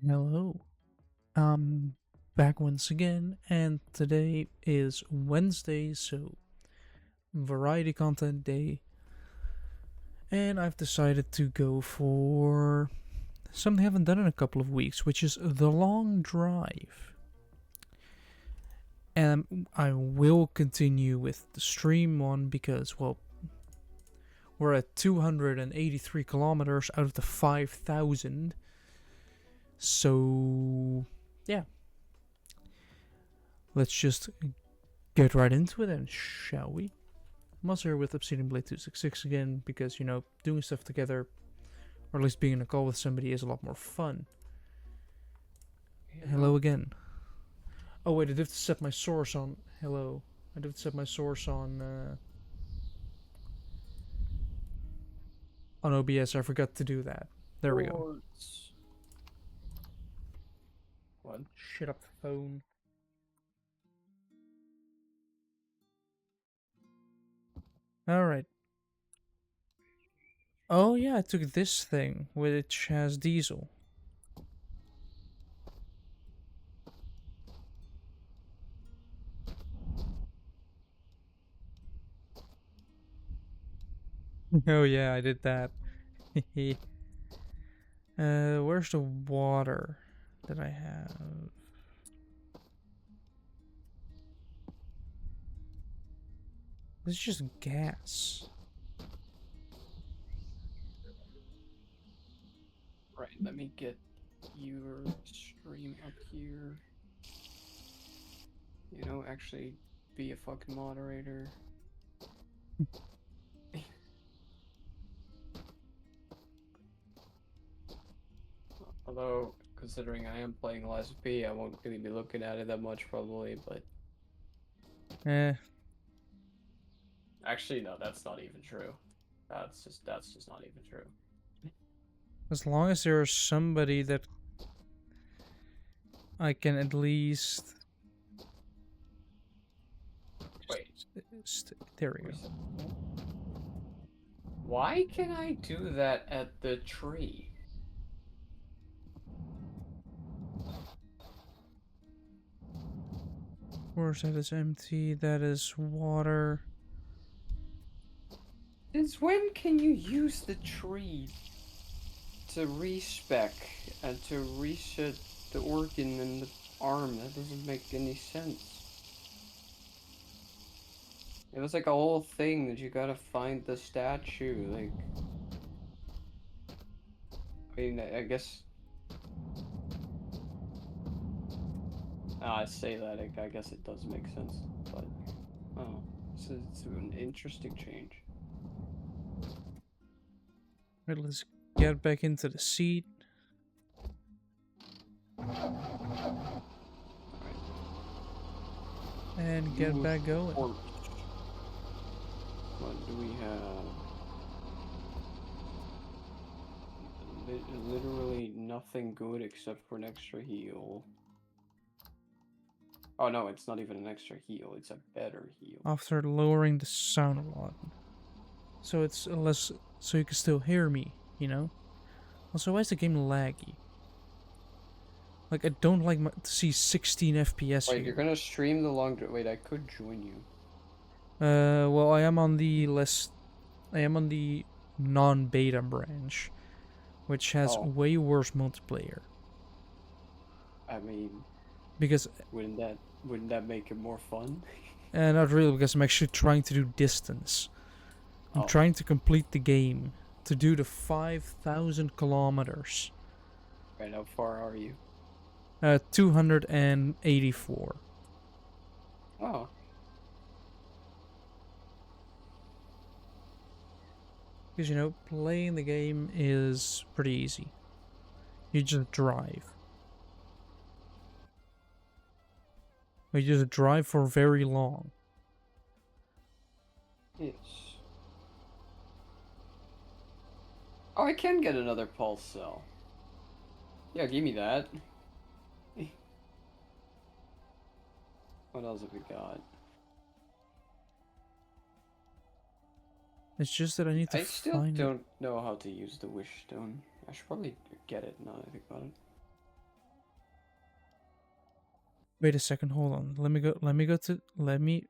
Hello. I'm back once again, and today is Wednesday, so variety content day. And I've decided to go for something I haven't done in a couple of weeks, which is the long drive. And I will continue with the stream one because, well, we're at 283 kilometers out of the 5,000. So, yeah, let's just get right into it then, shall we? I'm also here with Obsidian Blade 266 again because, doing stuff together, or at least being in a call with somebody, is a lot more fun. Hello again. Oh, wait, I have to set my source on. Hello. I have to set my source on OBS. I forgot to do that. There we go. What? Shit up the phone. Alright. Oh, yeah, I took this thing, which has diesel. Oh, yeah, I did that. Where's the water that I have? This is just gas. Right, let me get your stream up here. Actually be a fucking moderator. Although, considering I am playing Lies of P, I won't really be looking at it that much probably, but... Eh. Actually, no, that's not even true. That's just not even true. As long as there's somebody that I can at least... Wait. There we go. Why can I do that at the tree? Of course, that is empty. That is water. Since when can you use the tree to respec and to reset the organ in the arm? That doesn't make any sense. It was like a whole thing that you gotta find the statue, like... I mean, I guess... I say that, I guess it does make sense, but... Oh, it's an interesting change. Right, let's get back into the seat. Alright. And get back going. What do we have? Literally nothing good except for an extra heal. Oh no, it's not even an extra heal, it's a better heal. After lowering the sound a lot. So it's less... So you can still hear me, Also, why is the game laggy? Like, I don't like to see 16 FPS Wait, here. you're gonna stream the long... Wait, I could join you. Well, I am on the non-beta branch, which has way worse multiplayer. I mean, because wouldn't that make it more fun? Not really, because I'm actually trying to do distance. I'm trying to complete the game to do the 5,000 kilometers. Right, how far are you? 284. Oh. Because, playing the game is pretty easy. You just drive. You just drive for very long. Yes. Oh, I can get another pulse cell. Yeah, give me that. What else have we got? It's just that I need to I still find don't know how to use the wish stone. I should probably get it now that I think about it. Wait a second, hold on. Let me go to let me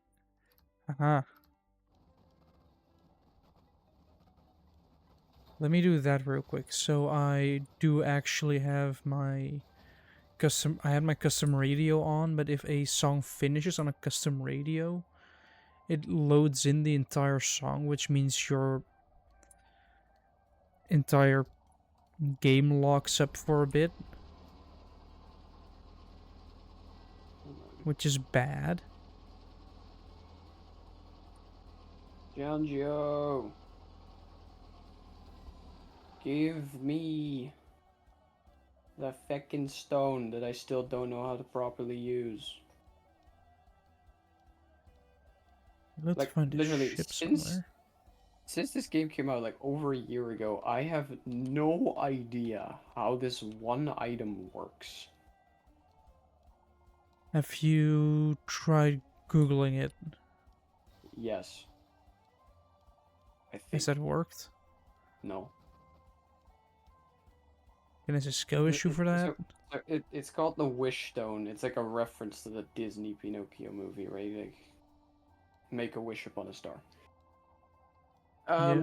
do that real quick. So I do actually have I had my custom radio on, but if a song finishes on a custom radio, it loads in the entire song, which means your entire game locks up for a bit, which is bad. Janjo, give me the feckin' stone that I still don't know how to properly use. Let's Like, find a literally, ship somewhere. since this game came out like over a year ago, I have no idea how this one item works. Have you tried Googling it? Yes. I Has think. that worked? No. Can I just go issue for that? It's called the Wish Stone. It's like a reference to the Disney Pinocchio movie, right? Like, make a wish upon a star. Yeah.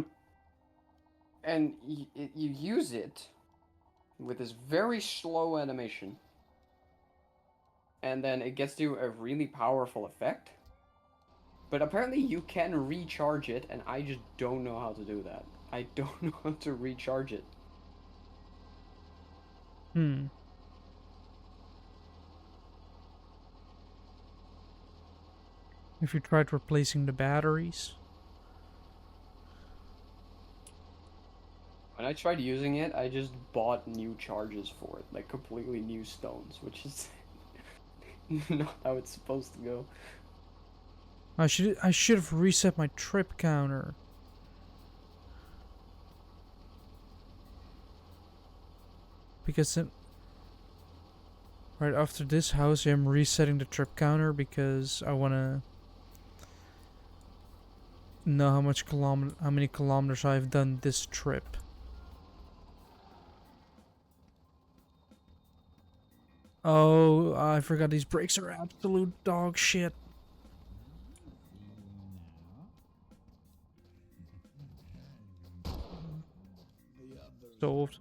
And you use it with this very slow animation, and then it gets you a really powerful effect. But apparently you can recharge it, and I just don't know how to do that. I don't know how to recharge it. Hmm. If you tried replacing the batteries. When I tried using it, I just bought new charges for it, like completely new stones, which is not how it's supposed to go. I should have reset my trip counter. Because then right after this house I'm resetting the trip counter because I wanna know how many kilometers I've done this trip. Oh, I forgot these brakes are absolute dog shit. Solved.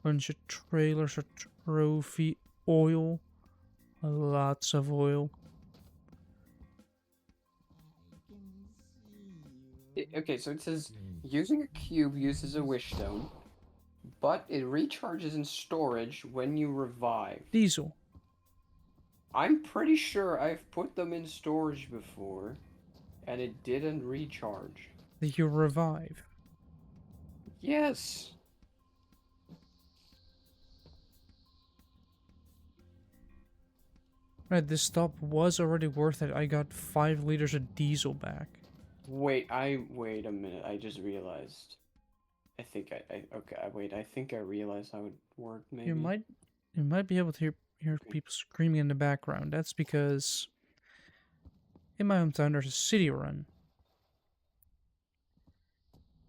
Bunch of trailers of trophy oil. Lots of oil. Okay, so it says using a cube uses a wish stone, but it recharges in storage when you revive. Diesel. I'm pretty sure I've put them in storage before, and it didn't recharge. That you revive. Yes. Right, this stop was already worth it. I got 5 liters of diesel back. Wait a minute. I just realized. I think wait. I think I realized how it worked. Maybe. You might be able to hear people screaming in the background. That's because in my hometown there's a city run.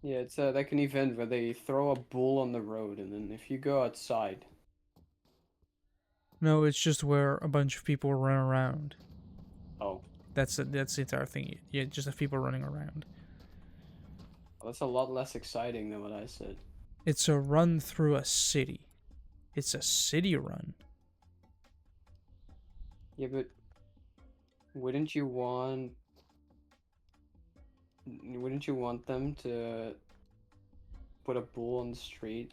Yeah, it's like an event where they throw a bull on the road, and then if you go outside. No, it's just where a bunch of people run around. Oh. That's the entire thing. Yeah, just the people running around. Well, that's a lot less exciting than what I said. It's a run through a city. It's a city run. Yeah, but wouldn't you want them to put a bull on the street?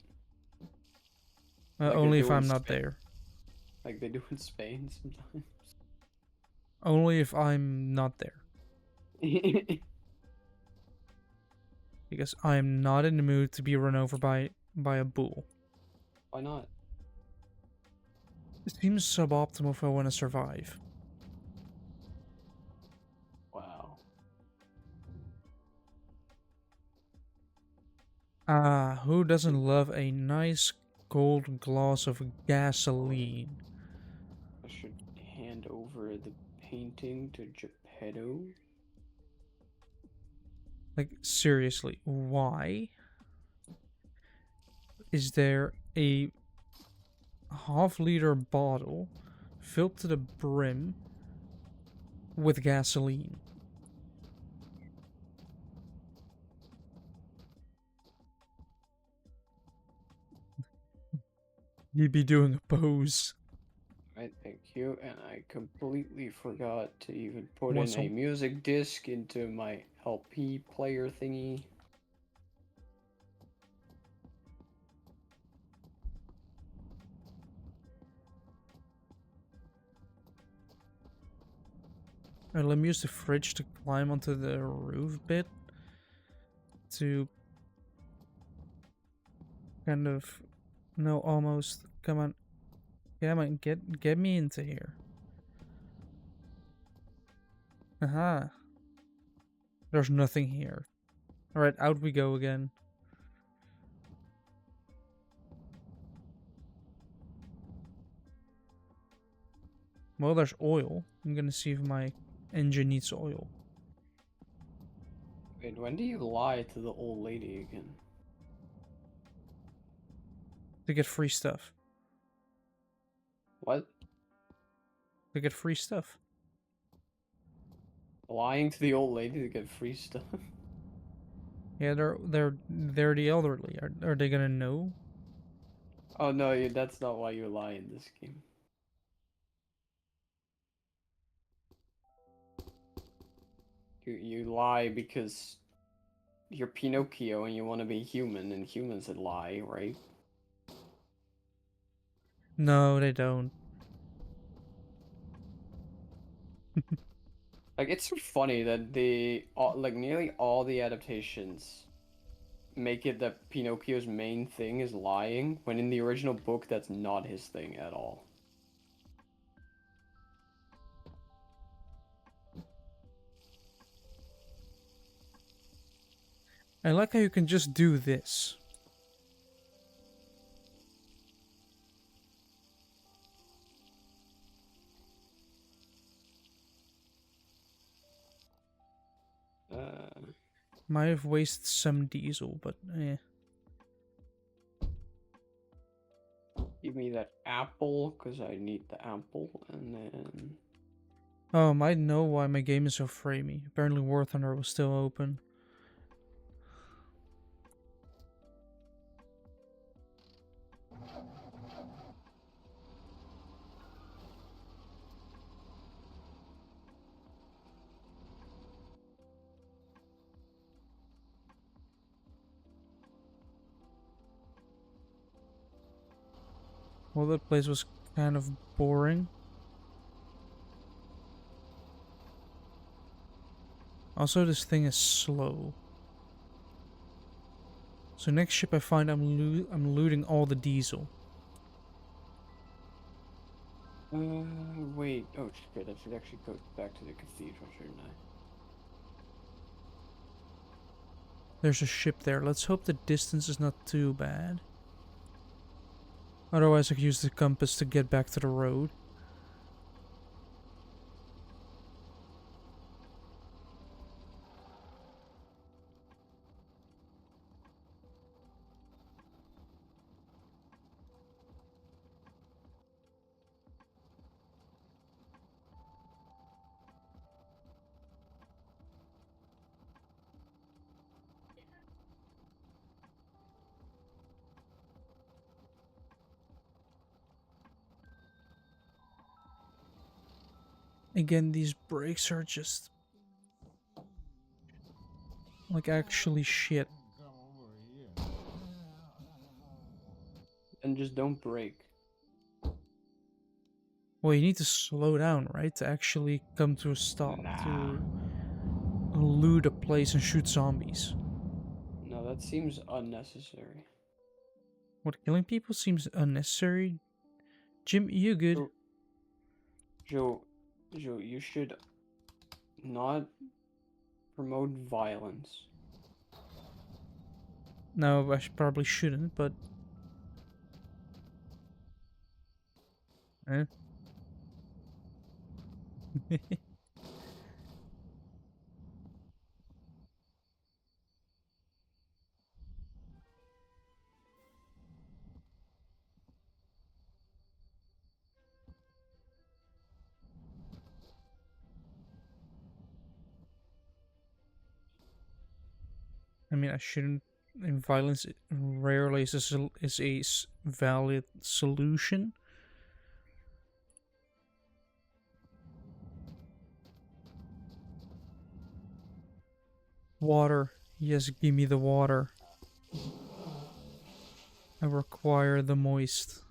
Like Only if I'm not Spain. there. Like they do in Spain sometimes. Only if I'm not there. Because I'm not in the mood to be run over by a bull. Why not? It seems suboptimal if I want to survive. Wow. Ah, who doesn't love a nice cold glass of gasoline? I should hand over the painting to Geppetto. Like, seriously, why is there a half-liter bottle filled to the brim with gasoline? You'd be doing a pose. Right, thank you. And I completely forgot to even put in a Whistle. music disc into my LP player thingy. Alright, let me use the fridge to climb onto the roof bit to kind of, no, almost. Come on, get me into here. Aha, there's nothing here. All right, out we go again. Well, there's oil. I'm gonna see if my engine needs oil Wait, when do you lie to the old lady again? to get free stuff. What? To get free stuff. Lying to the old lady to get free stuff? Yeah, they're the elderly. Are they gonna know? Oh no, that's not why you lie in this game. You lie because you're Pinocchio and you want to be human, and humans that lie, right? No, they don't. Like, it's so funny that like nearly all the adaptations make it that Pinocchio's main thing is lying, when in the original book that's not his thing at all. I like how you can just do this. Uh, Might have wasted some diesel, but eh. Give me that apple, because I need the apple, and then... Oh, I might know why my game is so framey. Apparently War Thunder was still open. Well, that place was kind of boring. Also, this thing is slow. So next ship I find, I'm looting all the diesel. Wait. Oh, shit, I should actually go back to the cathedral, shouldn't I? There's a ship there. Let's hope the distance is not too bad. Otherwise I could use the compass to get back to the road. Again, these brakes are just like actually shit. And just don't break. Well, you need to slow down, right? To actually come to a stop. Nah. To loot a place and shoot zombies. No, that seems unnecessary. What, killing people seems unnecessary? Jim, you good? Joe, Joe, you should not promote violence. No, probably shouldn't, but... Eh? I mean, I shouldn't. And violence rarely is a valid solution. Water. Yes, give me the water. I require the moist.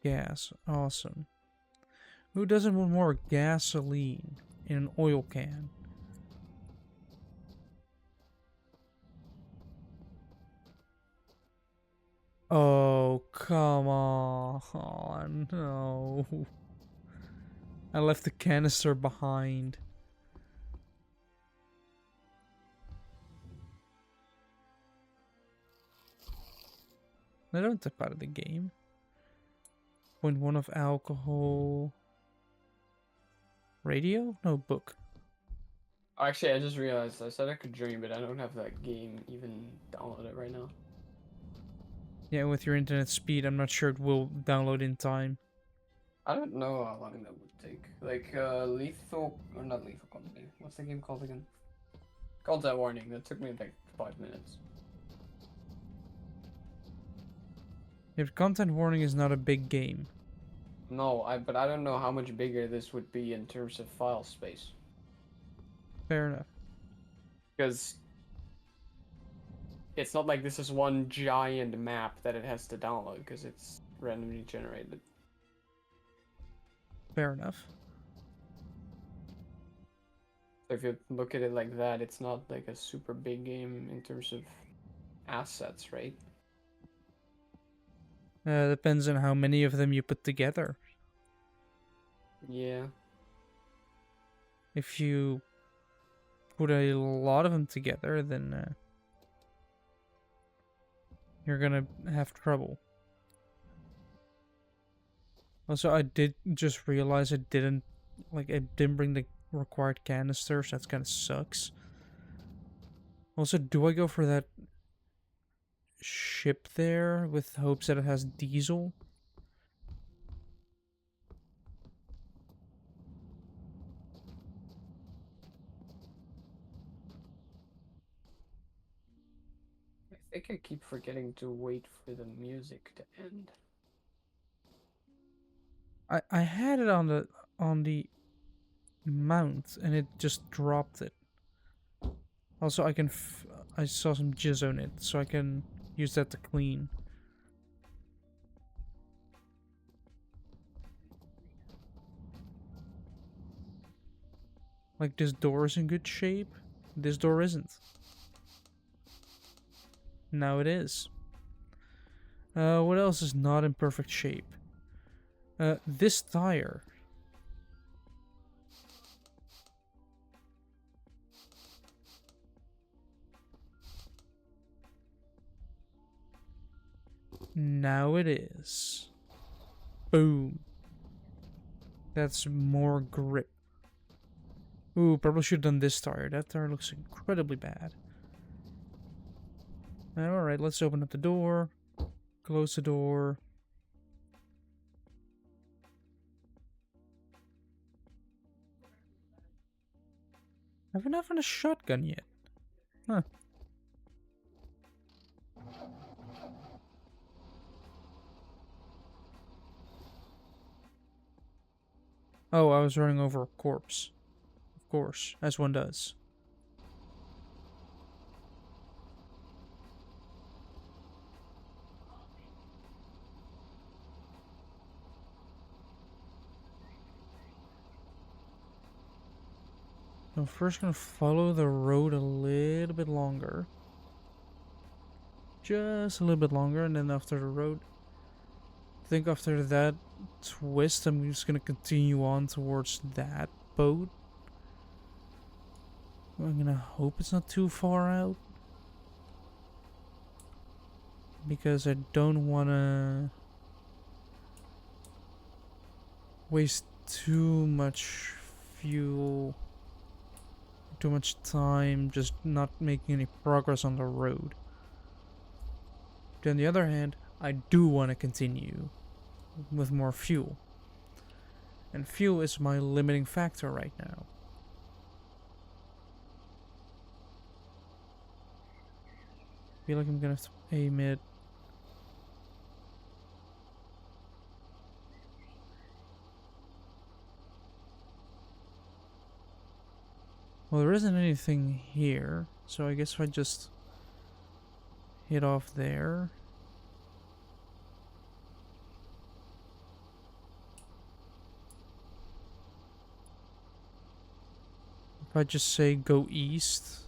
Gas. Awesome. Who doesn't want more gasoline in an oil can? Oh, come on. No. I left the canister behind. I don't tip out of the game. Point one of alcohol. Radio? No, book. Actually, I just realized I said I could dream, but I don't have that game even downloaded right now. Yeah, with your internet speed, I'm not sure it will download in time. I don't know how long that would take. Like, Lethal, or not Lethal Company. What's the game called again? Content Warning. That took me like 5 minutes. If content warning is not a big game. No, but I don't know how much bigger this would be in terms of file space. Fair enough. Because it's not like this is one giant map that it has to download, because it's randomly generated. Fair enough. So if you look at it like that, it's not like a super big game in terms of assets, right? Depends on how many of them you put together. Yeah. If you put a lot of them together, then you're gonna have trouble. Also, I did just realize I didn't bring the required canisters. That kind of sucks. Also, do I go for that ship there with hopes that it has diesel? I think I keep forgetting to wait for the music to end. I had it on the mount and it just dropped it. Also, I saw some jizz on it, so I can use that to clean. Like, this door is in good shape. This door isn't. Now it is. What else is not in perfect shape? This tire. Now it is. Boom. That's more grip. Ooh, probably should have done this tire. That tire looks incredibly bad. Alright, let's open up the door. Close the door. I haven't found a shotgun yet. Huh. Oh, I was running over a corpse. Of course, as one does. I'm first gonna follow the road a little bit longer. Just a little bit longer, and then after the road, I think after that twist, I'm just gonna continue on towards that boat. I'm gonna hope it's not too far out. Because I don't wanna waste too much fuel, too much time, just not making any progress on the road. But on the other hand, I do want to continue with more fuel. And fuel is my limiting factor right now. feel like I'm gonna have to aim it. Well, there isn't anything here, so I guess if I just hit off there. If I just say go east.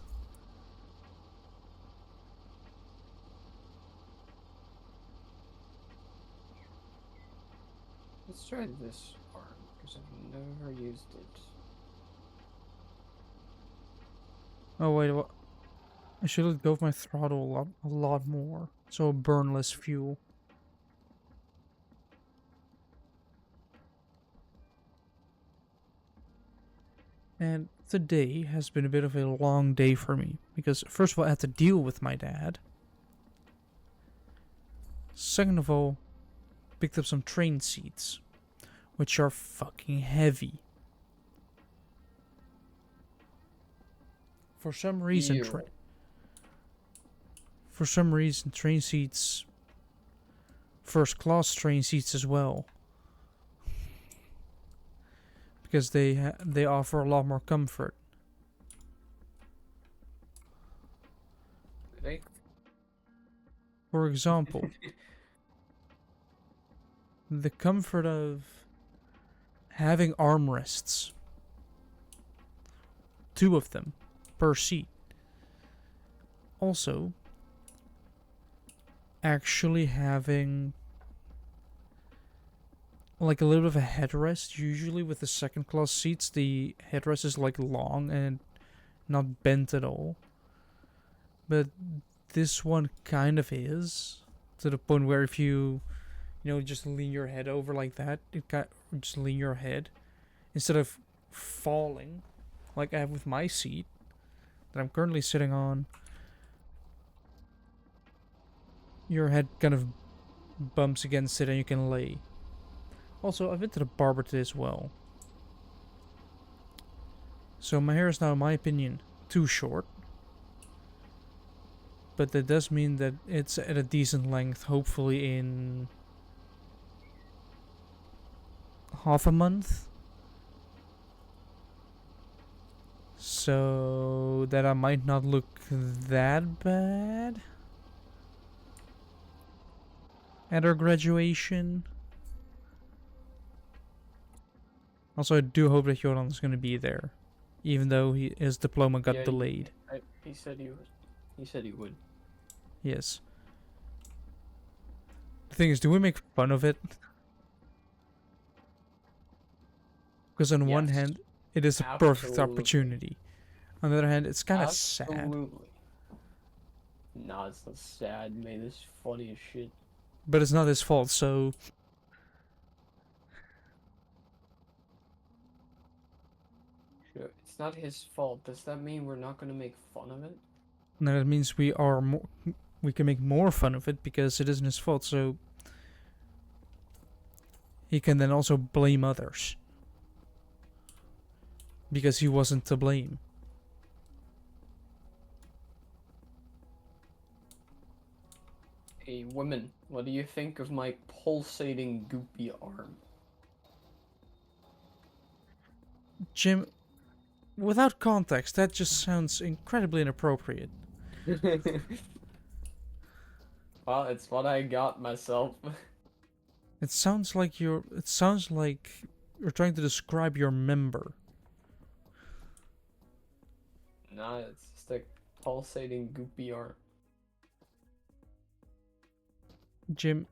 Let's try this arm, because I've never used it. Oh wait, what? I should let go of my throttle a lot more, so I'll burn less fuel. And today has been a bit of a long day for me, because first of all I had to deal with my dad. Second of all, picked up some train seats, which are fucking heavy. For some reason, Ew. train seats, first class train seats as well, because they offer a lot more comfort. Right? For example, the comfort of having armrests, two of them per seat. Also, actually having like a little bit of a headrest. Usually with the second class seats, the headrest is like long and not bent at all. But this one kind of is, to the point where if you just lean your head over like that, just lean your head instead of falling like I have with my seat that I'm currently sitting on. Your head kind of bumps against it and you can lay. Also, I've been to the barber today as well. So my hair is now, in my opinion, too short. But that does mean that it's at a decent length, hopefully in half a month. So that I might not look that bad at our graduation. Also, I do hope that Joran is going to be there, even though his diploma got Yeah, delayed. he said he would. He said he would. Yes. The thing is, do we make fun of it? Because on one Yes. hand, it is a perfect Absolutely. opportunity. On the other hand, it's kind of sad. Absolutely. Nah, it's not sad, man. This is funny as shit. But it's not his fault, so Sure. It's not his fault. Does that mean we're not gonna make fun of it? now that means we can make more fun of it because it isn't his fault. So he can then also blame others because he wasn't to blame. Hey, women, what do you think of my pulsating goopy arm? Jim, without context, that just sounds incredibly inappropriate. Well, it's what I got myself. It sounds like you're trying to describe your member. Nah, it's just a pulsating goopy arm. Jim,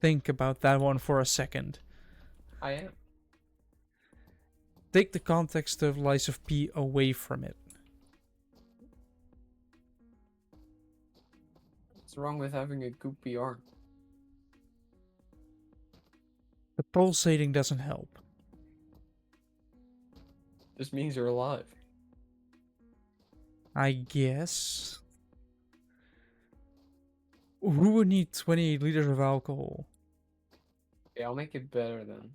think about that one for a second. I am. Take the context of Lies of P away from it. What's wrong with having a goopy arm? The pulsating doesn't help. This means you're alive. I guess. Who would need 28 liters of alcohol? Okay, I'll make it better then.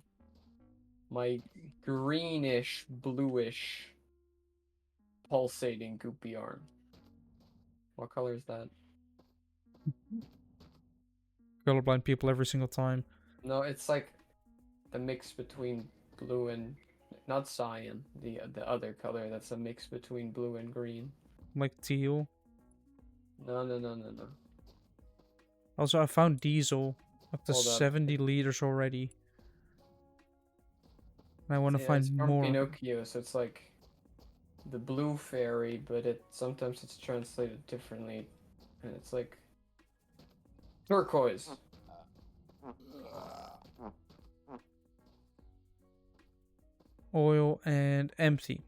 My greenish, bluish, pulsating goopy arm. What color is that? Colorblind people every single time. No, it's like the mix between blue and not cyan, the other color that's a mix between blue and green. Like teal. No, no, no, no, no. Also, I found diesel. Up to Hold up. 70 liters already. And I want to Yeah, it's find from more. Pinocchio, so it's like the blue fairy, but sometimes it's translated differently, and it's like turquoise. Oil and empty.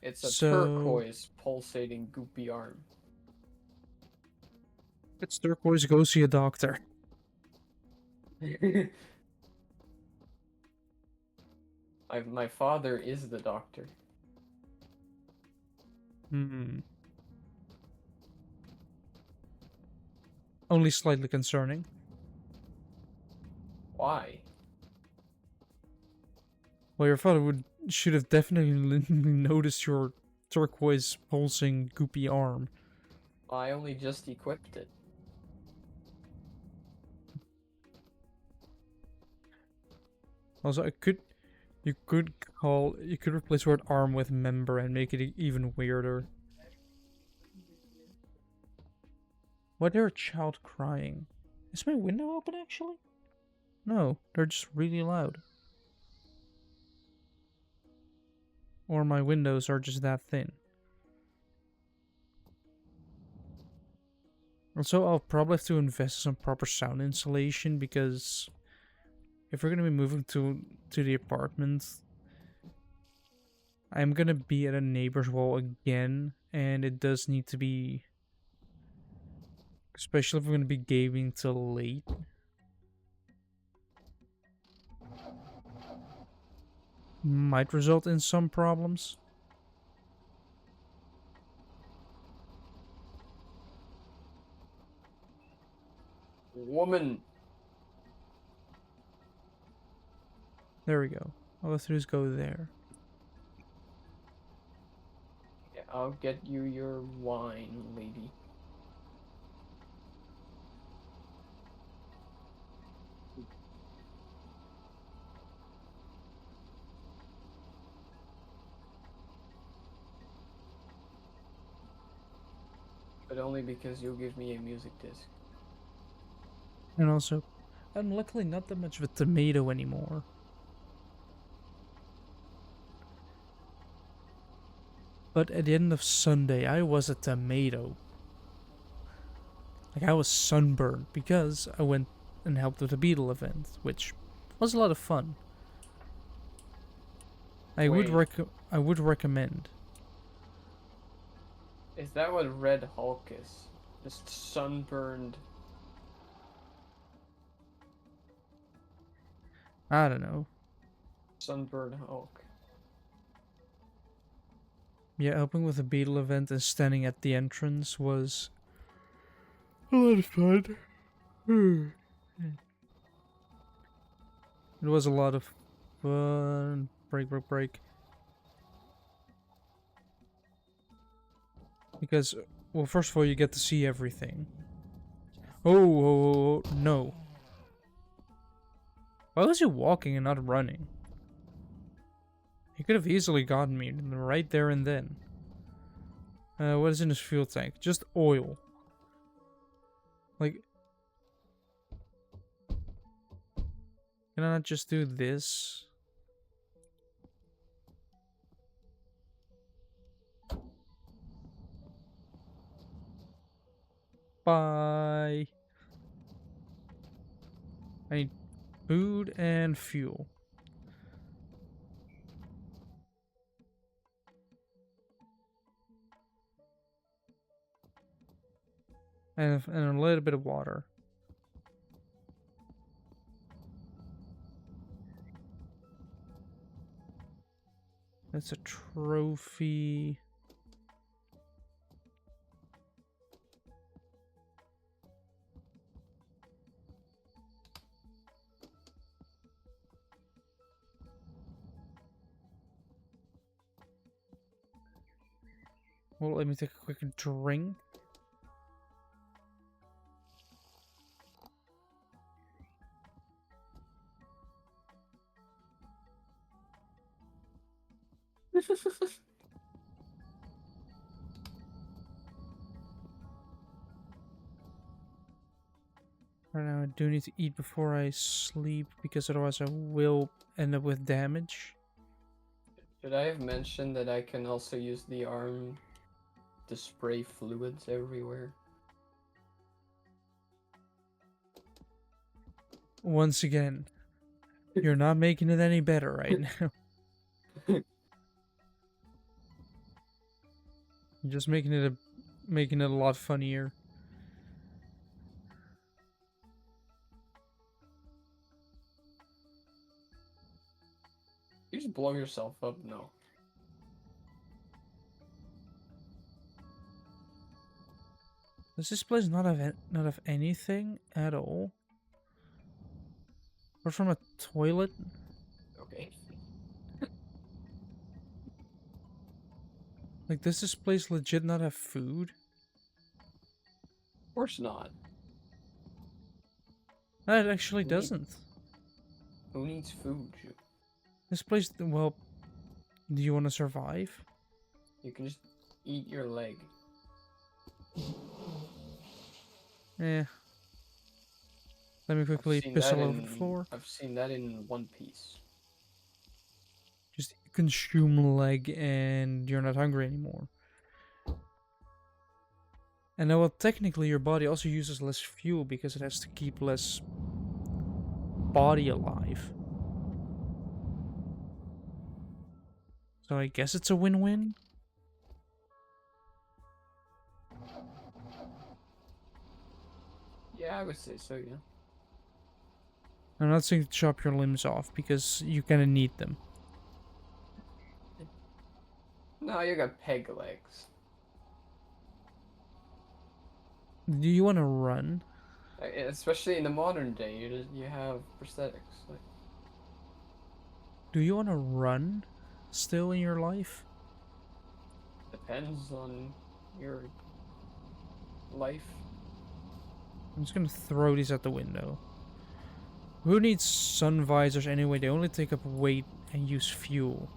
It's a So turquoise pulsating goopy arm. if it's turquoise, go see a doctor. My father is the doctor. Hmm. Only slightly concerning. Why? Well, your father should have definitely noticed your turquoise pulsing goopy arm. I only just equipped it. Also, you could replace the word arm with member and make it even weirder. Why is there a child crying? Is my window open actually? No, they're just really loud. Or my windows are just that thin. Also, I'll probably have to invest in some proper sound insulation because if we're gonna be moving to the apartment, I'm gonna be at a neighbor's wall again, and it does need to be, especially if we're gonna be gaming till late. Might result in some problems. Woman. There we go. All I have to do is go there. Yeah, I'll get you your wine, lady. But only because you'll give me a music disc. And also, I'm luckily not that much of a tomato anymore. But at the end of Sunday, I was a tomato. Like, I was sunburned because I went and helped with the Beetle event, which was a lot of fun. I would Wait, recommend. is that what Red Hulk is? Just sunburned. I don't know. Sunburned Hulk. Yeah, helping with the Beetle event and standing at the entrance was a lot of fun. It was a lot of fun. Break. Because, well, first of all, you get to see everything. Oh, no. Why was he walking and not running? He could have easily gotten me right there and then. What is in his fuel tank? Just oil. Like, can I not just do this? Bye. I need food and fuel. And a little bit of water. That's a trophy. Well, let me take a quick drink. Right now, I do need to eat before I sleep because otherwise I will end up with damage. Should I have mentioned that I can also use the arm to spray fluids everywhere? Once again, you're not making it any better right now. You're just making it a lot funnier. You just blow yourself up? No. Does this place not have anything at all? Or from a toilet? Okay. Like, does this place legit not have food? Of course not. No, it actually Who, need, doesn't. who needs food? This place, well, do you want to survive? You can just eat your leg. Eh. Let me quickly piss all over the floor. I've seen that in One Piece. Just consume leg and you're not hungry anymore. And now, well, technically your body also uses less fuel because it has to keep less body alive. So I guess it's a win-win. Yeah, I would say so, yeah. I'm not saying to chop your limbs off because you kind of need them. No, you got peg legs. Do you want to run? Especially in the modern day, you have prosthetics. Like, Do you want to run still in your life? depends on your life. I'm just gonna throw these out the window. Who needs sun visors anyway? They only take up weight and use fuel.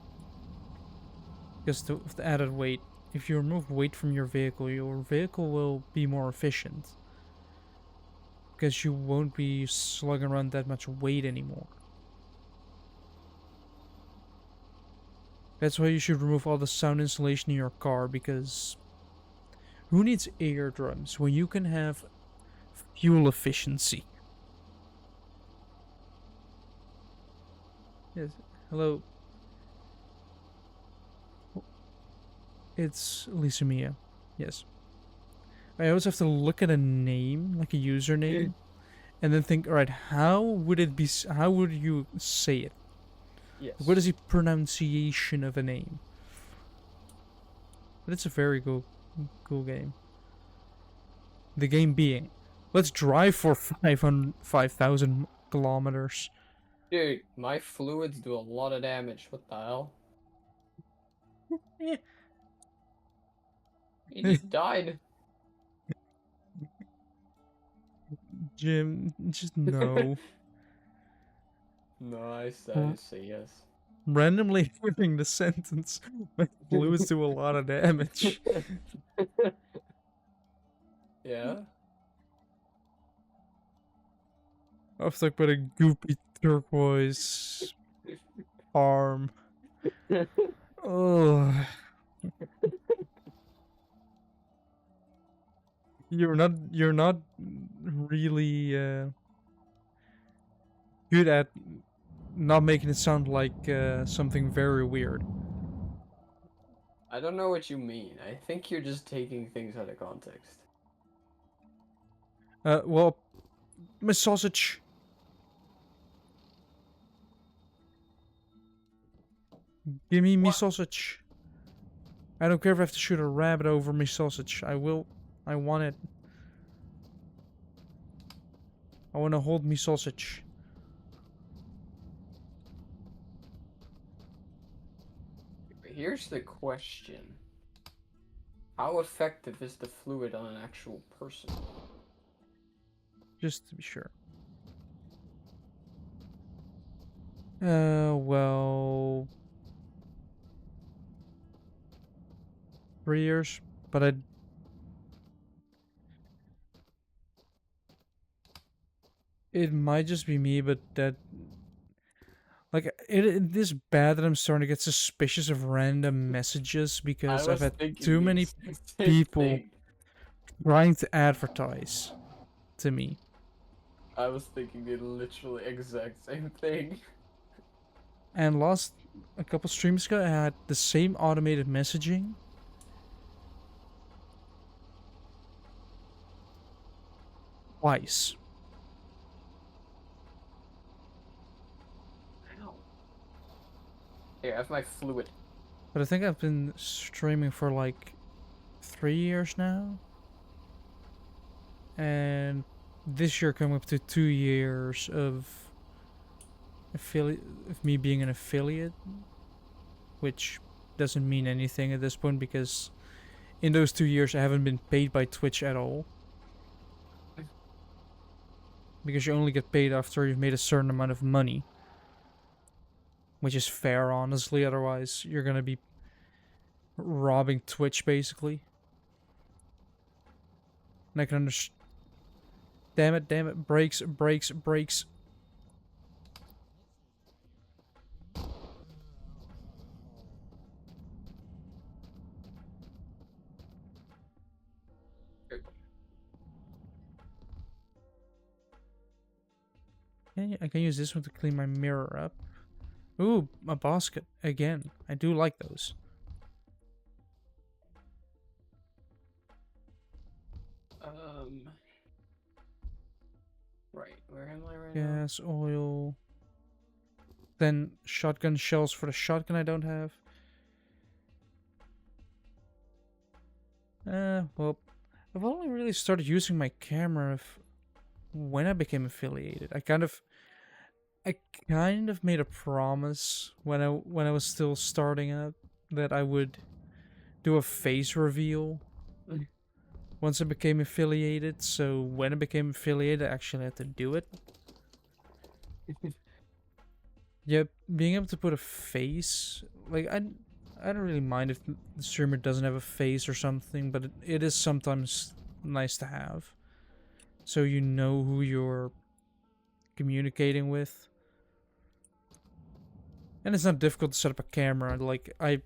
Because of the added weight, if you remove weight from your vehicle will be more efficient. Because you won't be slugging around that much weight anymore. That's why you should remove all the sound insulation in your car, because who needs eardrums when you can have fuel efficiency? Yes, hello. It's Lisa Mia. Yes. I always have to look at a name, like a username, and then think, alright, how would you say it? Yes. What is the pronunciation of a name? But it's a very cool game. The game being, let's drive for 5,000 kilometers. Dude, my fluids do a lot of damage. What the hell? Eh. He just died. Jim, just no. No, I say yes. Randomly giving the sentence, my fluids do a lot of damage. Yeah. I've talked about a goopy turquoise arm. Oh, you're not really good at not making it sound like something very weird. I don't know what you mean. I think you're just taking things out of context. Well, my sausage. Give me What? sausage. I don't care if I have to shoot a rabbit over me sausage. I will. I want it. I want to hold me sausage. Here's the question. How effective is the fluid on an actual person? Just to be sure. Well... 3 years, but it might just be me, but that like it is bad that I'm starting to get suspicious of random messages I because I've was had thinking too the many exact same people thing. trying to advertise to me. I was thinking the literally exact same thing. And last a couple streams ago, I had the same automated messaging twice. Ow. Here, I have my fluid. But I think I've been streaming for like 3 years now, and this year coming up to 2 years of affiliate of me being an affiliate, which doesn't mean anything at this point because in those 2 years I haven't been paid by Twitch at all. Because you only get paid after you've made a certain amount of money, which is fair, honestly. Otherwise, you're gonna be robbing Twitch basically. And I can understand. Damn it! Brakes, brakes, brakes. Yeah, I can use this one to clean my mirror up. Ooh, a basket again. I do like those. Um, right, where am I right now? Gas, oil. Then shotgun shells for the shotgun I don't have. Well, I've only really started using my camera when I became affiliated. I kind of made a promise when I was still starting out that I would do a face reveal once I became affiliated. So when I became affiliated, I actually had to do it. Yeah, being able to put a face, like I don't really mind if the streamer doesn't have a face or something, but it is sometimes nice to have, so you know who you're communicating with. And it's not difficult to set up a camera. Like I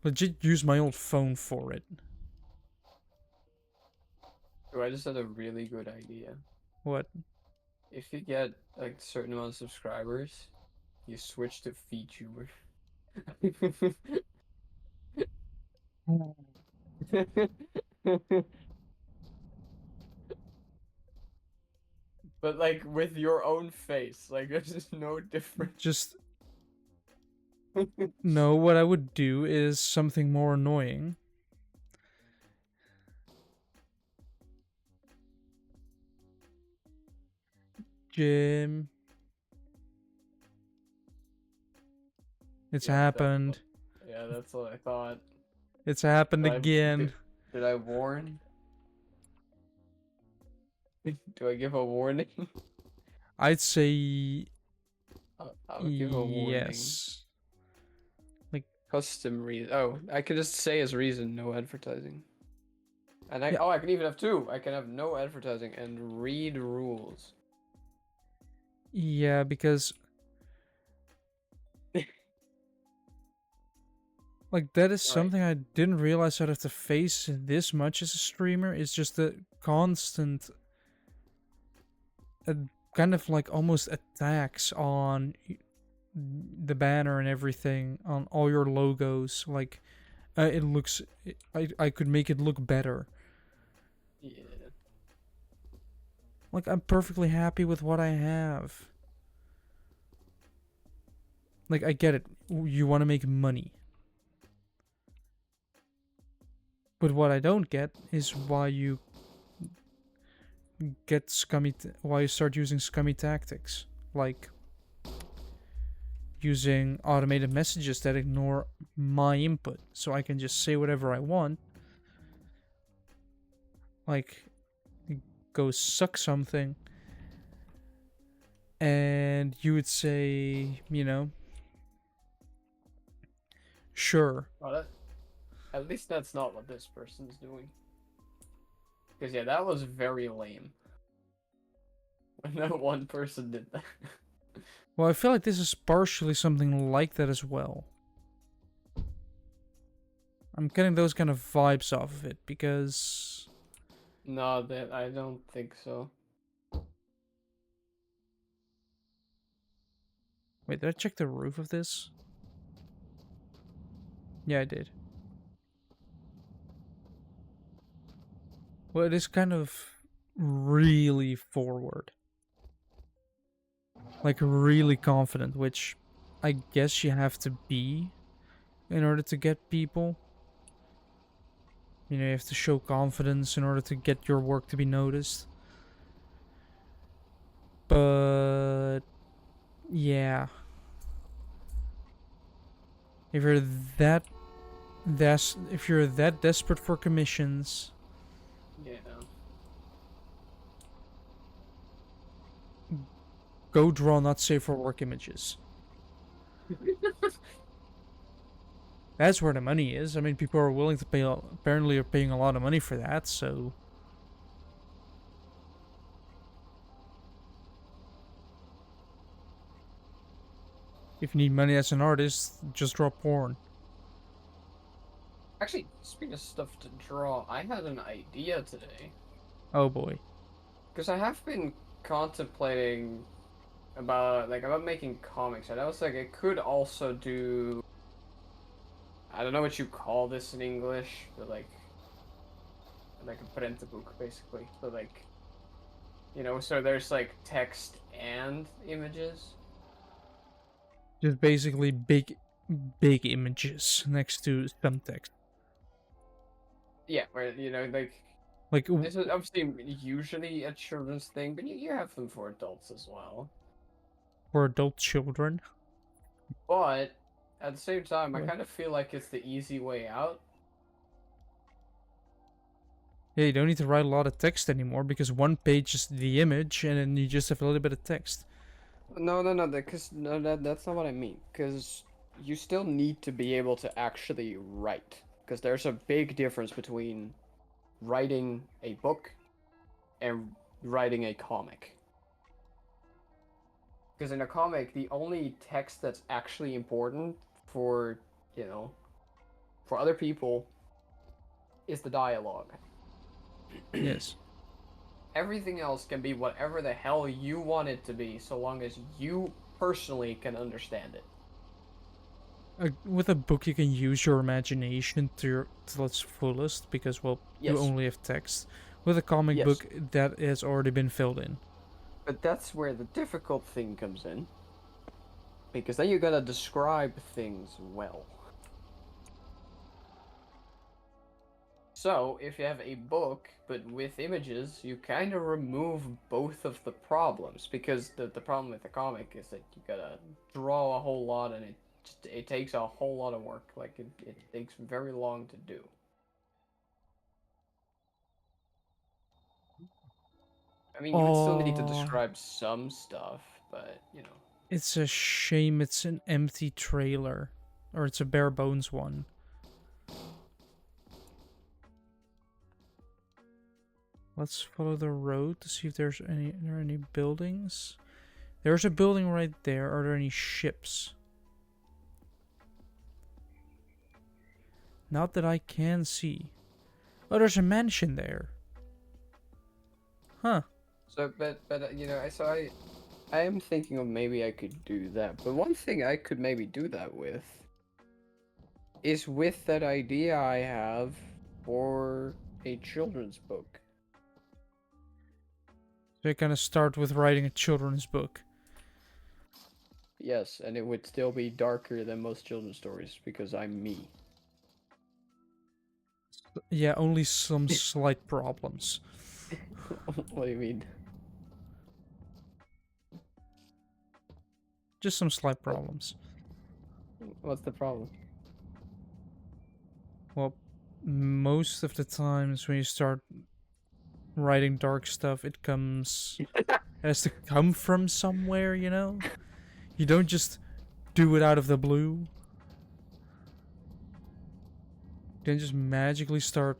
legit use my old phone for it. Oh, I just had a really good idea. What? If you get like a certain amount of subscribers, you switch to VTuber. But like with your own face, like there's just no difference. Just no. What I would do is something more annoying. Jim, it's Yep, happened. yeah, that's what I thought. It's happened Did I, again. did, did I warn? Do I give a warning? I'd say I'll give a warning. yes. Like, Custom reason. Oh, I could just say as reason, no advertising. And yeah, I can even have two. I can have no advertising and read rules. yeah, because like that is Alright. something I didn't realize I'd have to face this much as a streamer. It's just the constant, uh, kind of like almost attacks on the banner and everything on all your logos. Like, it looks. I could make it look better. Yeah. Like I'm perfectly happy with what I have. Like I get it. You want to make money. But what I don't get is why you get why you start using scummy tactics, like using automated messages that ignore my input, so I can just say whatever I want, like go suck something, and you would say, sure. Oh, At least that's not what this person's doing. Because, yeah, that was very lame. When that one person did that. Well, I feel like this is partially something like that as well. I'm getting those kind of vibes off of it because... No, that I don't think so. Wait, did I check the roof of this? Yeah, I did. Well, it is kind of really forward. Like, really confident, which I guess you have to be in order to get people. You know, you have to show confidence in order to get your work to be noticed. But yeah, if you're if you're that desperate for commissions, Yeah. go draw not safe for work images. That's where the money is. I mean, people are willing to pay. Apparently, are paying a lot of money for that. So, if you need money as an artist, just draw porn. Actually, speaking of stuff to draw, I had an idea today. Oh boy. Because I have been contemplating about making comics, and I was like, I could also do. I don't know what you call this in English, but like a print book basically. But like, so there's like text and images. Just basically big images next to some text. Yeah, where Like this is obviously usually a children's thing, but you have them for adults as well. for adult children. But at the same time, I What? kind of feel like it's the easy way out. Yeah, you don't need to write a lot of text anymore because one page is the image and then you just have a little bit of text. No, because that's not what I mean. Because you still need to be able to actually write. Because there's a big difference between writing a book and writing a comic. Because in a comic, the only text that's actually important for, you know, for other people is the dialogue. Yes. Everything else can be whatever the hell you want it to be, so long as you personally can understand it. With a book, you can use your imagination to its fullest because, well, you Yes, only have text. With a comic yes. book, that has already been filled in. But that's where the difficult thing comes in. Because then you gotta describe things well. So, if you have a book, but with images, you kind of remove both of the problems. Because the problem with the comic is that you gotta draw a whole lot and it takes a whole lot of work. Like, it takes very long to do. I mean, you would still need to Oh, describe some stuff, but, it's a shame it's an empty trailer. Or it's a bare bones one. Let's follow the road to see if there are any buildings. There's a building right there. Are there any ships? Not that I can see. Oh, there's a mansion there. Huh. So, I am thinking of maybe I could do that. But one thing I could maybe do that with is with that idea I have for a children's book. So you kind of start with writing a children's book. Yes, and it would still be darker than most children's stories because I'm me. Yeah, only some slight problems. What do you mean? Just some slight What? problems. What's the problem? Well, most of the times when you start writing dark stuff, it has to come from somewhere, you know? You don't just do it out of the blue. can just magically start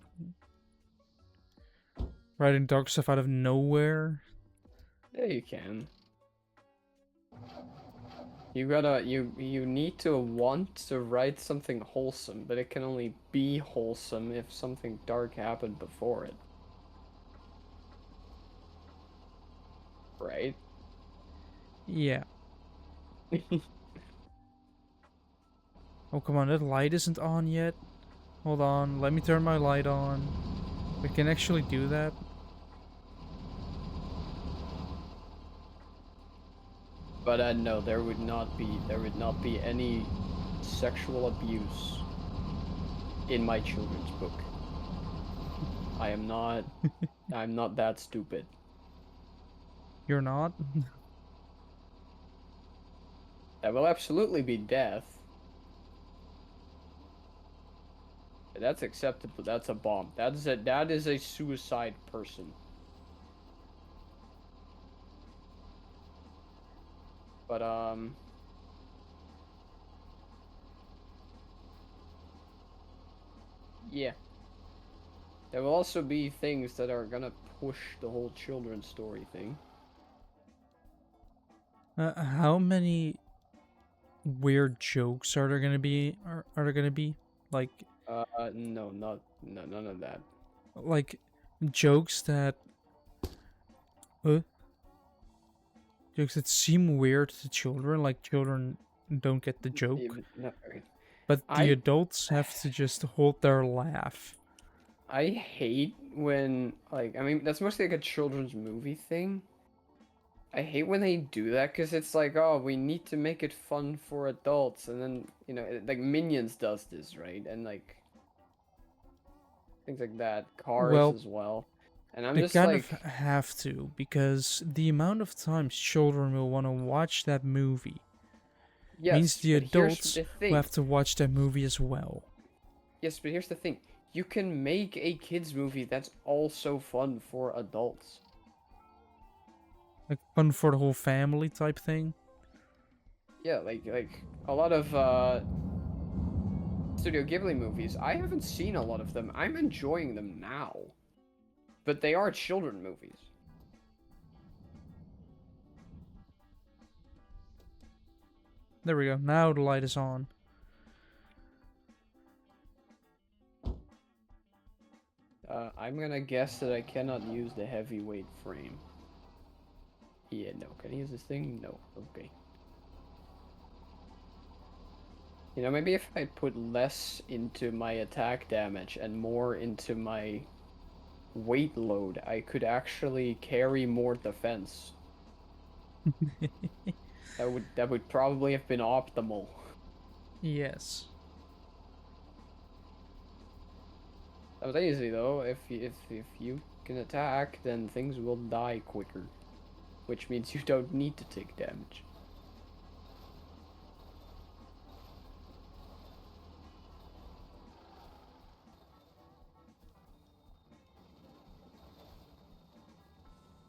writing dark stuff out of nowhere. Yeah, you can. You need to want to write something wholesome, but it can only be wholesome if something dark happened before it. Right? Yeah. Oh, come on, that light isn't on yet. Hold on, let me turn my light on. We can actually do that. But no, there would not be any sexual abuse in my children's book. I'm not that stupid. You're not? That will absolutely be death. That's acceptable. That's a bomb. That is a suicide person. But yeah. There will also be things that are gonna push the whole children's story thing. How many weird jokes are there gonna be? Are there gonna be? Like, No, none of that. like jokes that uh, jokes that seem weird to children, like children don't get the joke, No, but the I adults have to just hold their laugh. I hate when, like, I mean, that's mostly like a children's movie thing. I hate when they do that because it's like, oh, we need to make it fun for adults, and then, like Minions does this, right? And like things like that, Cars Well, as well. And I'm they just kind of like, have to, because the amount of times children will want to watch that movie means yes, the but here's adults the will thing. have to watch that movie as well. Yes, but here's the thing. You can make a kids movie that's also fun for adults. Like fun for the whole family type thing. Yeah, like a lot of Studio Ghibli movies. I haven't seen a lot of them. I'm enjoying them now. But they are children movies. There we go. Now the light is on. I'm gonna guess that I cannot use the heavyweight frame. Yeah, no. Can I use this thing? No. Okay. You know, maybe if I put less into my attack damage and more into my weight load, I could actually carry more defense. That would probably have been optimal. Yes. That was easy though. If you can attack, then things will die quicker, which means you don't need to take damage.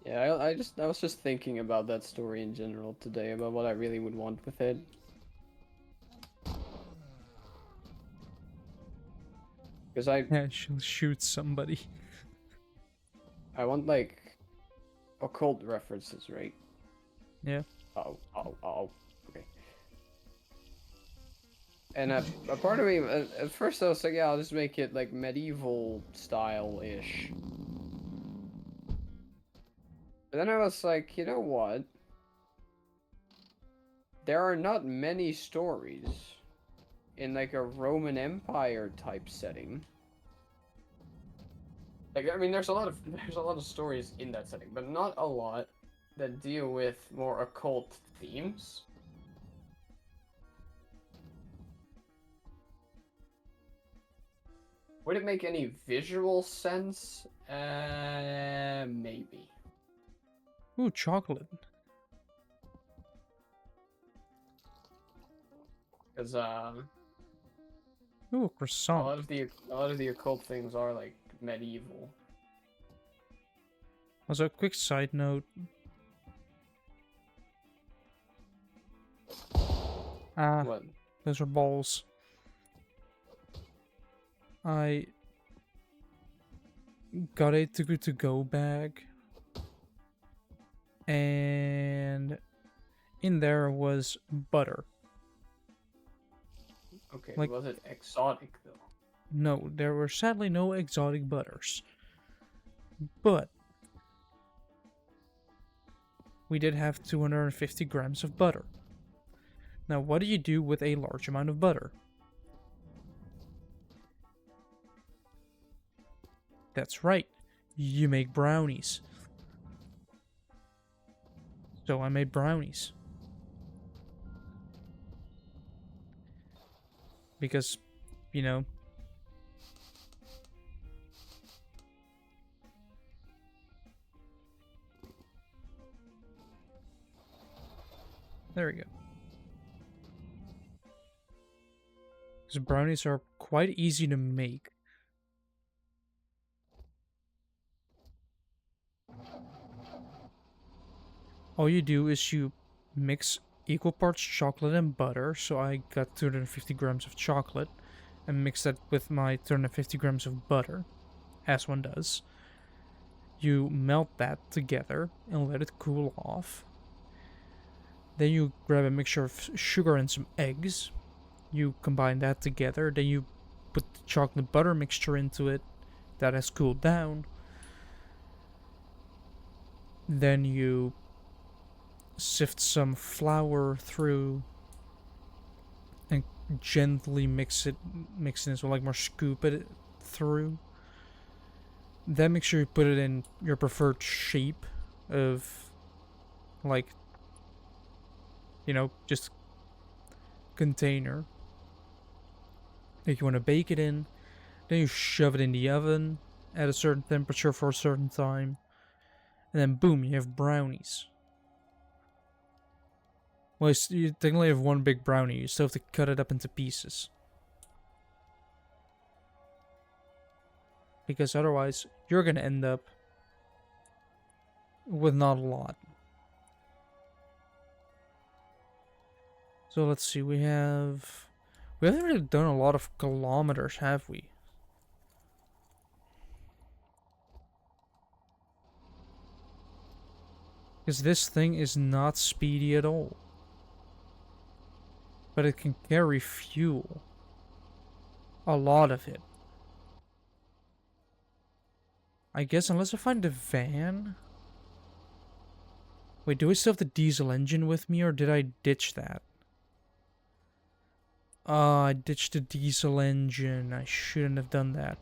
Yeah, I was just thinking about that story in general today, about what I really would want with it. Because Yeah, she'll shoot somebody. I want like occult references, right? Yeah. Oh, oh, oh. Okay. And a part of me, at first I was like, yeah, I'll just make it like medieval style-ish. But then I was like, you know what? There are not many stories in like a Roman Empire type setting. Like, I mean, there's a lot of stories in that setting, but not a lot that deal with more occult themes. Would it make any visual sense? Maybe. Ooh, chocolate. Because Ooh, a croissant. lot of the occult things are like medieval. Also, a quick side note. Ah, What? those are balls. I got a to go bag, and in there was butter. Okay, Like, was it exotic though? no, there were sadly no exotic butters, but we did have 250 grams of butter. Now, what do you do with a large amount of butter? That's right, you make brownies. So I made brownies. Because, you know, there we go. Because brownies are quite easy to make. All you do is you mix equal parts chocolate and butter. So I got 250 grams of chocolate and mix that with my 250 grams of butter, as one does. You melt that together and let it cool off. Then you grab a mixture of sugar and some eggs. You combine that together. Then you put the chocolate butter mixture into it that has cooled down. Then you sift some flour through and gently mix it in, so like more scoop it through. Then make sure you put it in your preferred shape of, like, just container that you want to bake it in. Then you shove it in the oven at a certain temperature for a certain time, and then boom, you have brownies. Well, you technically have one big brownie. You still have to cut it up into pieces, because otherwise you're gonna end up with not a lot. So let's see, we haven't really done a lot of kilometers, have we? Because this thing is not speedy at all. But it can carry fuel. A lot of it. I guess unless I find a van. Wait, do I still have the diesel engine with me, or did I ditch that? I ditched the diesel engine. I shouldn't have done that.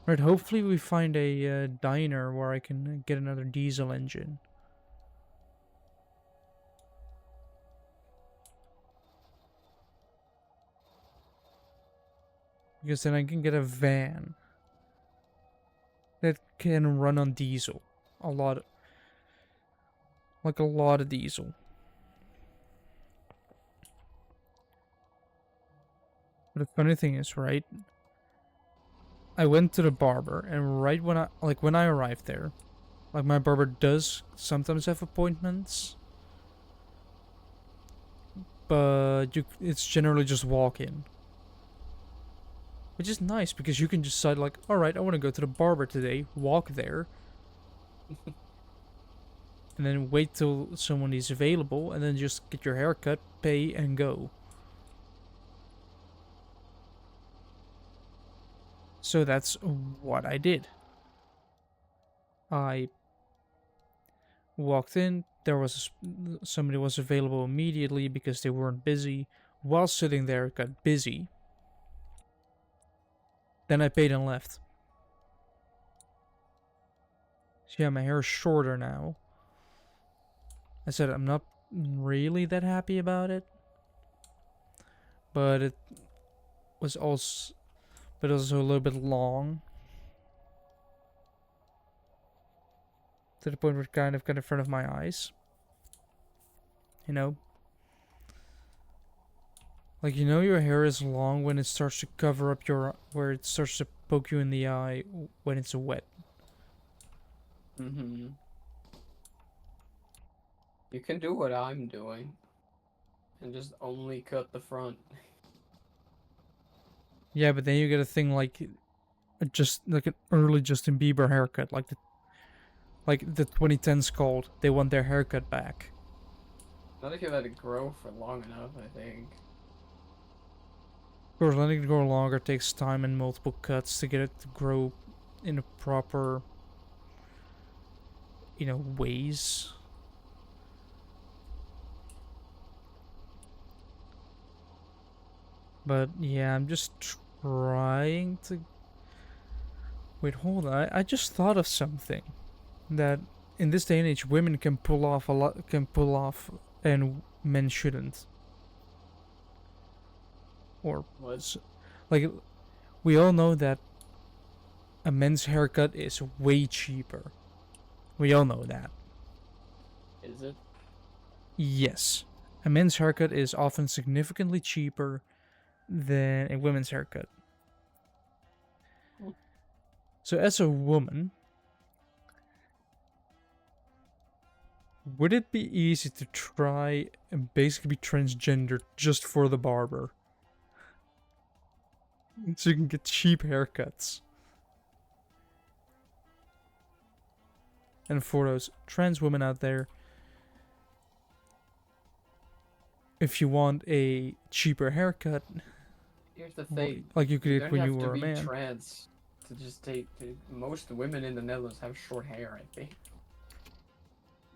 Right, hopefully we find a diner where I can get another diesel engine. Because then I can get a van that can run on diesel. A lot, like a lot of diesel. But the funny thing is, right? I went to the barber, and right when I arrived there, like my barber does sometimes have appointments, but it's generally just walk in, which is nice because you can decide like, all right, I want to go to the barber today, walk there, and then wait till someone is available, and then just get your hair cut, pay, and go. So that's what I did. I walked in. Somebody was available immediately because they weren't busy. While sitting there, it got busy. Then I paid and left. So yeah, my hair is shorter now. I said I'm not really that happy about it, but it was also, a little bit long to the point where it kind of got in front of my eyes. You know, like your hair is long when it starts to cover up where it starts to poke you in the eye when it's wet. Mm-hmm. You can do what I'm doing and just only cut the front. Yeah, but then you get a thing like just like an early Justin Bieber haircut, like the 2010s called. They want their haircut back. Not if you let it grow for long enough, I think. Of course, letting it grow longer takes time and multiple cuts to get it to grow in a proper, ways. But yeah, I'm just trying to. Wait, hold on. I just thought of something that in this day and age, women can pull off a lot, and men shouldn't. Or, What like, we all know that a men's haircut is way cheaper. We all know that. is it? Yes. A men's haircut is often significantly cheaper than a women's haircut. Hmm. So, as a woman, would it be easy to try and basically be transgender just for the barber? So you can get cheap haircuts. And for those trans women out there, if you want a cheaper haircut, Here's the thing. like you could You get don't when you have to were a be man. trans to just take. Most women in the Netherlands have short hair, I think.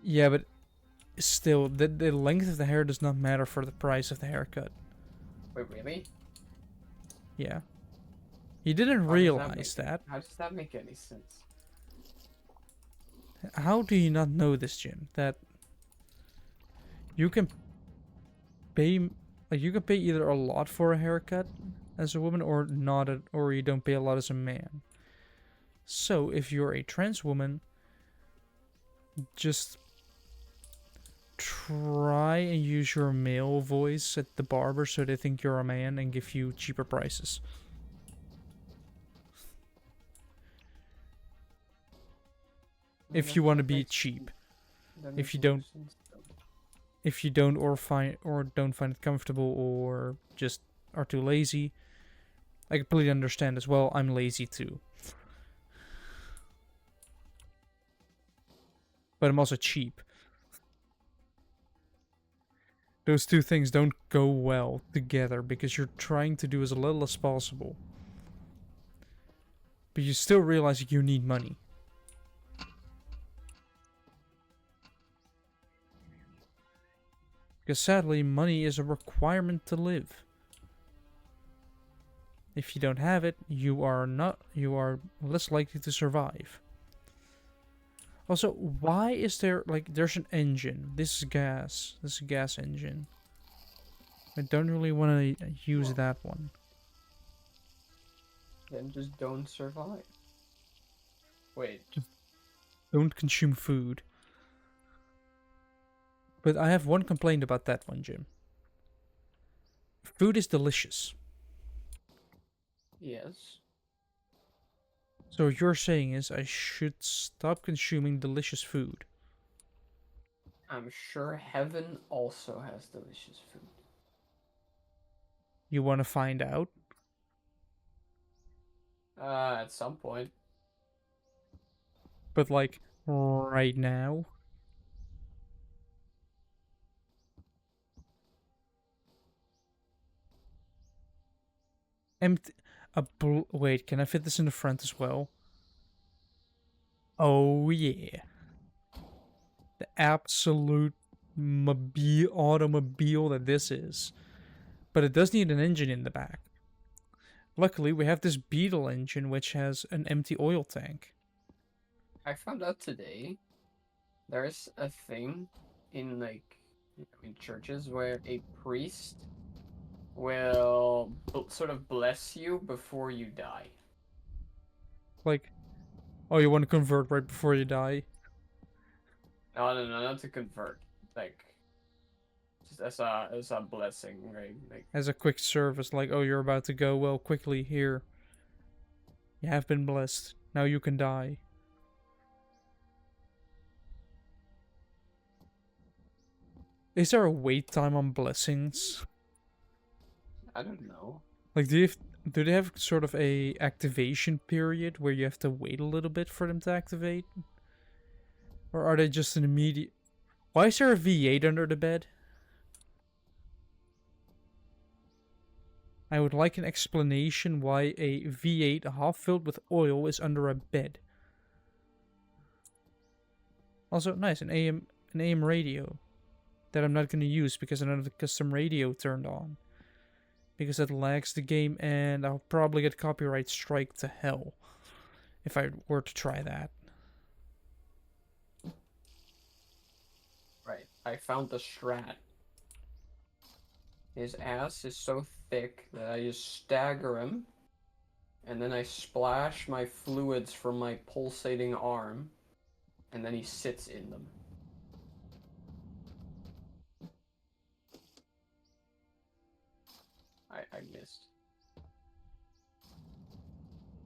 Yeah, but still, the length of the hair does not matter for the price of the haircut. Wait, really? Yeah. You didn't realize that. How does that make any sense? How do you not know this, Jim? That you can pay, you can pay either a lot for a haircut as a woman or not, or you don't pay a lot as a man. So if you're a trans woman, just try and use your male voice at the barber so they think you're a man and give you cheaper prices. If you want to That be makes cheap. that If makes you no don't sense. if you don't don't find it comfortable or just are too lazy, I completely understand as well. I'm lazy too. But I'm also cheap. Those two things don't go well together because you're trying to do as little as possible. But you still realize you need money. Because sadly, money is a requirement to live. If you don't have it, you are less likely to survive. Also, why is there there's an engine? This is gas. This is a gas engine. I don't really want to use Well, that one. then just don't survive. Wait, Just don't consume food. But I have one complaint about that one, Jim. Food is delicious. yes. So what you're saying is I should stop consuming delicious food. I'm sure heaven also has delicious food. You want to find out? At some point. But like right now? Empty. Wait, can I fit this in the front as well? Oh yeah. The absolute automobile that this is. But it does need an engine in the back. Luckily, we have this Beetle engine which has an empty oil tank. I found out today there's a thing in in churches where a priest will sort of bless you before you die. Like, oh, you want to convert right before you die? No, no, no, not to convert. Like just as a blessing, right? Like As a quick service, like, oh, you're about to go, well, quickly, here. You have been blessed. Now you can die. Is there a wait time on blessings? I don't know. Like, do they have sort of a activation period where you have to wait a little bit for them to activate? Or are they just an immediate... Why is there a V8 under the bed? I would like an explanation why a V8 half filled with oil is under a bed. Also, nice, an AM radio that I'm not going to use because I don't have the custom radio turned on. Because it lags the game and I'll probably get copyright strike to hell if I were to try that. Right. I found the strat. His ass is so thick that I just stagger him, and then I splash my fluids from my pulsating arm, and then he sits in them. I missed.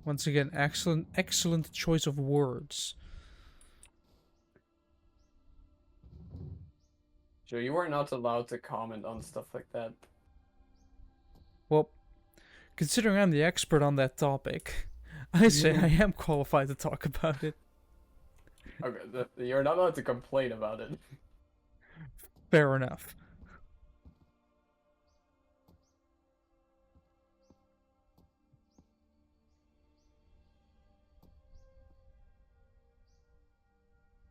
Once again, excellent choice of words. So you are not allowed to comment on stuff like that. Well, considering I'm the expert on that topic, I say I am qualified to talk about it. Okay, you're not allowed to complain about it. Fair enough.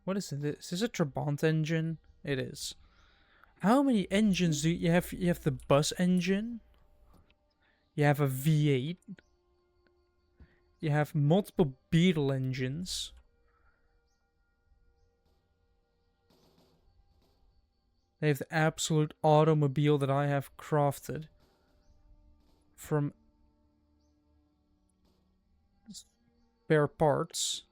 What is it? Is this a Trabant engine? It is. How many engines do you have? You have the bus engine. You have a V8. You have multiple Beetle engines. They have the absolute automobile that I have crafted from spare parts.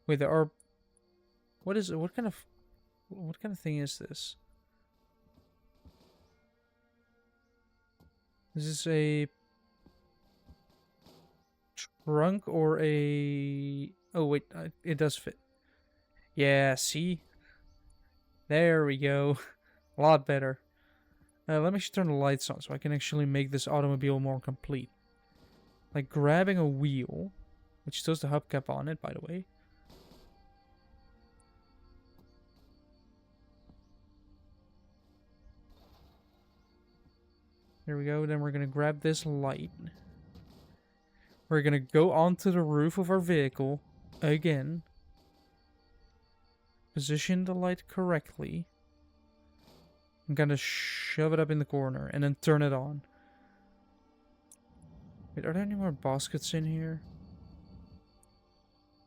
Wait, there are... What is it? What kind of thing is this? Is this a trunk or a... Oh wait, it does fit. Yeah, see? There we go. A lot better. Let me just turn the lights on so I can actually make this automobile more complete. Like grabbing a wheel, which still has the hubcap on it, by the way. There we go. Then we're going to grab this light. We're going to go onto the roof of our vehicle again. Position the light correctly. I'm going to shove it up in the corner and then turn it on. Wait, are there any more baskets in here?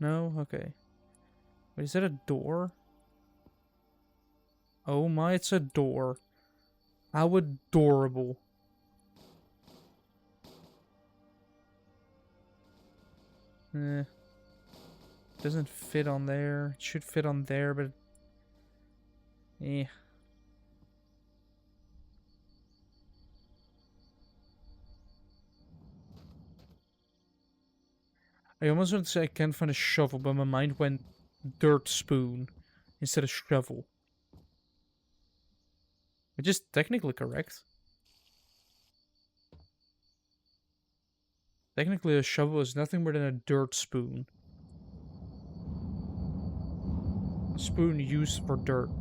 No? Okay. Wait, is that a door? Oh my, it's a door. How adorable. Doesn't fit on there. It should fit on there, but... Eh. I almost want to say I can't find a shovel, but my mind went dirt spoon instead of shovel. Which is technically correct. Technically, a shovel is nothing more than a dirt spoon. A spoon used for dirt.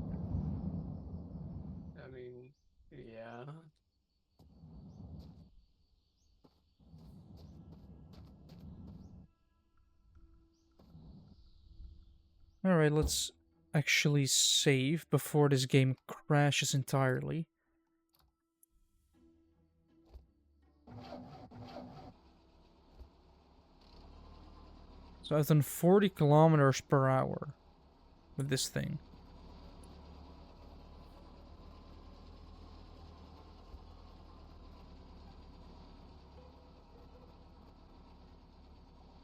I mean, yeah. Alright, let's actually save before this game crashes entirely. So I've done 40 kilometers per hour with this thing.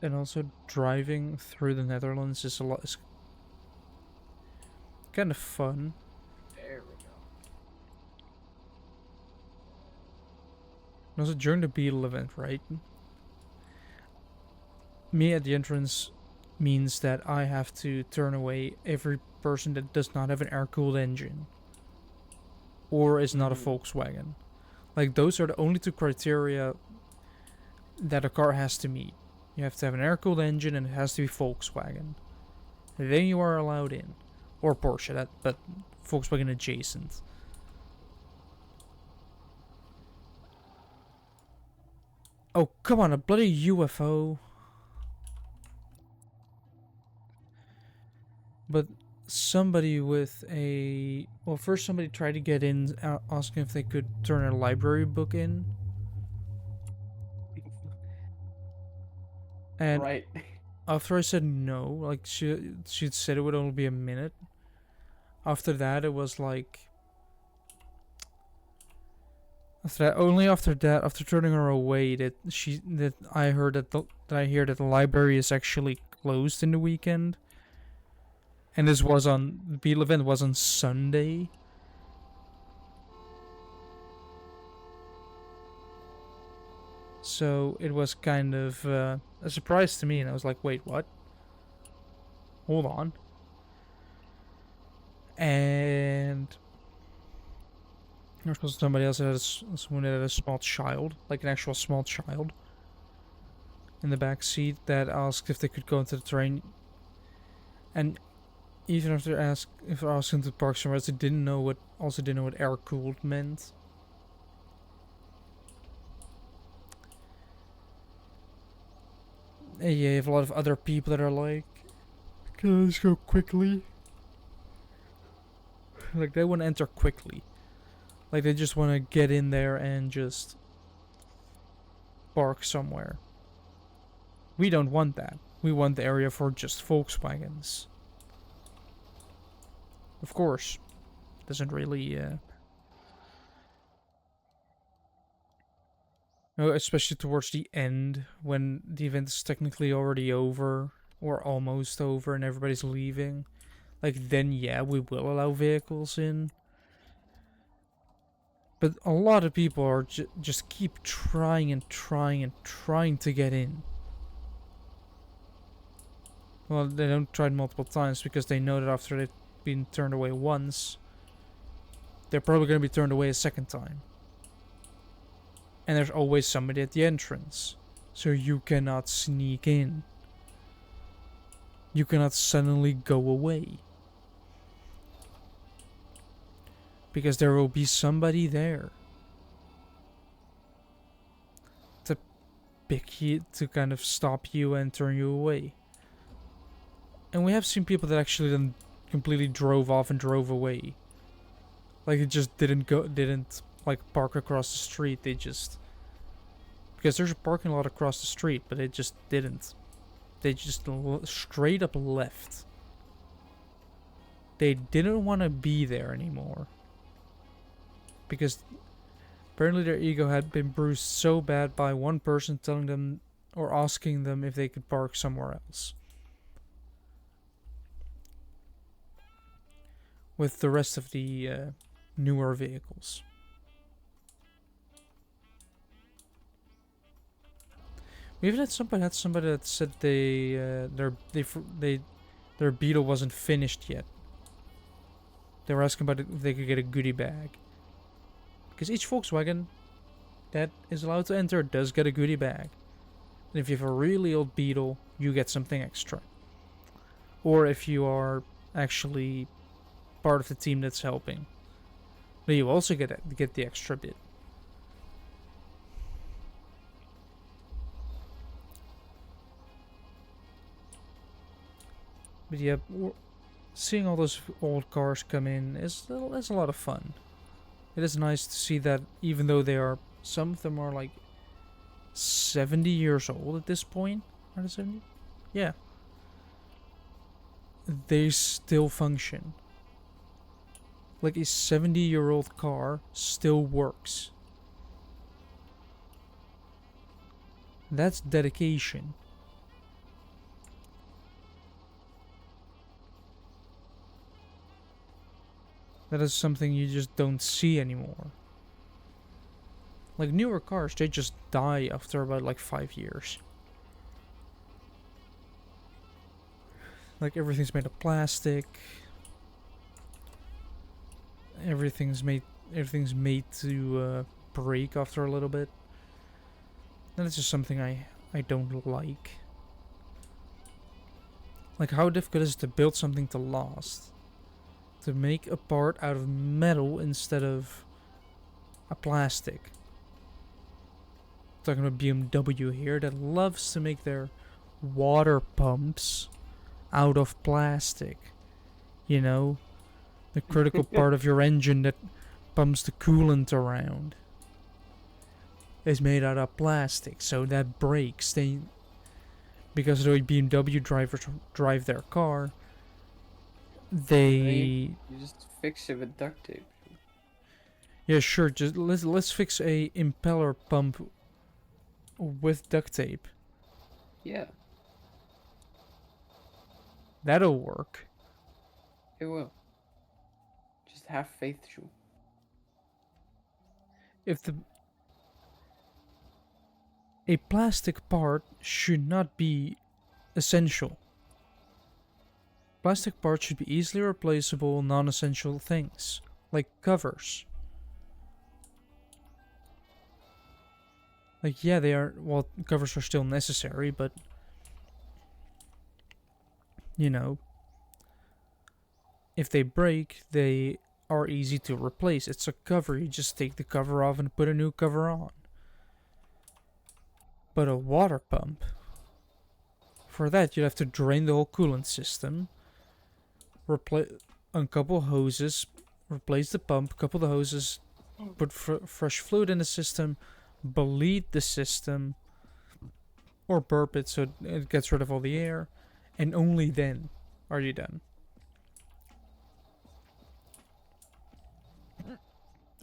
And also driving through the Netherlands is kind of fun. There we go. And also during the Beetle event, right? Me at the entrance means that I have to turn away every person that does not have an air-cooled engine. or is not a Mm-hmm. Volkswagen. Like, those are the only two criteria that a car has to meet. You have to have an air-cooled engine and it has to be Volkswagen. Then you are allowed in. Or Porsche, but Volkswagen adjacent. Oh, come on, a bloody UFO. But somebody with a... Well, first somebody tried to get in, asking if they could turn a library book in. And Right. after I said no, like, she'd said it would only be a minute. After that, it was like... after that, after turning her away, that I heard that I hear that the library is actually closed in the weekend, and this was on the Beetle event was on Sunday. So it was kind of a surprise to me, and I was like, "Wait, what? Hold on." And there was somebody else that had someone that had a small child, like an actual small child, in the back seat that asked if they could go into the train. And even after asking to park somewhere else, they didn't know what air cooled meant. And yeah, you have a lot of other people that are like, "Can I just go quickly?" Like, they want to enter quickly. Like, they just want to get in there and just park somewhere. We don't want that. We want the area for just Volkswagens. Of course, doesn't really, no, especially towards the end when the event is technically already over or almost over and everybody's leaving. Like, then yeah, we will allow vehicles in. But a lot of people are just keep trying and trying and trying to get in. Well, they don't try it multiple times because they know that after they've been turned away once, they're probably going to be turned away a second time. And there's always somebody at the entrance. So you cannot sneak in. You cannot suddenly go away. Because there will be somebody there to pick you, to kind of stop you and turn you away. And we have seen people that actually then completely drove off and drove away. Like, it just didn't like park across the street. They just, because there's a parking lot across the street, but it just didn't. They just straight up left. They didn't want to be there anymore. Because apparently their ego had been bruised so bad by one person telling them or asking them if they could park somewhere else. With the rest of the newer vehicles. We even had somebody that said their Beetle wasn't finished yet. They were asking about if they could get a goodie bag. Because each Volkswagen that is allowed to enter does get a goodie bag. And if you have a really old Beetle, you get something extra. Or if you are actually part of the team that's helping, then you also get the extra bit. But yeah, seeing all those old cars come in is a lot of fun. It is nice to see that even though some of them are like 70 years old at this point. Are they 70? Yeah. They still function. Like, a 70-year-old car still works. That's dedication. That is something you just don't see anymore. Like, newer cars, they just die after about like 5 years. Like, everything's made of plastic. Everything's made everything's made to break after a little bit. And it's just something I don't like. Like, how difficult is it to build something to last? To make a part out of metal instead of a plastic. Talking about BMW here that loves to make their water pumps out of plastic. You know, the critical part of your engine that pumps the coolant around is made out of plastic, so that breaks. Because the way BMW drivers drive their car, You they just fix it with duct tape. yeah, sure. Just let's fix a impeller pump with duct tape. Yeah, That'll work. it will. Just have faith, Shu. If the a plastic part should not be essential. Plastic parts should be easily replaceable, non-essential things, like covers. Like, yeah, they are. Well, covers are still necessary, but you know, if they break, they are easy to replace. It's a cover. You just take the cover off and put a new cover on. But a water pump, for that, you'd have to drain the whole coolant system, replace a couple hoses, replace the pump, couple the hoses, put fresh fluid in the system, bleed the system, or burp it so it gets rid of all the air, and only then are you done.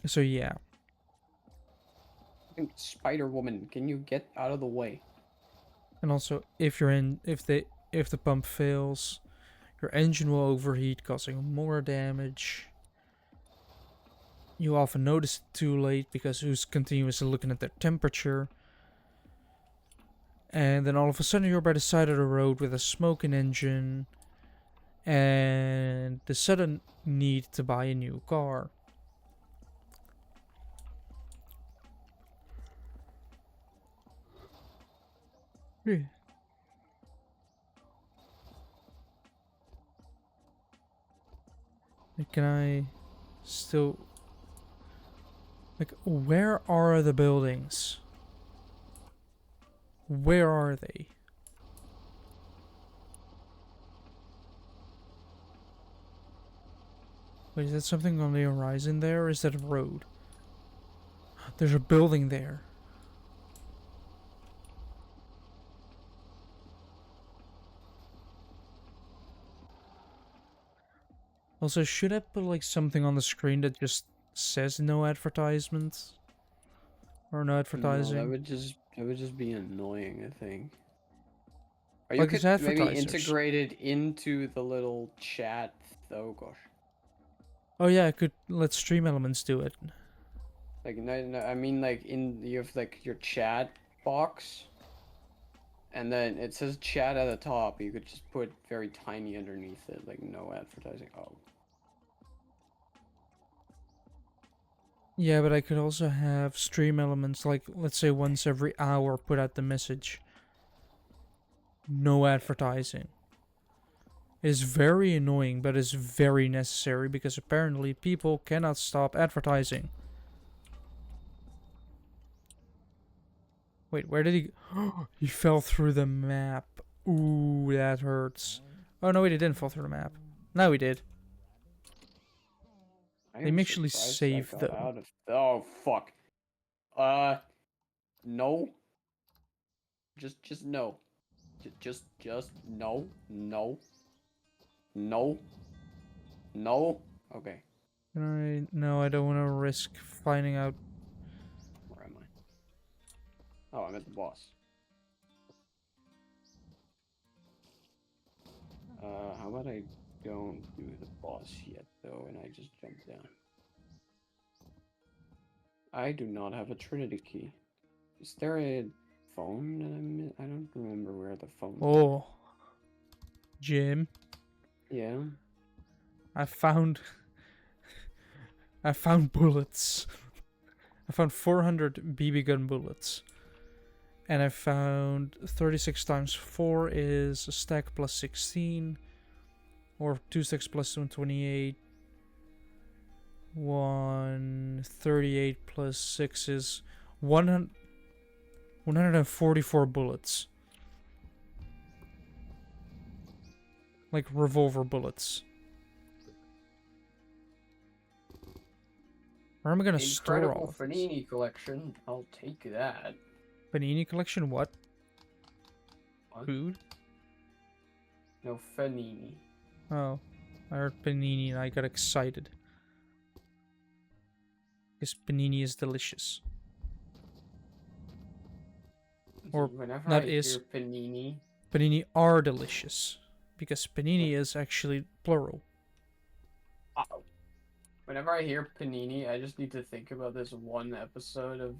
So yeah, Spider Woman, can you get out of the way? and also if the pump fails, your engine will overheat, causing more damage. You often notice it too late because who's continuously looking at their temperature. And then all of a sudden you're by the side of the road with a smoking engine and the sudden need to buy a new car. Yeah. Can I still... Like, where are the buildings? Where are they? Wait, is that something on the horizon there, or is that a road? There's a building there. Also, should I put like something on the screen that just says no advertisements? Or no No, advertising? that would just be annoying, I think. Or you Like, it's could maybe advertisers. integrate it into the little chat. Oh gosh. Oh yeah, I could let Stream Elements do it. Like no, I mean like you have like your chat box, and then it says chat at the top. You could just put very tiny underneath it, like no advertising. Oh. Yeah, but I could also have Stream Elements, like, let's say once every hour, put out the message. No advertising. Is very annoying, but is very necessary because apparently people cannot stop advertising. Wait, where did he... He fell through the map. Ooh, that hurts. Oh, no, wait, he didn't fall through the map. No, he did. I They am actually surprised I saved, got though. out of. Oh fuck. No. Just no. Just no, no, no, no. Okay. Can I... No, I don't want to risk finding out. Where am I? Oh, I'm at the boss. How about I don't do the boss yet, though, and I just jump down. I do not have a Trinity key. Is there a phone that I don't remember where the phone. Oh. Jim. Yeah. I found... I found bullets. I found 400 BB gun bullets. And I found 36 times 4 is a stack plus 16. Or 2 stacks plus 128. 138 plus 6 is 144 bullets. Like revolver bullets. Where am I gonna store all of this? Incredible Panini collection. I'll take that. Panini collection? What? What? Food? No, Panini. Oh, I heard panini and I got excited. Because panini is delicious. Or Whenever that I is- hear Panini, Panini are delicious. Because panini is actually plural. whenever I hear Panini, I just need to think about this one episode of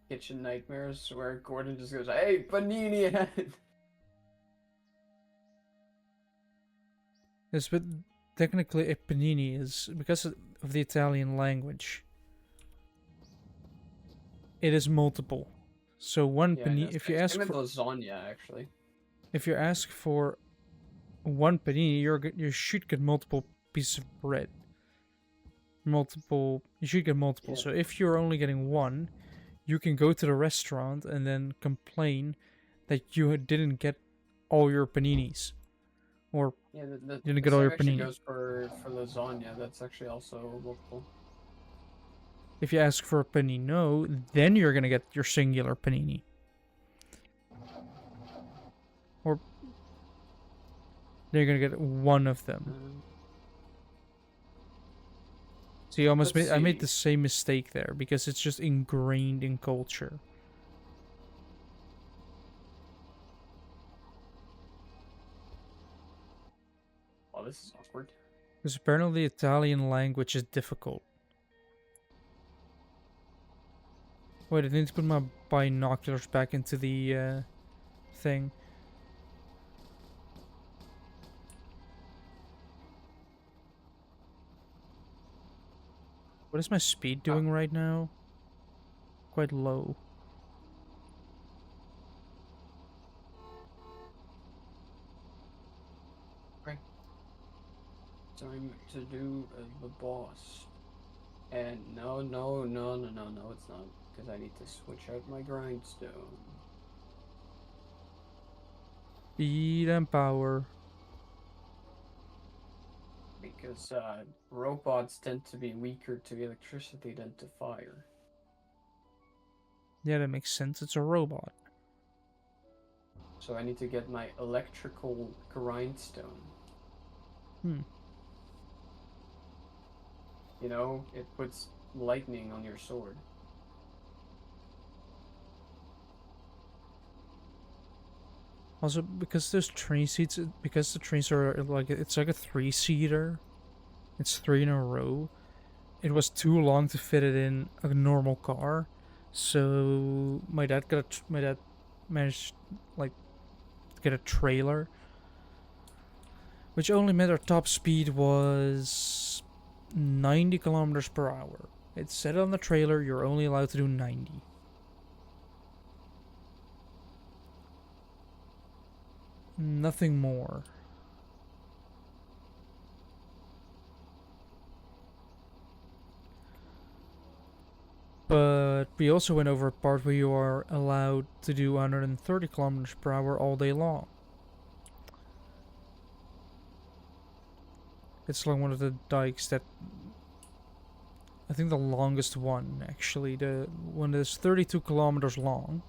Kitchen Nightmares where Gordon just goes, "Hey, Panini!" Yes, but technically a panini is, because of the Italian language, it is multiple. So one panini, if you ask for lasagna, actually. if you ask for one panini, you should get multiple pieces of bread. You should get multiple. Yeah. So if you're only getting one, you can go to the restaurant and then complain that you didn't get all your paninis. Or Yeah, you didn't get all your actually panini. goes for lasagna. That's actually also multiple. If you ask for a panino, then you're gonna get your singular panini. Or they're gonna get one of them. So you almost Let's I made see. the same mistake there because it's just ingrained in culture. Oh, this is awkward. Because apparently the Italian language is difficult. Wait, I need to put my binoculars back into the thing. What is my speed doing right now? Quite low. Time to do the boss. And no, it's not. Because I need to switch out my grindstone. Speed and power. Because robots tend to be weaker to electricity than to fire. Yeah, that makes sense. It's a robot. So I need to get my electrical grindstone. You know, it puts lightning on your sword. Also, because there's train seats, because the trains are like, it's like a 3-seater. It's 3 in a row. It was too long to fit it in a normal car. So my dad managed like to get a trailer, which only meant our top speed was 90 kilometers per hour. It said on the trailer you're only allowed to do 90. Nothing more. But we also went over a part where you are allowed to do 130 kilometers per hour all day long. It's like one of the dikes that, I think the longest one actually, the one that's 32 kilometers long.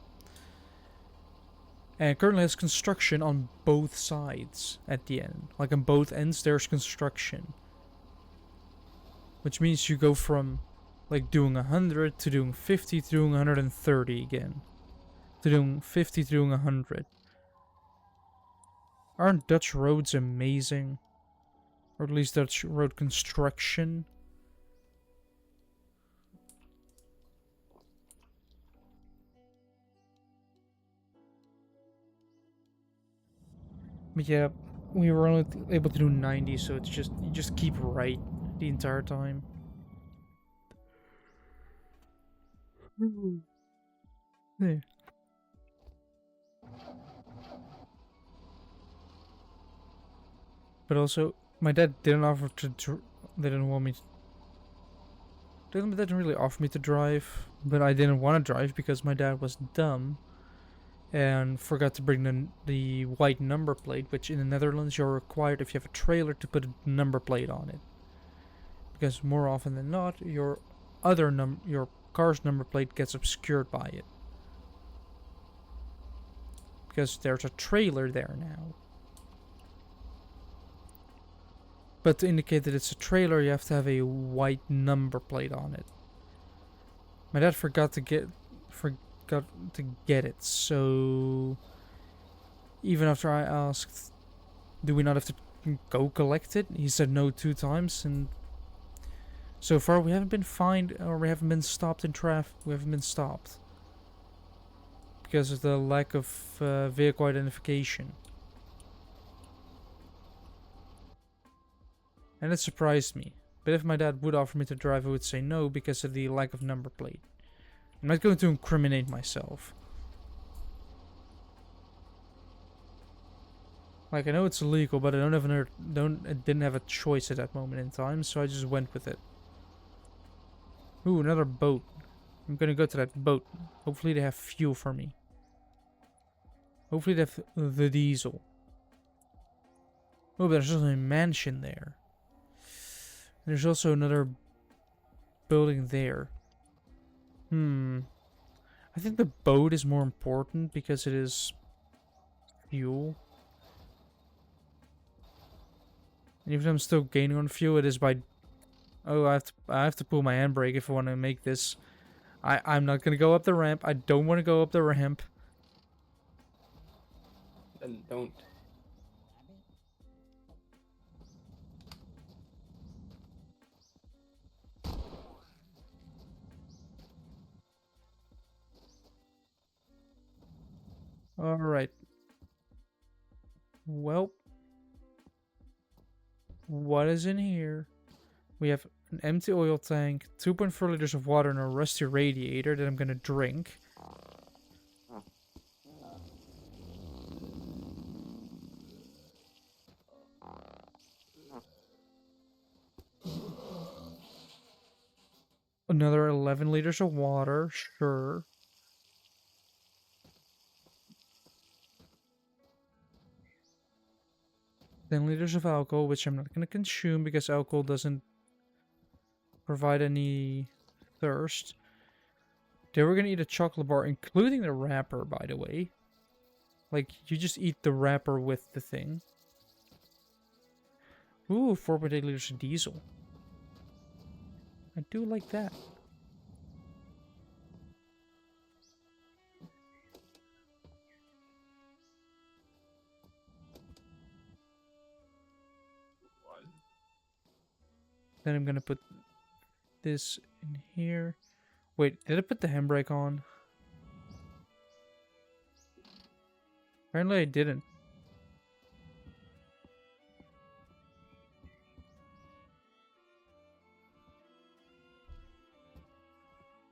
And it currently has construction on both sides at the end. Like on both ends there's construction. Which means you go from like doing 100 to doing 50 to doing 130 again. To doing 50 to doing 100. Aren't Dutch roads amazing? Or at least Dutch road construction. But yeah, we were only able to do 90, so it's just, you just keep right the entire time. Mm. Yeah. But also, my dad didn't offer to. They didn't want me. Didn't really offer me to drive, but I didn't want to drive because my dad was dumb and forgot to bring the white number plate, which in the Netherlands you're required if you have a trailer to put a number plate on it. Because more often than not, your car's number plate gets obscured by it. Because there's a trailer there now. But to indicate that it's a trailer, you have to have a white number plate on it. My dad forgot to get it, so even after I asked, do we not have to go collect it? He said no 2 times, and so far we haven't been fined or we haven't been stopped in traffic. We haven't been stopped because of the lack of vehicle identification. And it surprised me. But if my dad would offer me to drive, I would say no because of the lack of number plate. I'm not going to incriminate myself. Like, I know it's illegal, but I didn't have a choice at that moment in time, so I just went with it. Ooh, another boat. I'm gonna go to that boat. Hopefully they have fuel for me. Hopefully they have the diesel. Oh, there's also a mansion there. There's also another building there. I think the boat is more important because it is fuel. And even if I'm still gaining on fuel, it is by... Oh, I have to pull my handbrake if I want to make this. I'm not gonna go up the ramp. I don't want to go up the ramp. Then don't. Alright. Well, what is in here? We have an empty oil tank, 2.4 liters of water, and a rusty radiator that I'm gonna drink. Another 11 liters of water, sure. Liters of alcohol, which I'm not gonna consume because alcohol doesn't provide any thirst. Then we're gonna eat a chocolate bar, including the wrapper, by the way. Like, you just eat the wrapper with the thing. Ooh, 4.8 liters of diesel. I do like that. Then I'm gonna put this in here. Wait, did I put the handbrake on? Apparently I didn't.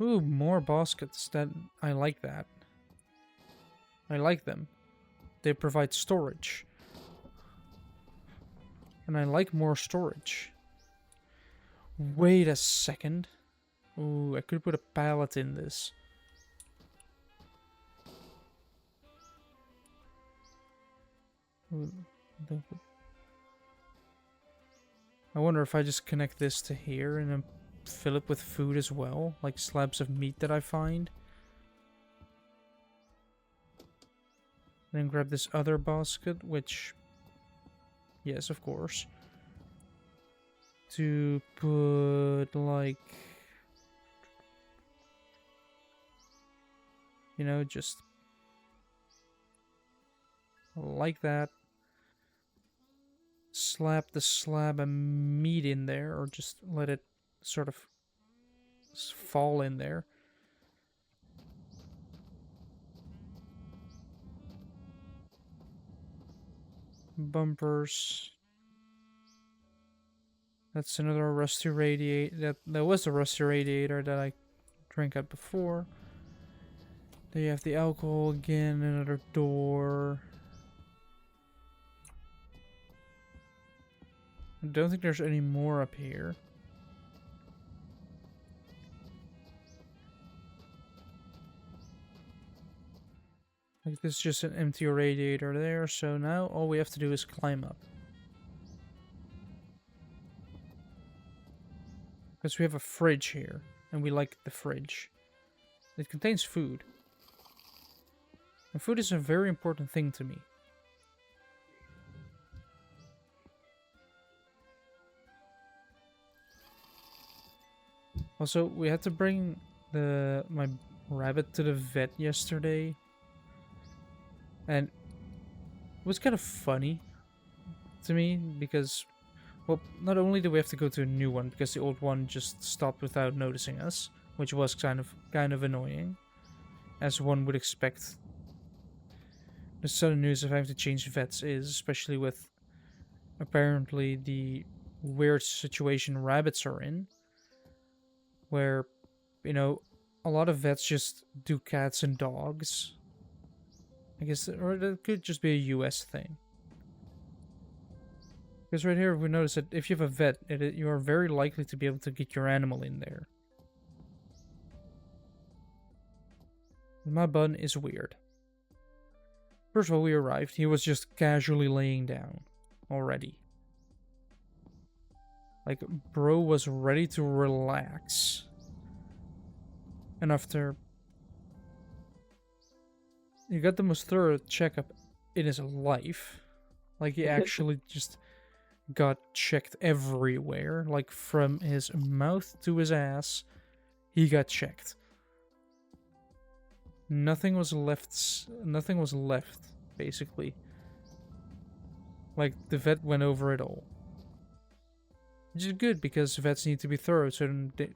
Ooh, more baskets. I like that. I like them. They provide storage. And I like more storage. Wait a second. Ooh, I could put a pallet in this. Ooh, I wonder if I just connect this to here and then fill it with food as well, like slabs of meat that I find. Then grab this other basket, which... Yes, of course. To put, like... You know, just... like that. Slap the slab of meat in there, or just let it sort of fall in there. Bumpers. That's another rusty radiator. That was a rusty radiator that I drank out before. There you have the alcohol again, another door. I don't think there's any more up here. Like, this is just an empty radiator there, so now all we have to do is climb up. Because we have a fridge here, and we like the fridge. It contains food. And food is a very important thing to me. Also, we had to bring my rabbit to the vet yesterday. And it was kind of funny to me because, well, not only do we have to go to a new one because the old one just stopped without noticing us, which was kind of annoying, as one would expect. The sudden news of having to change vets is, especially with apparently the weird situation rabbits are in, where, you know, a lot of vets just do cats and dogs. I guess, or that could just be a US thing. Because right here we notice that if you have a vet, you are very likely to be able to get your animal in there. My bun is weird. First of all, we arrived. He was just casually laying down already. Like, bro was ready to relax. And after... He got the most thorough checkup in his life. Like, he actually just got checked everywhere. Like, from his mouth to his ass, he got checked. Nothing was left, basically. Like, the vet went over it all. Which is good, because vets need to be thorough, so they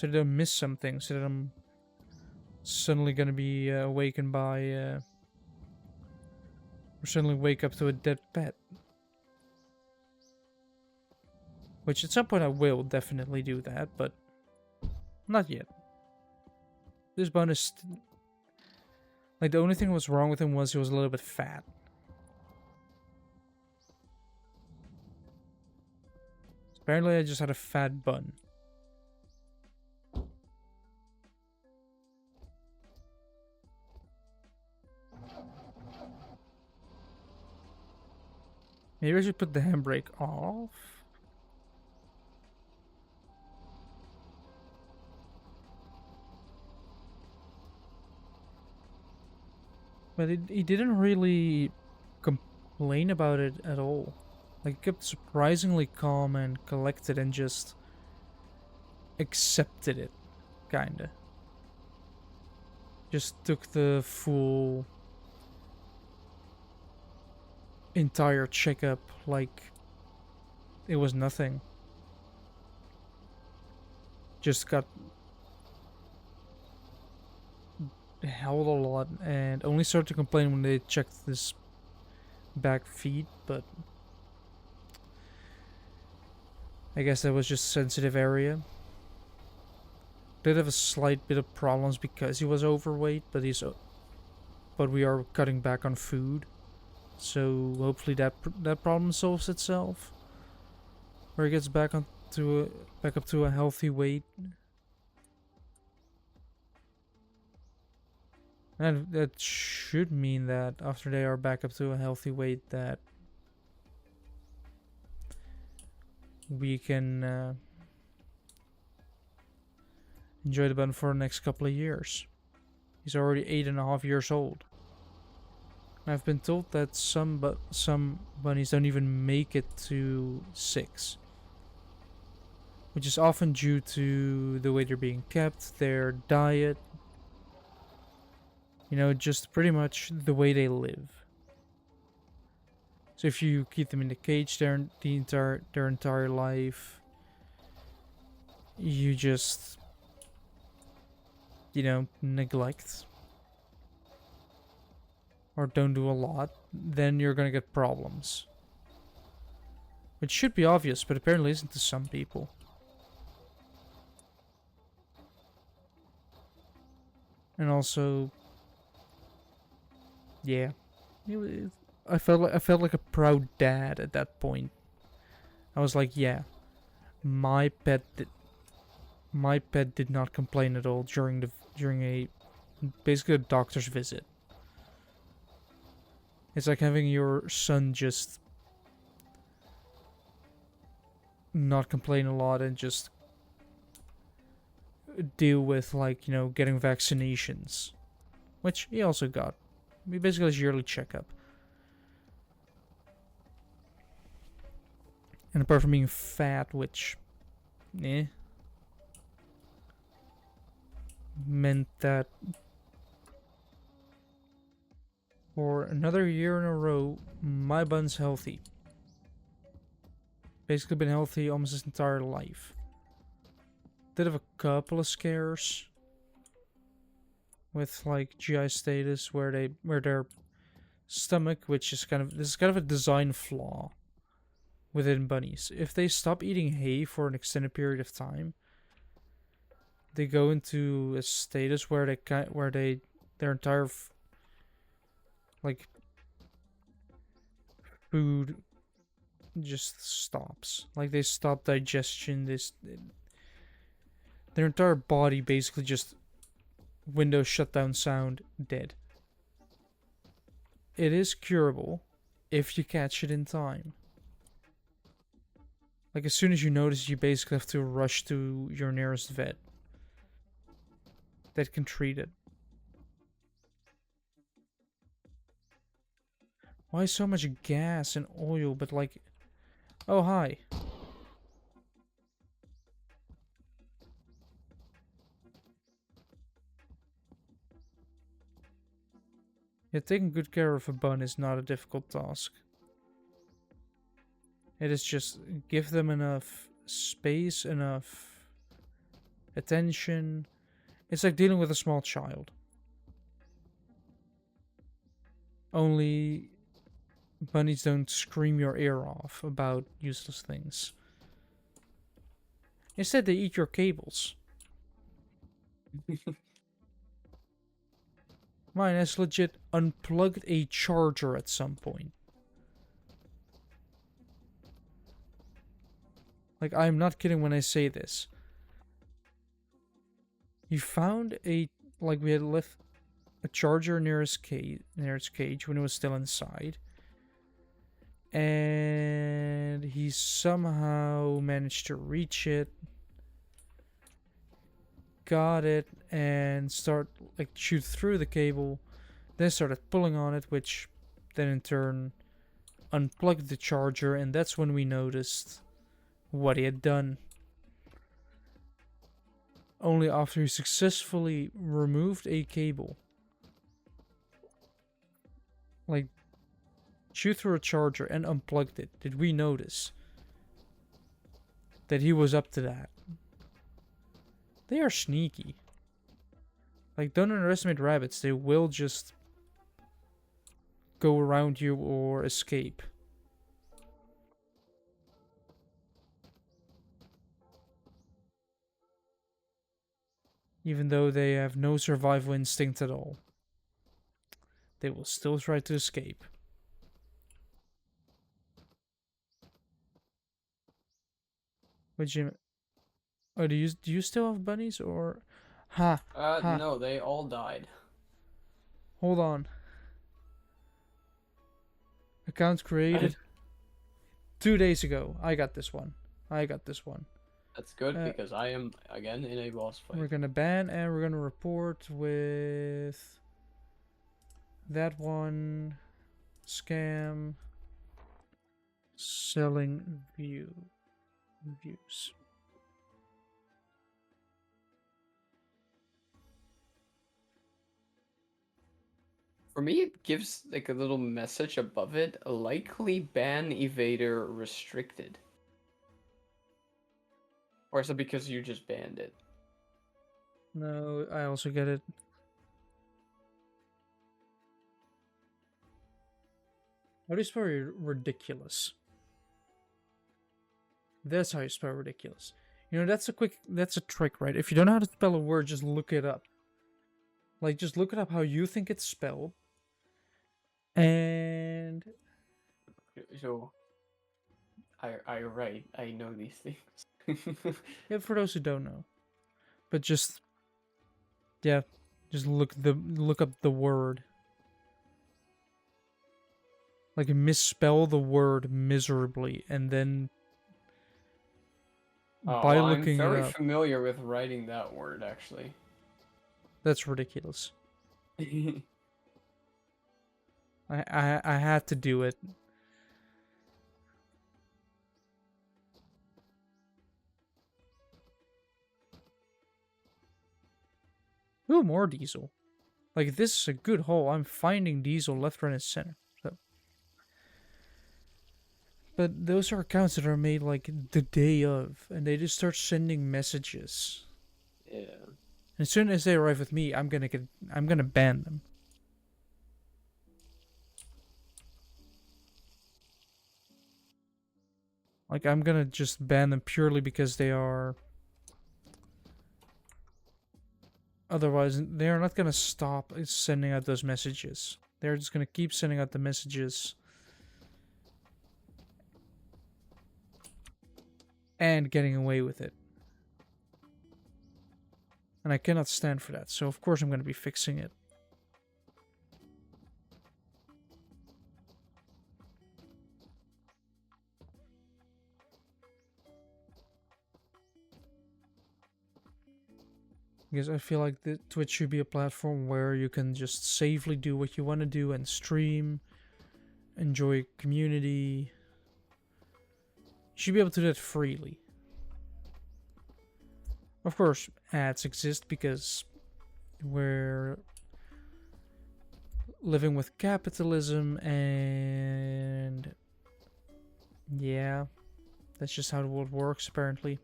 don't miss something, so that I'm suddenly gonna be awakened by, or suddenly wake up to a dead pet. Which at some point I will definitely do that, but not yet. This bun is... Like, the only thing that was wrong with him was he was a little bit fat. Apparently I just had a fat bun. Maybe I should put the handbrake off. But he didn't really complain about it at all. Like, he kept surprisingly calm and collected and just accepted it, kinda. Just took the full entire checkup like it was nothing. Just got held a lot and only started to complain when they checked this back feet, but I guess that was just a sensitive area. Did have a slight bit of problems because he was overweight, but we are cutting back on food. So hopefully that problem solves itself, or he gets back up to a healthy weight, and that should mean that after they are back up to a healthy weight, that we can enjoy the bun for the next couple of years. He's already 8.5 years old. I've been told that some bunnies don't even make it to 6. Which is often due to the way they're being kept, their diet, you know, just pretty much the way they live. So if you keep them in the cage their entire life, you just, you know, neglect or don't do a lot, then you're gonna get problems. Which should be obvious, but apparently isn't to some people. And also, yeah, I felt like a proud dad at that point. I was like, yeah, my pet did, my pet did not complain at all during a basically a doctor's visit. It's like having your son just not complain a lot and just deal with, like, getting vaccinations, which he also got. He basically has yearly checkup. And apart from being fat, which, meant that for another year in a row, my bun's healthy. Basically been healthy almost his entire life. Did have a couple of scares with like GI status where their stomach, which is this is kind of a design flaw within bunnies. If they stop eating hay for an extended period of time, they go into a status where their entire like food just stops. Like they stop digestion. Their entire body basically just Windows shutdown sound dead. It is curable if you catch it in time. Like as soon as you notice, you basically have to rush to your nearest vet that can treat it. Why so much gas and oil? But like, oh hi. Yeah, taking good care of a bun is not a difficult task. It is just give them enough space, enough attention. It's like dealing with a small child. Only bunnies don't scream your ear off about useless things. Instead, they eat your cables. Mine has legit unplugged a charger at some point. Like, I'm not kidding when I say this. He found we had left a charger near its cage when it was still inside. And he somehow managed to reach it, got it, and shoot through the cable, then started pulling on it, which then in turn unplugged the charger, and that's when we noticed what he had done. Only after he successfully removed a cable, like shoot through a charger and unplugged it, did we notice that he was up to that. They are sneaky. Like, don't underestimate rabbits. They will just go around you or escape. Even though they have no survival instinct at all, they will still try to escape. Which you, oh, do you still have bunnies or, ha? No, they all died. Hold on. Account created 2 days ago. I got this one. That's good because I am again in a boss fight. We're gonna ban and we're gonna report with that one. Scam. Selling views. For me, it gives like a little message above it: likely ban evader restricted. Or is it because you just banned it? No, I also get it. How do you spell ridiculous? That's how you spell ridiculous. That's a trick, right? If you don't know how to spell a word, just look it up. Like, just look it up how you think it's spelled. And So I right. I know these things. yeah, for those who don't know. But just yeah, just look up the word. Like misspell the word miserably and then Oh, by well, I'm looking it very up, familiar with writing that word, actually. that's ridiculous. I had to do it. Ooh, more diesel. Like, this is a good hole. I'm finding diesel left, right, and center. So, but those are accounts that are made like the day of, and they just start sending messages. Yeah. And as soon as they arrive with me, I'm gonna ban them. Like, I'm gonna just ban them purely because they are. Otherwise, they are not gonna stop sending out those messages. They're just gonna keep sending out the messages and getting away with it. And I cannot stand for that, so of course I'm gonna be fixing it. Because I feel like Twitch should be a platform where you can just safely do what you want to do and stream, enjoy community. You should be able to do that freely. Of course, ads exist because we're living with capitalism, and yeah, that's just how the world works apparently.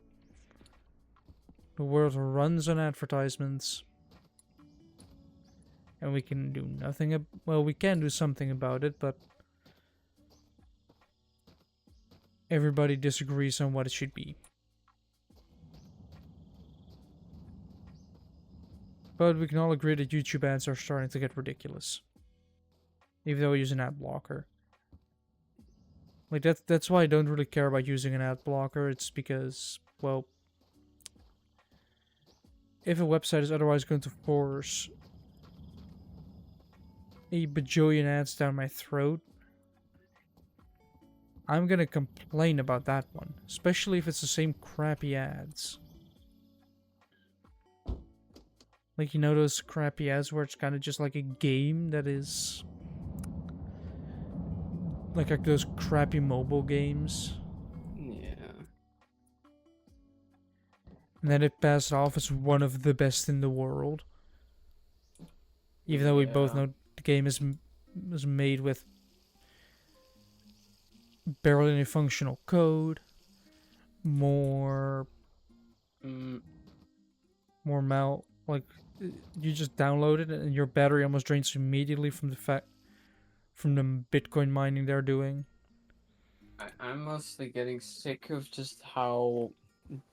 The world runs on advertisements. And we can do nothing. Well, we can do something about it, but everybody disagrees on what it should be. But we can all agree that YouTube ads are starting to get ridiculous. Even though I use an ad blocker. Like, that's why I don't really care about using an ad blocker. It's because, well, if a website is otherwise going to force a bajillion ads down my throat, I'm gonna complain about that one. Especially if it's the same crappy ads. Like, you know those crappy ads where it's kind of just like a game that is... Like those crappy mobile games? Yeah. And then it passed off as one of the best in the world. Even though we both Yeah. know the game is made with barely any functional code. More... Mm, More like, you just download it and your battery almost drains immediately from from the Bitcoin mining they're doing. I'm mostly getting sick of just how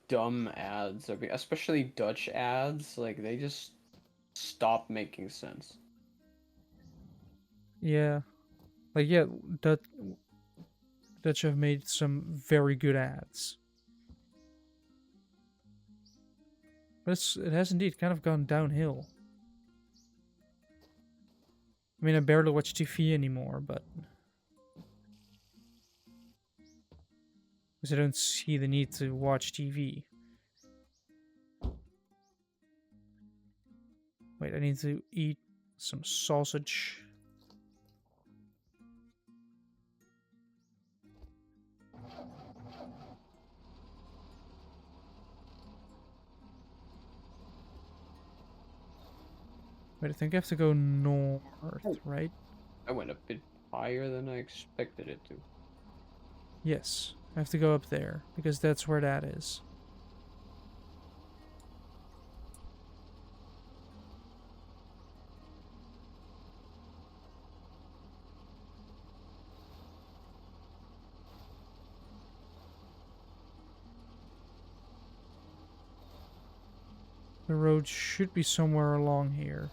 dumb ads are, especially Dutch ads. Like, they just stop making sense. Yeah. Like, yeah, Dutch have made some very good ads. But it has indeed kind of gone downhill. I mean, I barely watch TV anymore, but... Because I don't see the need to watch TV. Wait, I need to eat some sausage. Wait, I think I have to go north, Oh, right? I went a bit higher than I expected it to. Yes, I have to go up there, because that's where that is. The road should be somewhere along here.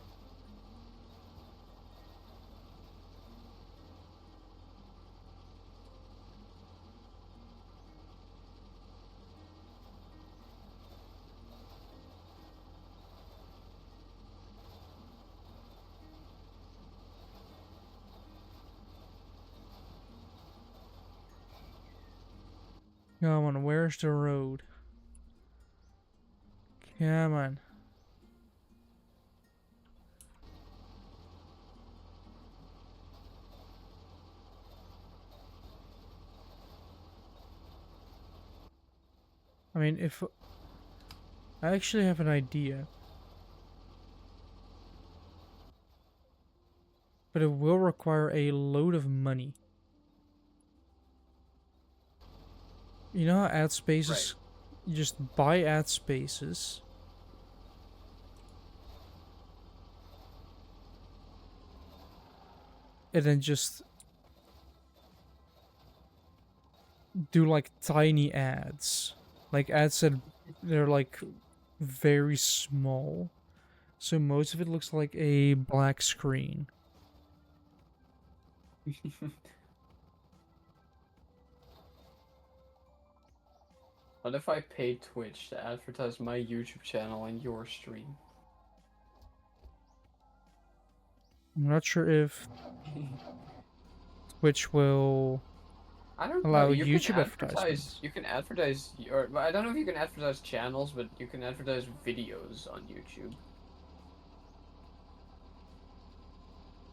Come on, where's the road? Come on. I mean, if I actually have an idea, but it will require a load of money. You know how ad Right. spaces, you just buy ad spaces, and then just do like tiny ads. Like ads that they're like very small. So most of it looks like a black screen. What if I paid Twitch to advertise my YouTube channel on your stream? I'm not sure if Twitch will I don't know. allow You can YouTube advertise. advertisements. You can advertise your. I don't know if you can advertise channels, but you can advertise videos on YouTube.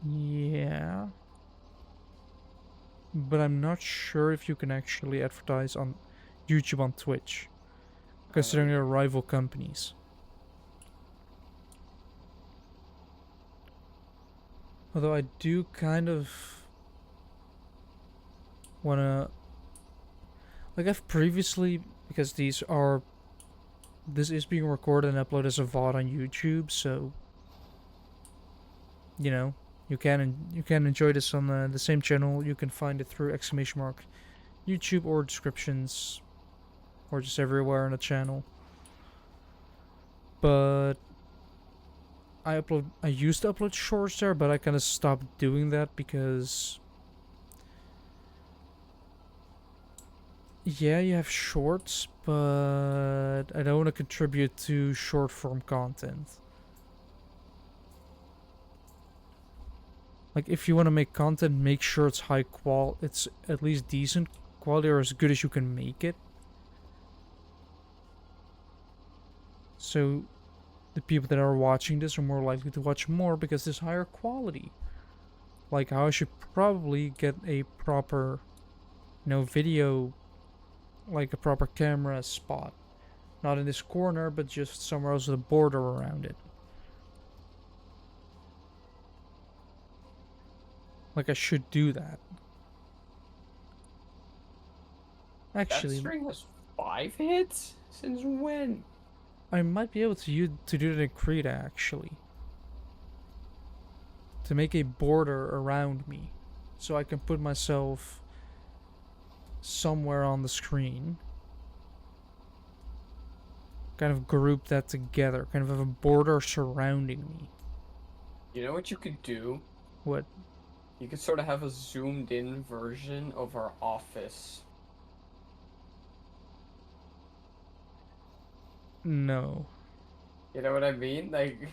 Yeah. But I'm not sure if you can actually advertise on YouTube on Twitch, I don't know considering they're either. rival companies. Although I do kind of wanna, like I've previously, because this is being recorded and uploaded as a VOD on YouTube, so you know you can enjoy this on the same channel. You can find it through exclamation mark YouTube or descriptions or just everywhere on the channel. But I used to upload shorts there, but I kind of stopped doing that because yeah, you have shorts, but I don't want to contribute to short form content. Like if you want to make content, make sure it's high qual, it's at least decent quality or as good as you can make it. So the people that are watching this are more likely to watch more because there's higher quality. Like how I should probably get a proper, video, like a proper camera spot. Not in this corner, but just somewhere else with a border around it. Like I should do that. That Actually, string has 5 hits? Since when? I might be able to do that in Krita actually. To make a border around me. So I can put myself somewhere on the screen. Kind of group that together. Kind of have a border surrounding me. You know what you could do? What? You could sort of have a zoomed in version of our office. No. You know what I mean? Like,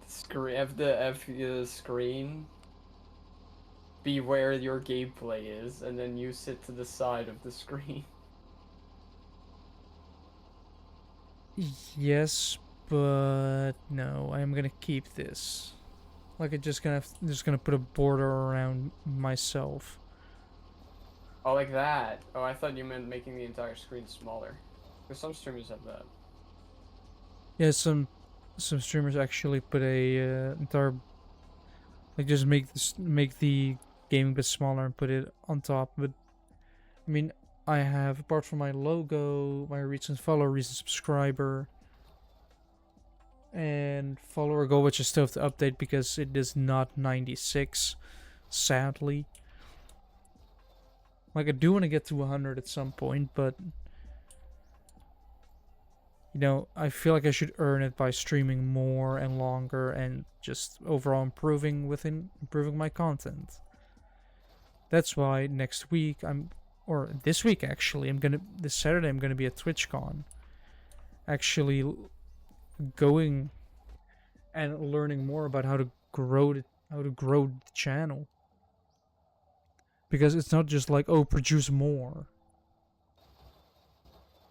screen have the screen be where your gameplay is, and then you sit to the side of the screen. Yes, but no. I am gonna keep this. Like I'm just gonna put a border around myself. Oh, like that. Oh, I thought you meant making the entire screen smaller. Because some streamers have that. Yeah, some streamers actually put a entire, like just make the gaming bit smaller and put it on top. But I mean, I have, apart from my logo, my recent follower, recent subscriber, and follower goal, which I still have to update because it is not 96, sadly. Like I do want to get to 100 at some point, but I feel like I should earn it by streaming more and longer and just overall improving my content. That's why next week or this week actually, this Saturday I'm gonna be at TwitchCon, actually going and learning more about how to grow the channel, because it's not just like, oh, produce more.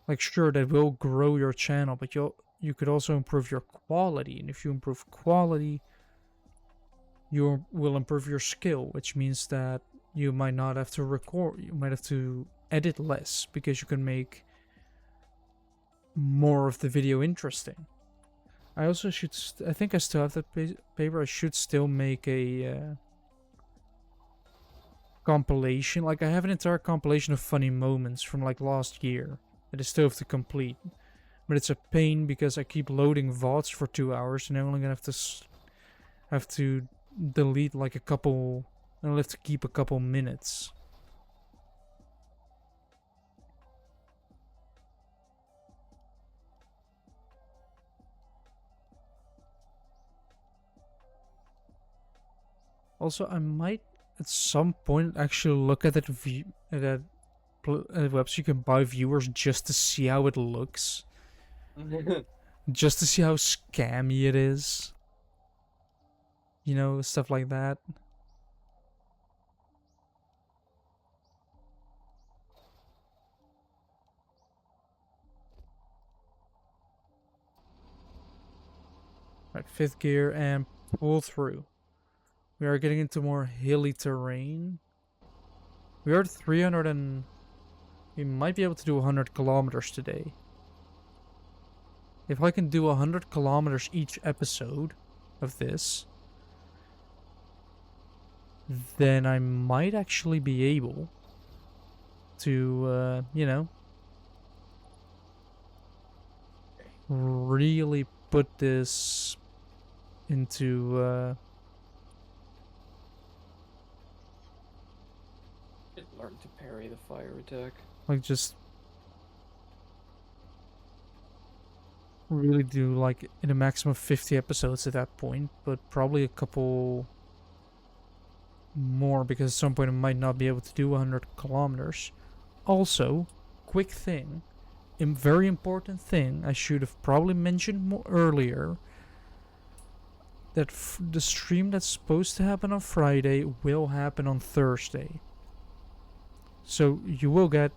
Like, sure, that will grow your channel, but you could also improve your quality, and if you improve quality, you will improve your skill, which means that you might not have to record, you might have to edit less because you can make more of the video interesting. I also should, I think I still have that paper. I should still make a compilation. Like, I have an entire compilation of funny moments from like last year that I still have to complete. But it's a pain because I keep loading VODs for 2 hours and I'm only gonna have to delete like a couple. I'll have to keep a couple minutes. Also, I might at some point actually look at that website you can buy viewers just to see how it looks, just to see how scammy it is. You know, stuff like that. Right, 5th gear and pull through. We are getting into more hilly terrain. We are at 300 and we might be able to do 100 kilometers today. If I can do 100 kilometers each episode of this, then I might actually be able to, you know, really put this into, Learn to parry the fire attack. like, just really do, like, in a maximum of 50 episodes at that point, but probably a couple more because at some point I might not be able to do 100 kilometers. Also, quick thing, a very important thing I should have probably mentioned more earlier, that the stream that's supposed to happen on Friday will happen on Thursday. So you will get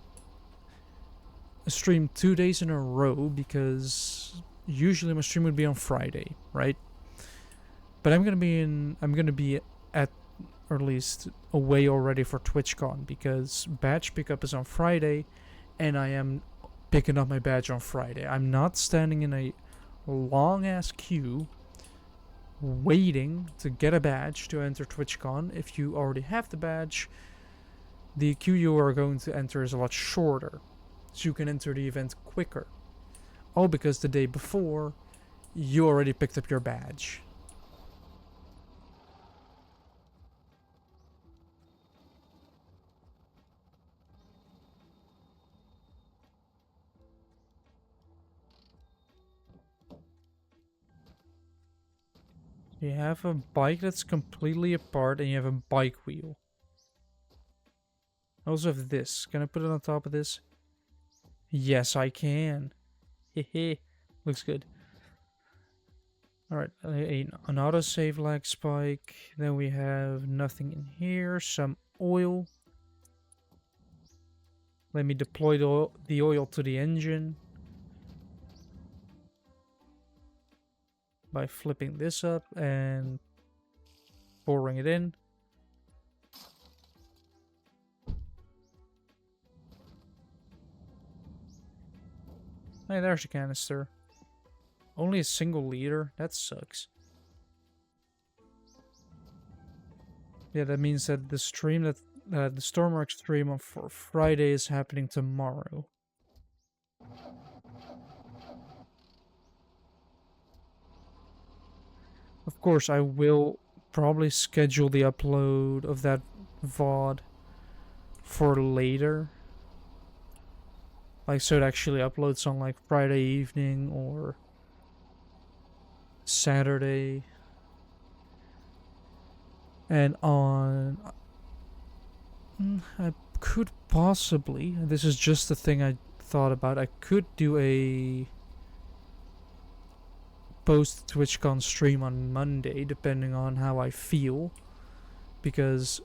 a stream 2 days in a row because usually my stream would be on Friday, right? But I'm gonna be at, or at least away already for TwitchCon because badge pickup is on Friday, and I am picking up my badge on Friday. I'm not standing in a long ass queue waiting to get a badge to enter TwitchCon. If you already have the badge, the queue you are going to enter is a lot shorter, so you can enter the event quicker. All because the day before, you already picked up your badge. You have a bike that's completely apart and you have a bike wheel. I also have this. Can I put it on top of this? Yes, I can. Hehe. Looks good. Alright, an autosave lag spike. Then we have nothing in here. Some oil. Let me deploy the oil to the engine by flipping this up and pouring it in. Hey, there's a canister. Only a single liter? That sucks. Yeah, that means that the stream that the Stormwork stream on for Friday is happening tomorrow. Of course, I will probably schedule the upload of that VOD for later. Like, so it actually uploads on like Friday evening or Saturday. And on... I could possibly, this is just the thing I thought about, I could do a post TwitchCon stream on Monday, depending on how I feel. Because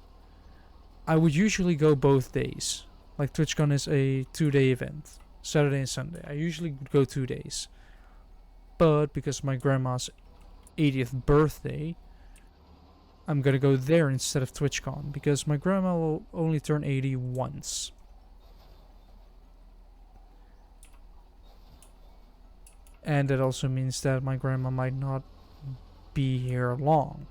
I would usually go both days. Like, TwitchCon is a 2-day event. Saturday and Sunday. I usually go 2 days. But because my grandma's 80th birthday, I'm gonna go there instead of TwitchCon because my grandma will only turn 80 once. And that also means that my grandma might not be here long.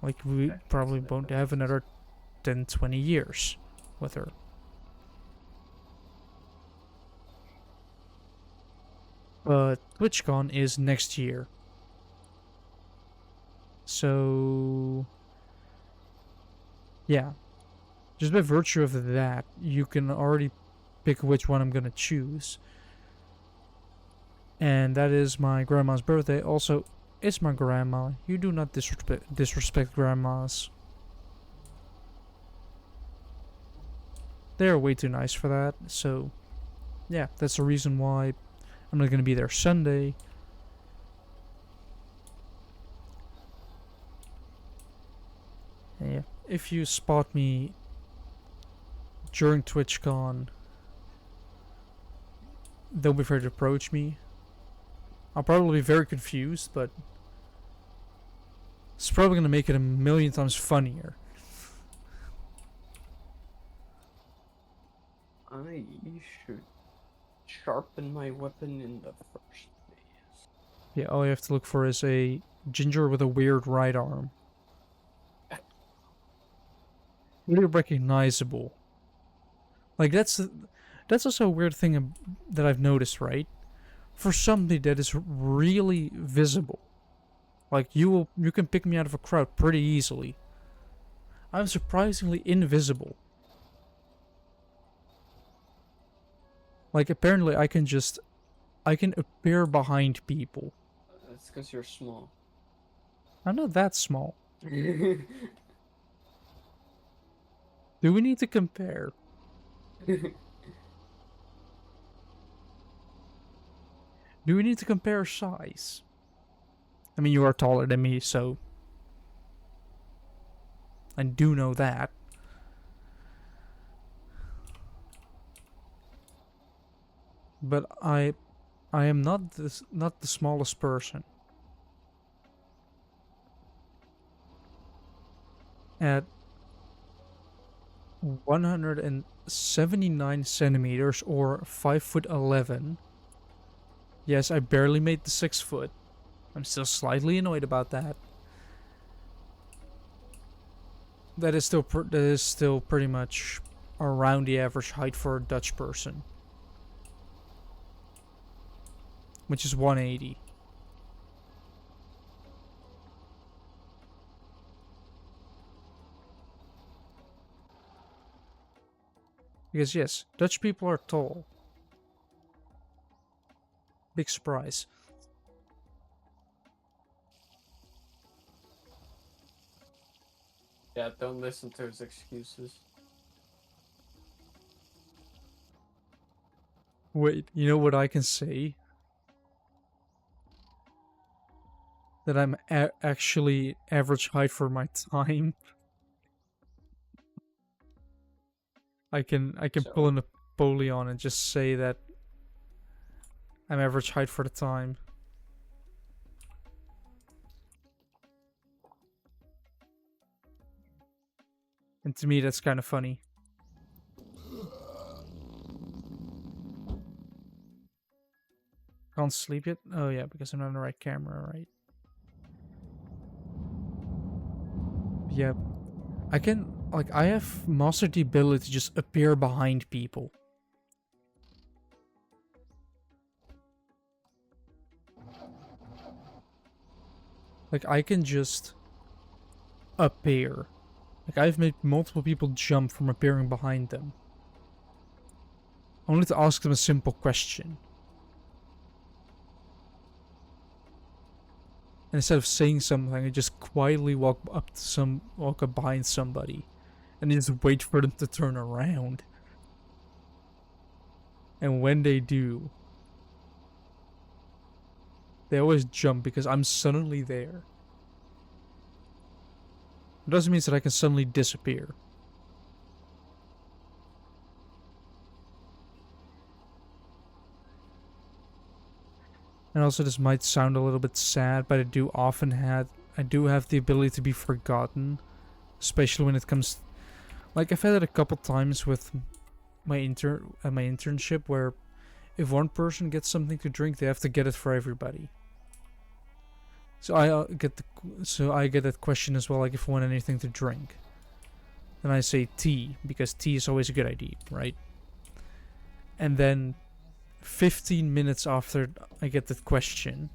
Like, we probably won't have another 10, 20 years with her. But TwitchCon is next year. So, yeah. Just by virtue of that, you can already pick which one I'm gonna choose. And that is my grandma's birthday. Also, it's my grandma. You do not disrespect grandmas. They're way too nice for that. So, yeah, that's the reason why I'm not gonna be there Sunday. Yeah, if you spot me during TwitchCon, don't be afraid to approach me. I'll probably be very confused, but it's probably gonna make it a million times funnier. I should sharpen my weapon in the first place. Yeah, all you have to look for is a ginger with a weird right arm. Really recognizable. Like, that's also a weird thing that I've noticed, right? For somebody that is really visible, like, you can pick me out of a crowd pretty easily. I'm surprisingly invisible. Like, apparently I can appear behind people. That's because you're small. I'm not that small. Do we need to compare? Do we need to compare size? I mean, you are taller than me, so I do know that. But I am not the smallest person. At 179 centimeters or 5'11". Yes, I barely made the 6 foot. I'm still slightly annoyed about that. That is still pretty much around the average height for a Dutch person, which is 180. Because yes, Dutch people are tall. Big surprise. Yeah, don't listen to his excuses. Wait, you know what I can say? That I'm actually average height for my time. I can pull So, a Napoleon and just say that I'm average height for the time. And to me, that's kind of funny. Can't sleep yet? Oh yeah, because I'm not on the right camera, right? Yep. I can, like, I have mastered the ability to just appear behind people. Like, I can just appear. Like, I've made multiple people jump from appearing behind them. Only to ask them a simple question. And instead of saying something, I just quietly walk up behind somebody. And just wait for them to turn around. And when they do, they always jump because I'm suddenly there. It doesn't mean that I can suddenly disappear. And also, this might sound a little bit sad, but I do have the ability to be forgotten, especially when it comes. Like I've had it a couple times with my internship, where if one person gets something to drink, they have to get it for everybody. So I get that question as well, like if I want anything to drink. Then I say tea, because tea is always a good idea, right? And then 15 minutes after I get that question,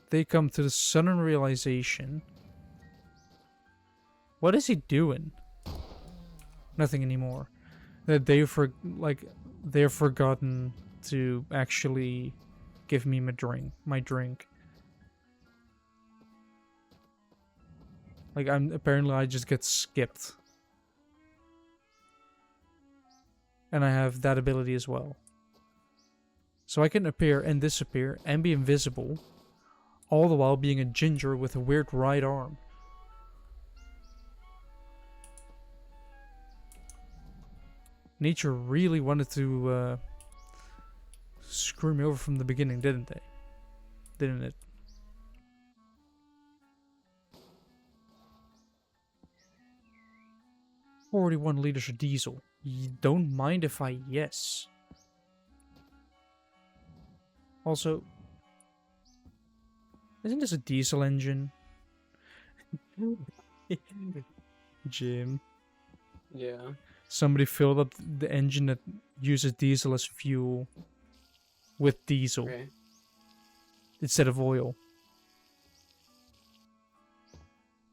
they come to the sudden realization, what is he doing? Nothing anymore. That they're forgotten to actually give me my drink. Like I just get skipped. And I have that ability as well. So I can appear and disappear and be invisible, all the while being a ginger with a weird right arm. Nature really wanted to screw me over from the beginning, didn't they? Didn't it? $41 of diesel. You don't mind if I yes. Also, isn't this a diesel engine? Jim. Yeah. Somebody filled up the engine that uses diesel as fuel with diesel instead of oil.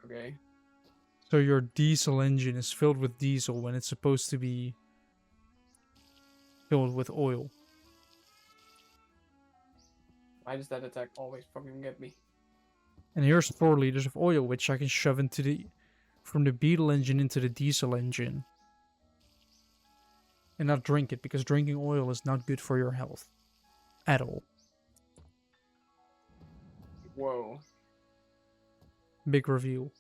Okay. So your diesel engine is filled with diesel when it's supposed to be filled with oil. Why does that attack always fucking get me? And here's 4 liters of oil, which I can shove from the Beetle engine into the diesel engine. And not drink it, because drinking oil is not good for your health. At all. Whoa. Big reveal.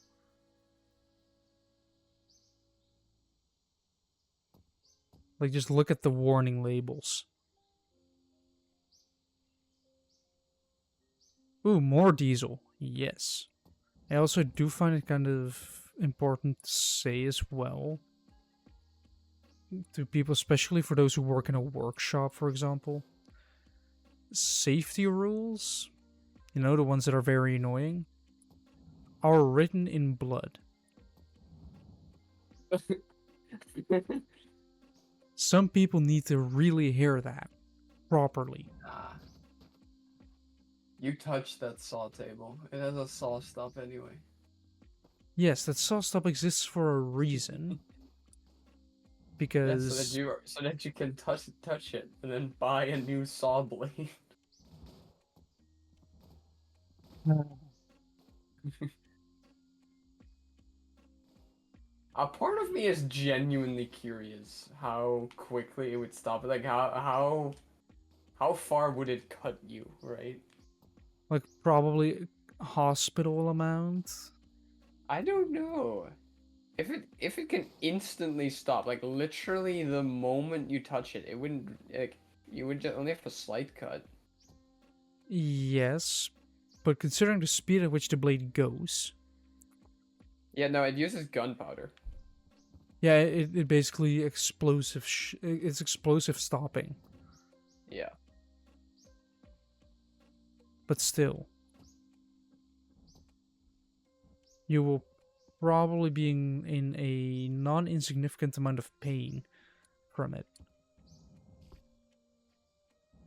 Like, just look at the warning labels. Ooh, more diesel. Yes. I also do find it kind of important to say as well to people, especially for those who work in a workshop, for example. Safety rules, you know, the ones that are very annoying, are written in blood. Some people need to really hear that properly. You touched that saw table. It has a saw stop anyway. Yes, that saw stop exists for a reason. Because so that you can touch it and then buy a new saw blade. A part of me is genuinely curious how quickly it would stop. Like how far would it cut you, right? like probably hospital amount. I don't know. If it can instantly stop, like literally the moment you touch it, it wouldn't like you would just only have a slight cut. Yes, but considering the speed at which the blade goes. Yeah, no, it uses gunpowder. Yeah, it basically it's explosive stopping. Yeah. But still, you will probably be in a non-insignificant amount of pain from it.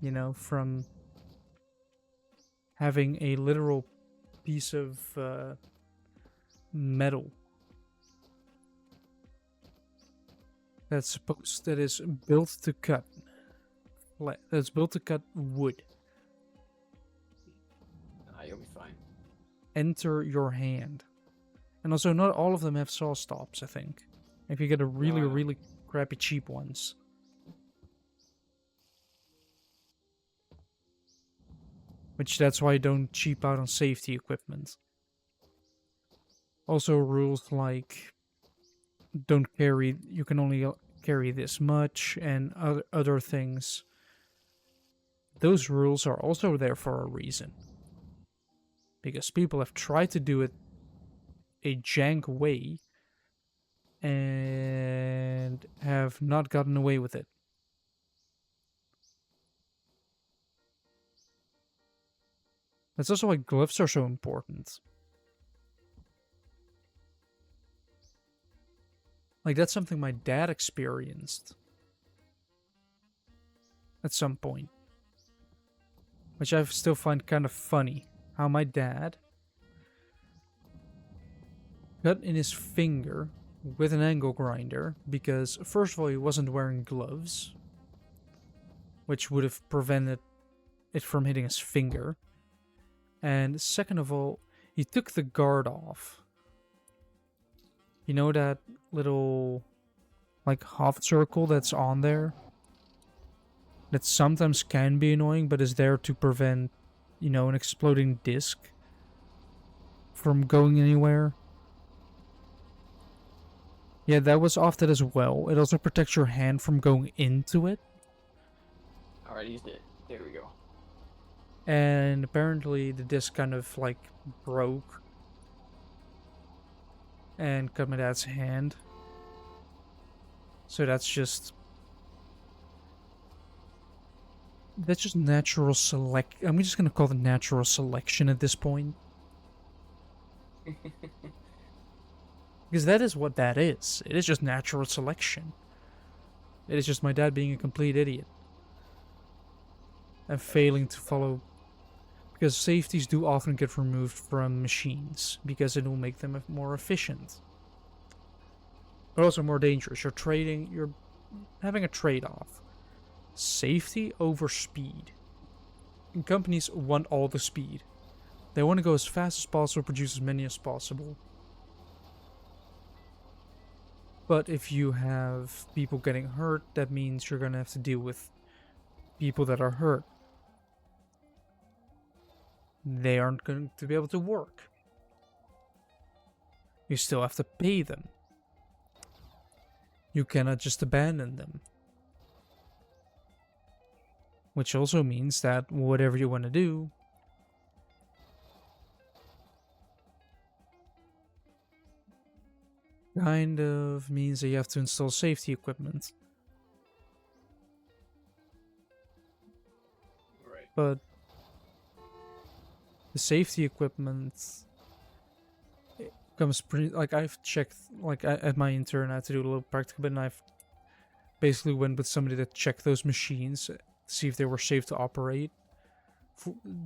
You know, from having a literal piece of metal that is built to cut. That's built to cut wood. You'll be fine. Enter your hand. And also, not all of them have saw stops, I think. If you get a really crappy cheap ones. Which that's why I don't cheap out on safety equipment. Also rules like you can only carry this much, and other things those rules are also there for a reason. Because people have tried to do it a jank way and have not gotten away with it. That's also why gloves are so important. Like, that's something my dad experienced at some point, which I still find kind of funny. How my dad cut in his finger with an angle grinder because, first of all, he wasn't wearing gloves, which would have prevented it from hitting his finger. And second of all, he took the guard off. You know that little, like, half circle that's on there? That sometimes can be annoying, but is there to prevent, you know, an exploding disc from going anywhere. Yeah, that was off that as well. It also protects your hand from going into it. Alright, he's dead. There we go. And apparently the disc kind of like broke and cut my dad's hand. So that's just natural select. I'm just gonna call it natural selection at this point. Because that is what that is. It is just natural selection. It is just my dad being a complete idiot. And failing to follow. Because safeties do often get removed from machines. Because it will make them more efficient. But also more dangerous. You're having a trade-off. Safety over speed. And companies want all the speed. They want to go as fast as possible, produce as many as possible. But if you have people getting hurt, that means you're going to have to deal with people that are hurt. They aren't going to be able to work. You still have to pay them. You cannot just abandon them. Which also means that whatever you want to do, kind of means that you have to install safety equipment. Right. But the safety equipment comes pretty, like, I've checked, like, at my intern I had to do a little practical bit, and I've basically went with somebody that checked those machines to see if they were safe to operate.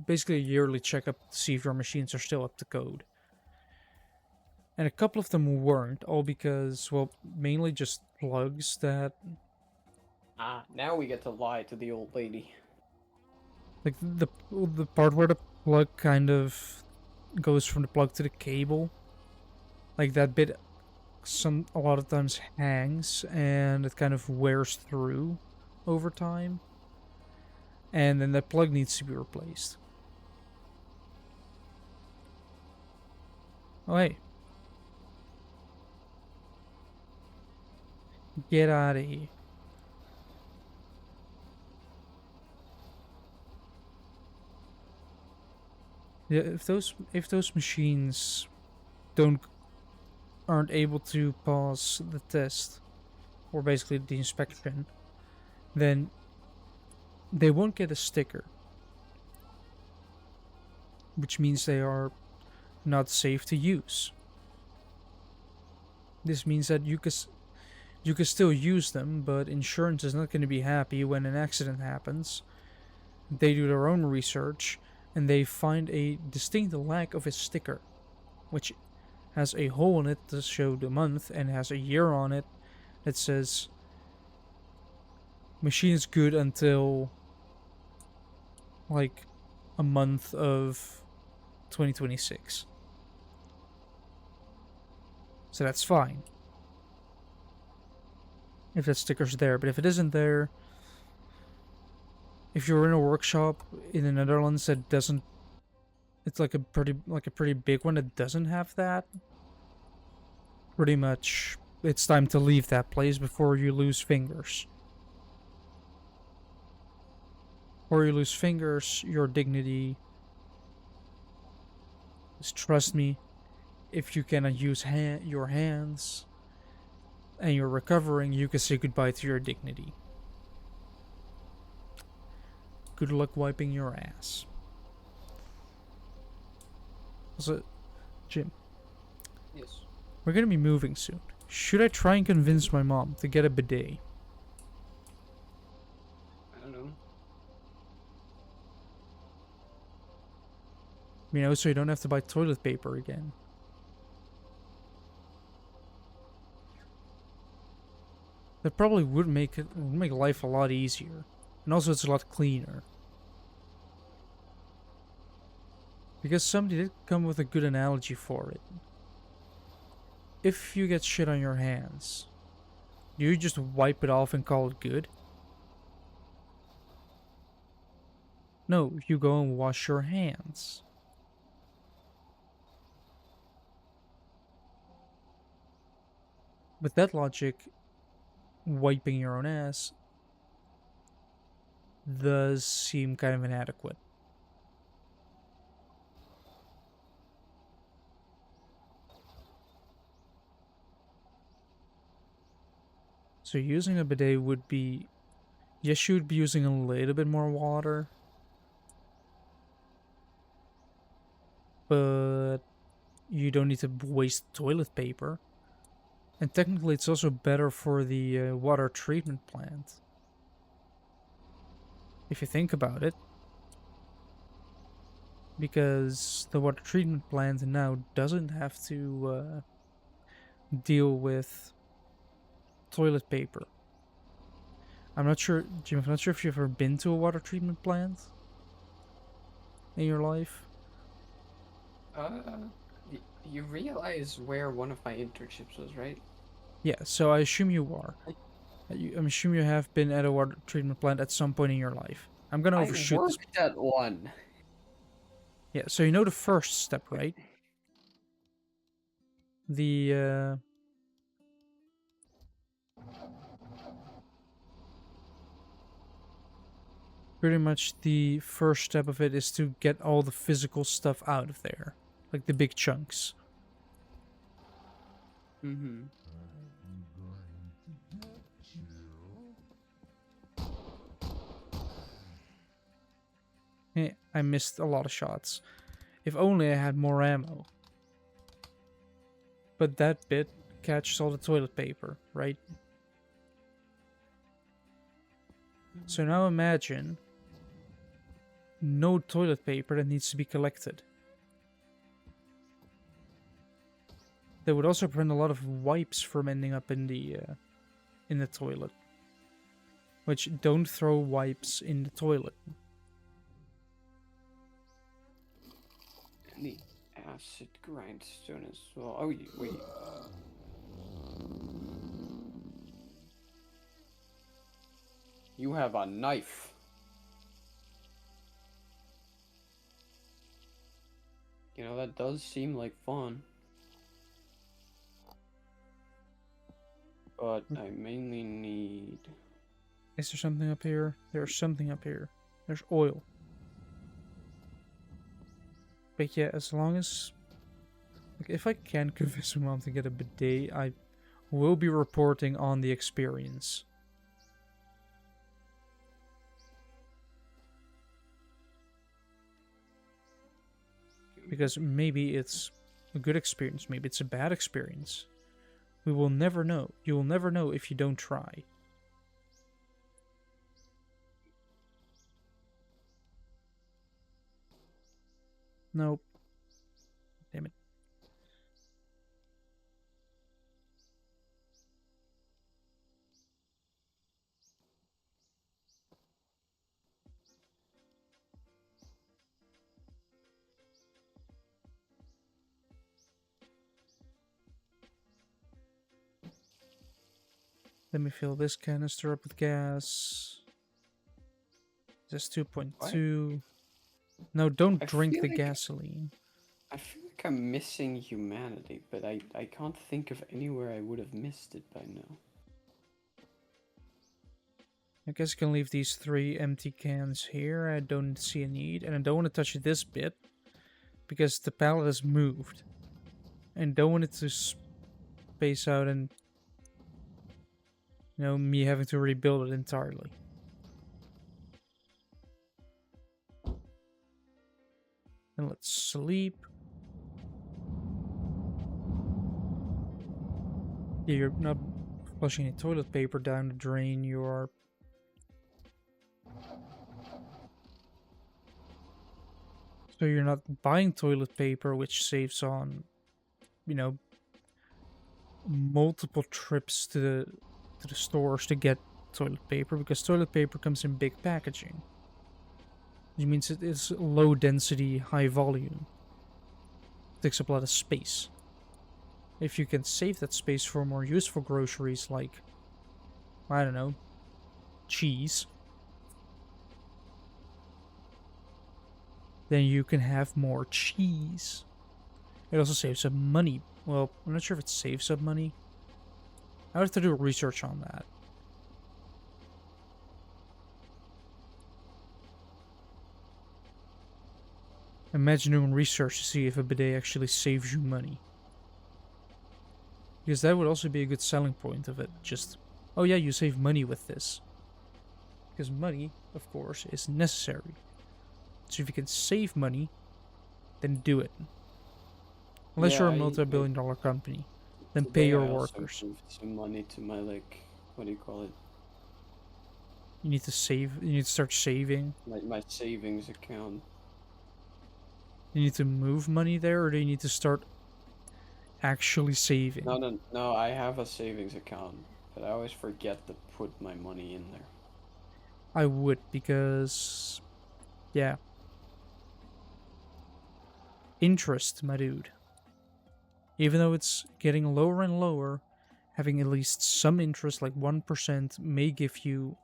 Basically a yearly checkup to see if your machines are still up to code. And a couple of them weren't, all because, well, mainly just plugs that... Ah, now we get to lie to the old lady. Like, the part where the plug kind of goes from the plug to the cable. Like, that bit a lot of times hangs, and it kind of wears through over time. And then that plug needs to be replaced. Oh, hey. Get out of here. Yeah, if those machines aren't able to pass the test, or basically the inspection, then they won't get a sticker. Which means they are not safe to use. This means that you can still use them, but insurance is not going to be happy when an accident happens. They do their own research, and they find a distinct lack of a sticker, which has a hole in it to show the month, and has a year on it that says machine is good until like a month of 2026. So that's fine if that sticker's there, but if it isn't there, if you're in a workshop in the Netherlands that doesn't, it's like a pretty big one that doesn't have that, pretty much it's time to leave that place before you lose fingers. or you lose fingers, your dignity. Just trust me, if you cannot use your hands and you're recovering, you can say goodbye to your dignity. Good luck wiping your ass. Also, Jim, Yes. we're gonna be moving soon. Should I try and convince my mom to get a bidet? I don't know. You know, so you don't have to buy toilet paper again. That probably would make life a lot easier, and also it's a lot cleaner. Because somebody did come with a good analogy for it. If you get shit on your hands, do you just wipe it off and call it good? No, you go and wash your hands. With that logic, wiping your own ass does seem kind of inadequate. So using a bidet would be, yes, you would be using a little bit more water, but you don't need to waste toilet paper. And technically, it's also better for the water treatment plant. If you think about it, because the water treatment plant now doesn't have to deal with toilet paper. I'm not sure, Jim, I'm not sure if you've ever been to a water treatment plant in your life. Uh, you realize where one of my internships was, right? Yeah, so I assume you are. I'm assuming you have been at a water treatment plant at some point in your life. I'm gonna I overshoot this. worked at one. Yeah, so you know the first step, right? The pretty much the first step of it is to get all the physical stuff out of there, like the big chunks. Mm-hmm. I missed a lot of shots. If only I had more ammo. But that bit catches all the toilet paper, right? So now imagine no toilet paper that needs to be collected. That would also prevent a lot of wipes from ending up in the toilet. Which, don't throw wipes in the toilet. And the acid grindstone as well. Oh, wait. You have a knife. You know, that does seem like fun. But I mainly need... Is there something up here? There's something up here. There's oil. But yeah, as long as... Like, if I can convince my mom to get a bidet, I will be reporting on the experience. Because maybe it's a good experience, maybe it's a bad experience. We will never know. You will never know if you don't try. Nope. Damn it. Let me fill this canister up with gas. This 2.2. No, don't I drink feel the like gasoline. I feel like I'm missing humanity, but I can't think of anywhere I would have missed it by now. I guess I can leave these 3 empty cans here. I don't see a need. And I don't want to touch this bit because the pallet has moved. And don't want it to space out and, you know, me having to rebuild it entirely. And let's sleep. Yeah, you're not flushing any toilet paper down the drain. You are... So you're not buying toilet paper, which saves on, you know, multiple trips to the stores to get toilet paper, because toilet paper comes in big packaging. Which means it is low density, high volume. It takes up a lot of space. If you can save that space for more useful groceries like, I don't know, cheese, then you can have more cheese. It also saves some money. Well, I'm not sure if it saves some money. I would have to do research on that. Imagine doing research to see if a bidet actually saves you money. Because that would also be a good selling point of it. Just, oh yeah, you save money with this. Because money, of course, is necessary. So if you can save money, then do it. Unless you're a multi-billion-dollar company, then pay your workers. I also moved some money to my, like, what do you call it? You need to save. You need to start saving. My savings account. You need to move money there, or do you need to start actually saving? No, I have a savings account, but I always forget to put my money in there. I would, because, yeah. Interest, my dude. Even though it's getting lower and lower, having at least some interest, like 1%, may give you...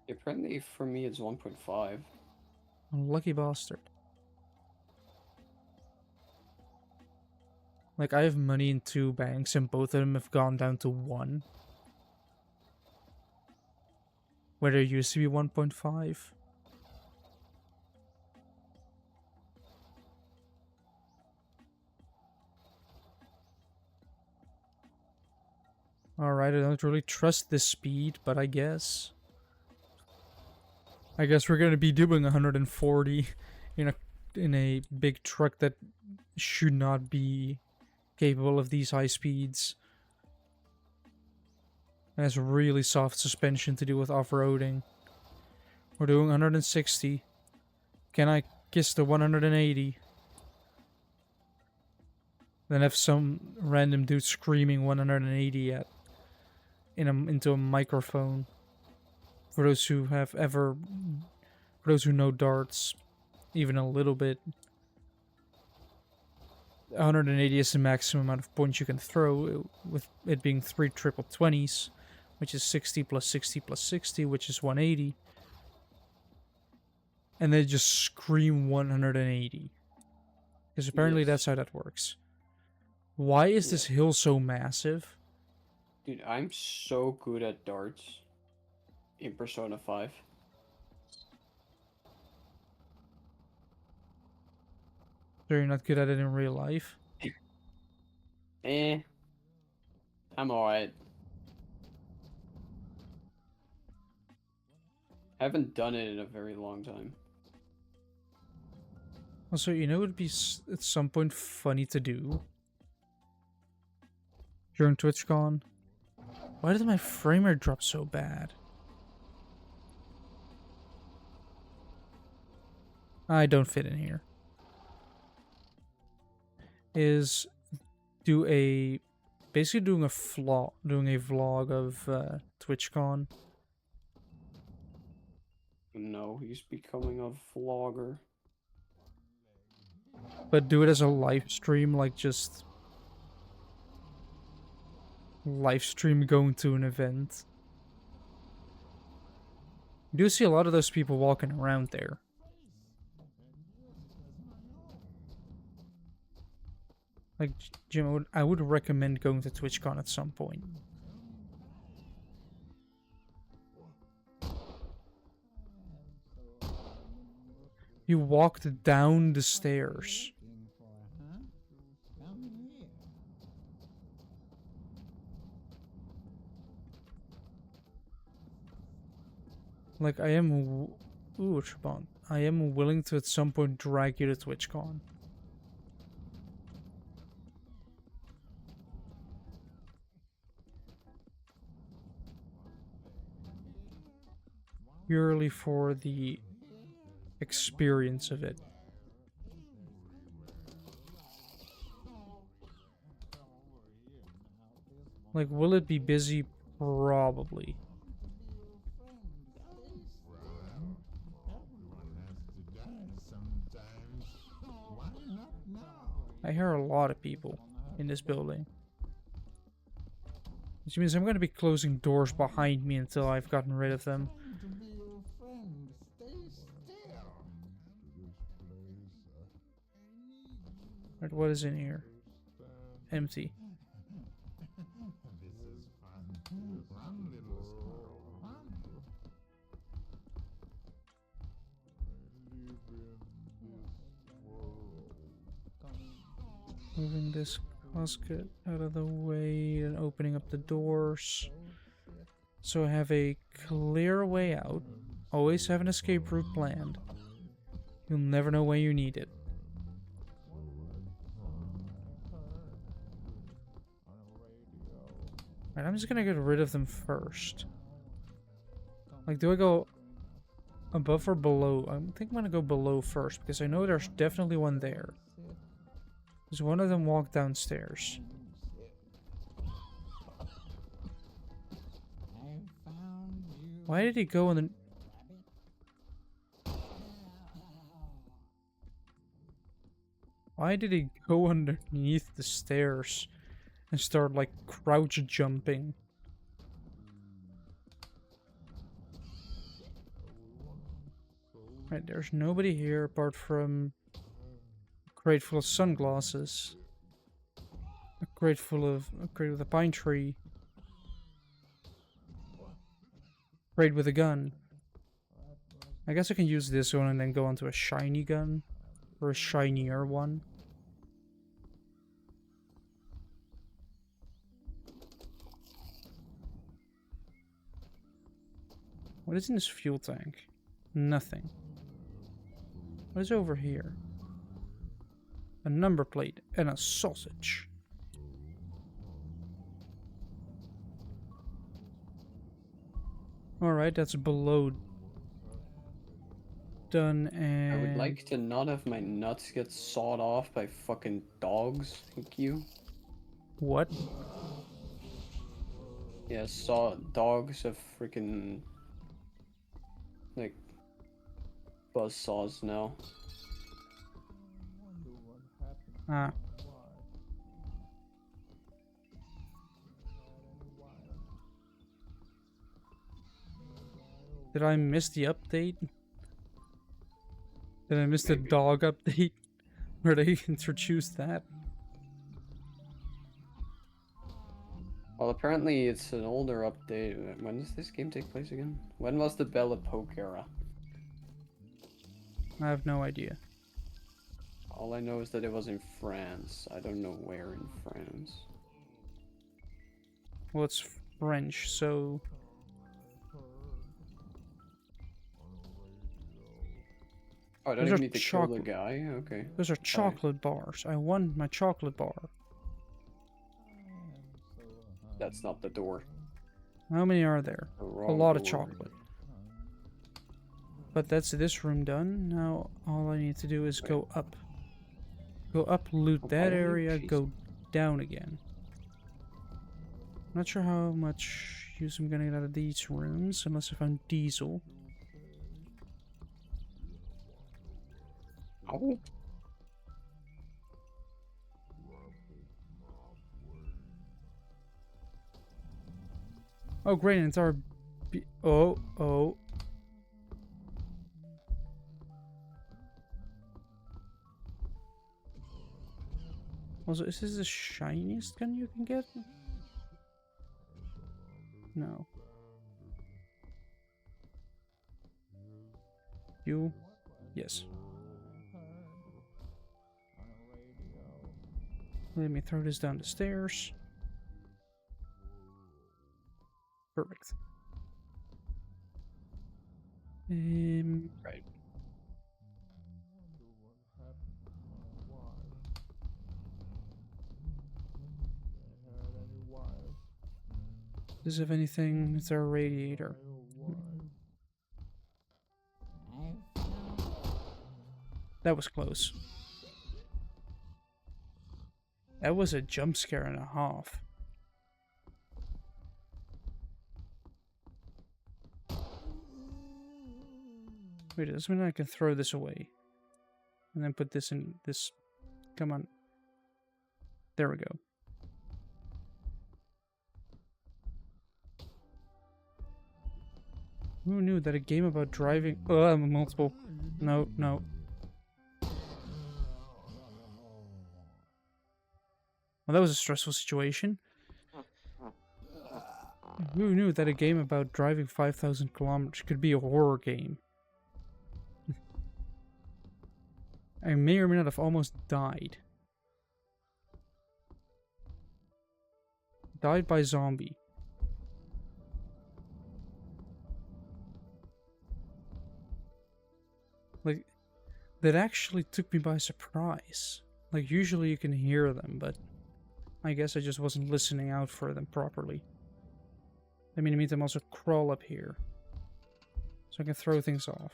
Apparently, for me, it's 1.5. Unlucky bastard. Like, I have money in 2 banks, and both of them have gone down to 1. Where there used to be 1.5. Alright, I don't really trust this speed, but I guess we're gonna be doing 140 in a big truck that should not be capable of these high speeds. It has really soft suspension to do with off-roading. We're doing 160. Can I kiss the 180? Then have some random dude screaming 180 into a microphone. For those who know darts, even a little bit, 180 is the maximum amount of points you can throw, with it being 3 triple 20s, which is 60 plus 60 plus 60, which is 180. And they just scream 180. Because apparently that's how that works. Why is this hill so massive? Dude, I'm so good at darts in Persona 5. So you're not good at it in real life? I'm alright. I haven't done it in a very long time. Also, you know, it would be at some point funny to do during TwitchCon. Why did my frame rate drop so bad? I don't fit in here. Is basically doing a vlog of TwitchCon. No, he's becoming a vlogger. But do it as a live stream, like just live stream going to an event. You do see a lot of those people walking around there. Like, Jim, I would recommend going to TwitchCon at some point. You walked down the stairs. Like, I am... Ooh, Chabon. I am willing to at some point drag you to TwitchCon. Purely for the experience of it. Like, will it be busy? Probably. I hear a lot of people in this building. Which means I'm going to be closing doors behind me until I've gotten rid of them. Right, what is in here? Empty. Moving this casket out of the way and opening up the doors. So I have a clear way out. Always have an escape route planned. You'll never know when you need it. Right, I'm just gonna get rid of them first. Like, do I go above or below? I think I'm gonna go below first because I know there's definitely one there. There's one of them walked downstairs. Why did he go in the... Why did he go underneath the stairs and start, like, crouch jumping? Right, there's nobody here apart from a crate full of sunglasses. A crate with a pine tree. Crate with a gun. I guess I can use this one and then go onto a shiny gun. Or a shinier one. What is in this fuel tank? Nothing. What is over here? A number plate and a sausage. Alright, that's below done, and... I would like to not have my nuts get sawed off by fucking dogs. Thank you. What? Yeah, dogs have freaking... like... buzz saws now. Ah. Did I miss the update? Did I miss the dog update? Where they introduced that? Well, apparently it's an older update. When does this game take place again? When was the Belle Epoque era? I have no idea. All I know is that it was in France. I don't know where in France. Well, it's French, so... Oh, I don't Those even are need to kill the guy? Okay. Those are chocolate bars. I want my chocolate bar. That's not the door. How many are there? The A wrong lot of door. chocolate. But that's this room done. Now all I need to do is go up. Go up, loot that area, go down again. Not sure how much use I'm gonna get out of these rooms, unless I found diesel. Ow. Oh great, it's our... Oh. Also, is this the shiniest gun you can get? No. You? Yes. Let me throw this down the stairs. Perfect. Right. Does it have anything? Is there a radiator? That was close. That was a jump scare and a half. Wait, does this mean I can throw this away? And then put this in this... Come on. There we go. Who knew that a game about driving... Oh, multiple. No, no. Well, that was a stressful situation. Who knew that a game about driving 5,000 kilometers could be a horror game? I may or may not have almost died. Died by zombie. Like, that actually took me by surprise. Like, usually you can hear them, but I guess I just wasn't listening out for them properly. I mean, it means I'm also crawl up here, so I can throw things off.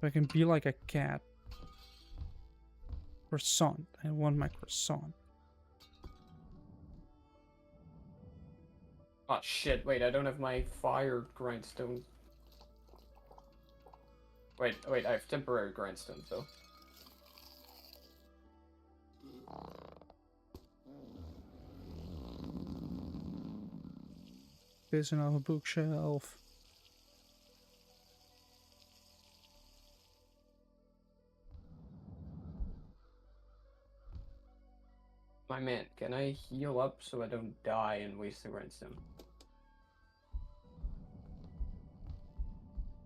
I can be like a cat. Croissant. I want my croissant. Oh shit, wait, I don't have my fire grindstone. Wait, I have temporary grindstones though. There's another bookshelf. My man, can I heal up so I don't die and waste the grindstone?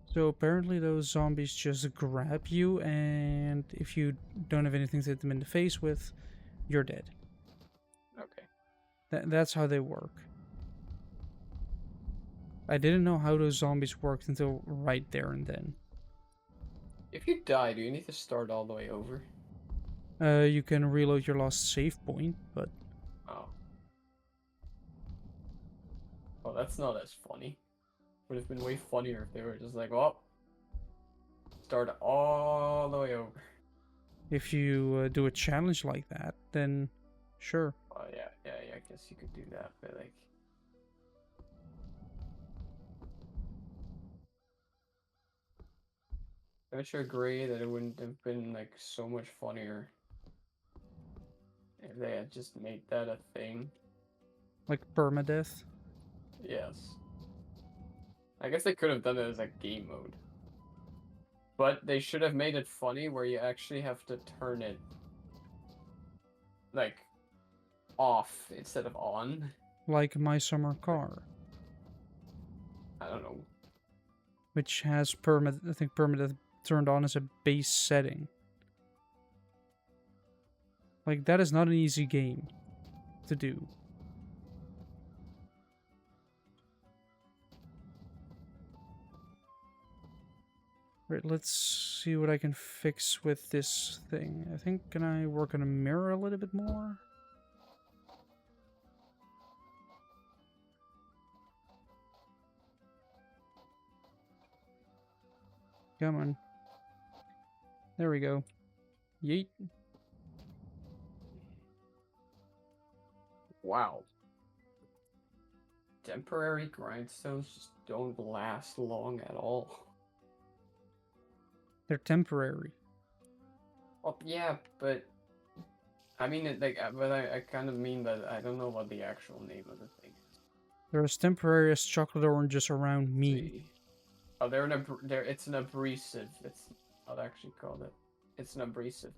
So apparently those zombies just grab you, and if you don't have anything to hit them in the face with, you're dead. Okay. That's how they work. I didn't know how those zombies worked until right there and then. If you die, do you need to start all the way over? You can reload your last save point, but... Oh. Oh, that's not as funny. Would have been way funnier if they were just like, well, start all the way over. if you do a challenge like that, then sure. Oh, yeah, I guess you could do that, but like... Don't you agree that it wouldn't have been like so much funnier if they had just made that a thing? Like permadeath? Yes. I guess they could have done it as a game mode. But they should have made it funny where you actually have to turn it like off instead of on. Like My Summer Car, I don't know. which has I think permadeath turned on as a base setting. Like, that is not an easy game to do. Right, let's see what I can fix with this thing. I think, can I work on a mirror a little bit more? Come on. There we go. Yeet. Wow. Temporary grindstones just don't last long at all. They're temporary. Well, yeah, but I mean, I kind of mean that I don't know what the actual name of the thing is. They're as temporary as chocolate oranges around me. See. Oh, it's an abrasive. It's not actually called it. It's an abrasive.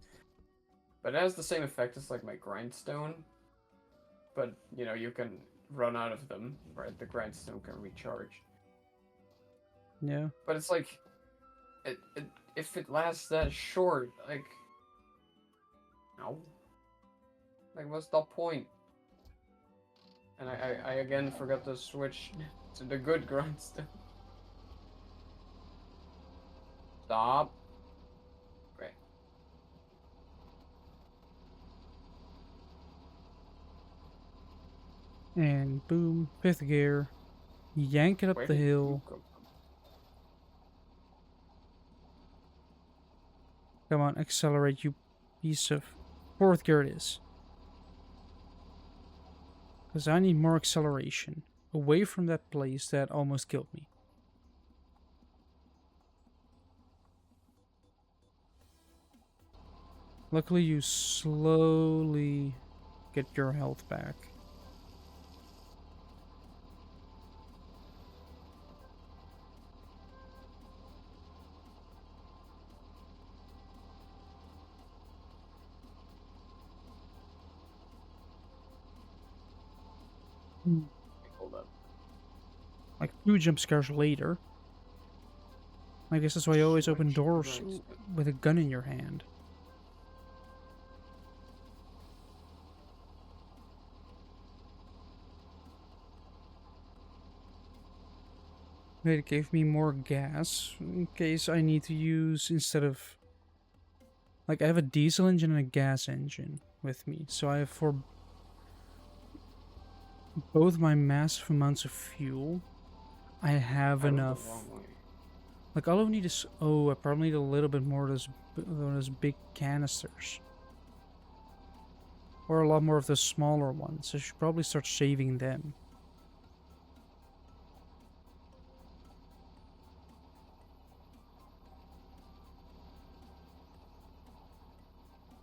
But it has the same effect as like my grindstone. But, you know, you can run out of them, right? The grindstone can recharge. Yeah. But it's like, if it lasts that short, like, Ow. Like, what's the point? And I again forgot to switch to the good grindstone. Stop. Great. And boom, fifth gear. Yank it up Where the did you hill. come from? Come on, accelerate, you piece of... Fourth gear it is. Because I need more acceleration. Away from that place that almost killed me. Luckily you slowly get your health back. Hold up. Like 2 jump scares later. I guess that's why you always open Switch doors grindstone. with a gun in your hand. It gave me more gas in case I need to use instead of... Like, I have a diesel engine and a gas engine with me, so I have for both my massive amounts of fuel, I have I went the enough. wrong way. Like, all I need is... Oh, I probably need a little bit more of those big canisters. Or a lot more of the smaller ones. I should probably start saving them.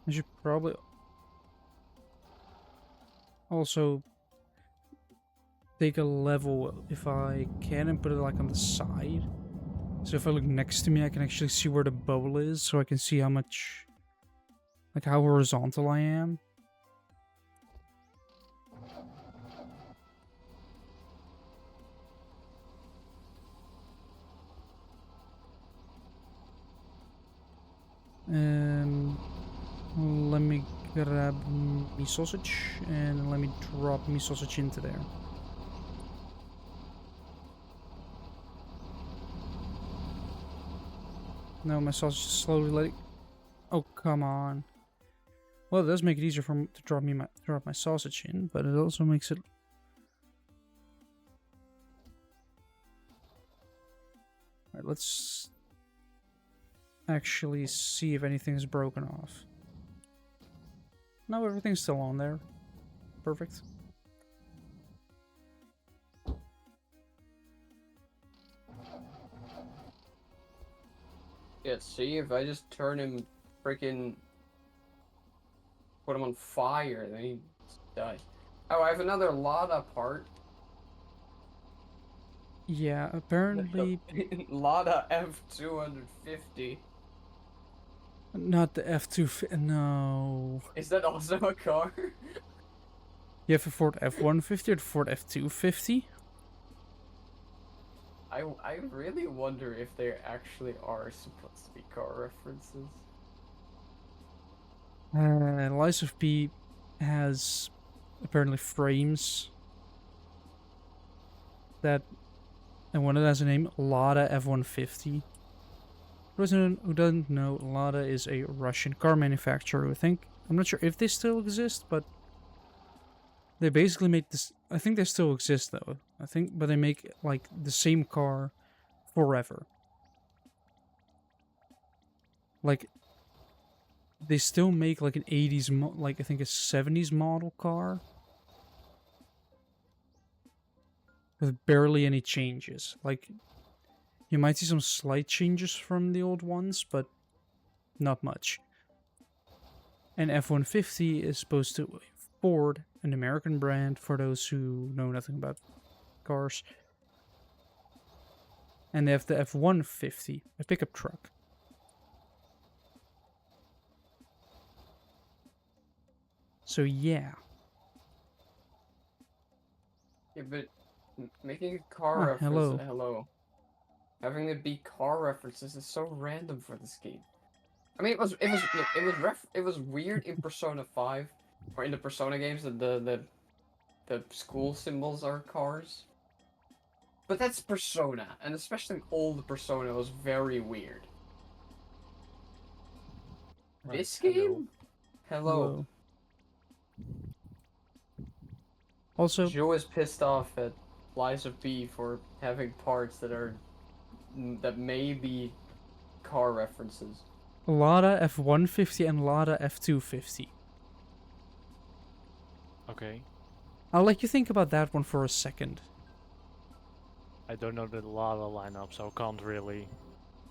I should probably also take a level if I can and put it like on the side. So if I look next to me, I can actually see where the bubble is, so I can see how much, like how horizontal I am. Let me grab me sausage and let me drop me sausage into there. No, my sausage is slowly letting... Oh, come on. Well, it does make it easier for to drop my sausage in, but it also makes it... Alright, let's actually see if anything's broken off. No, everything's still on there. Perfect. Yeah, see, if I just turn him freaking put him on fire, then he dies. Oh, I have another Lada part. Yeah, apparently Lada F250. not the F2... No. Is that also a car? You have a Ford F-150 or the Ford F-250? I really wonder if there actually are supposed to be car references. Lies of P has apparently frames that... And one of them has a name, Lada F-150. Who doesn't know, Lada is a Russian car manufacturer, I think. I'm not sure if they still exist, but they basically make this... I think they still exist, though. I think, but they make, like, the same car forever. Like, they still make, like, an 80s... like, I think a 70s model car. With barely any changes. Like, you might see some slight changes from the old ones, but not much. And F-150 is supposed to... Ford, an American brand for those who know nothing about cars. And they have the F-150, a pickup truck. So yeah. Yeah, but making a car Ah, reference, hello. having it be car references is so random for this game. I mean, it was weird in Persona 5, or in the Persona games that the school symbols are cars. But that's Persona, and especially old Persona was very weird. Right. This Hello. game? Hello. Hello. Also, Joe is pissed off at Lies of P for having parts that may be car references. Lada F-150 and Lada F-250. Okay. I'll let you think about that one for a second. I don't know the Lada lineup, so can't really.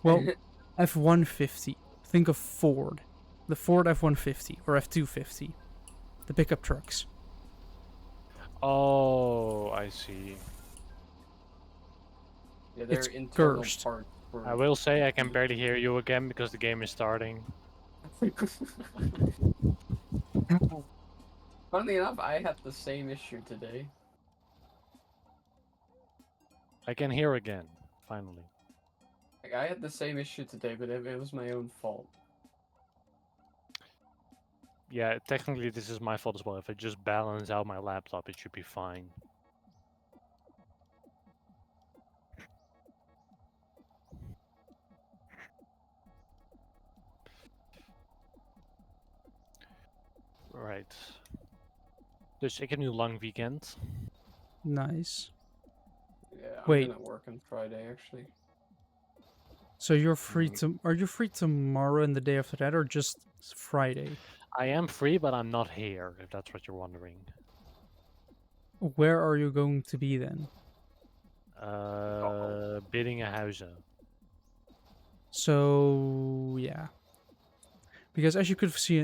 Well, F-150. Think of Ford. The Ford F-150 or F-250. The pickup trucks. Oh, I see. Yeah, their It's internal cursed. parts I were. will say I can barely hear you again because the game is starting. Funnily enough, I had the same issue today. I can hear again, finally. Like, I had the same issue today, but it was my own fault. Yeah, technically this is my fault as well. If I just balance out my laptop, it should be fine. Right. Dus ik heb nu lang weekend. Nice. Yeah, I'm Wait. gonna work on Friday actually. So you're free to... Are you free tomorrow and the day after that, or just Friday? I am free, but I'm not here, if that's what you're wondering. Where are you going to be then? Biddingenhuizen. So yeah, because as you could see,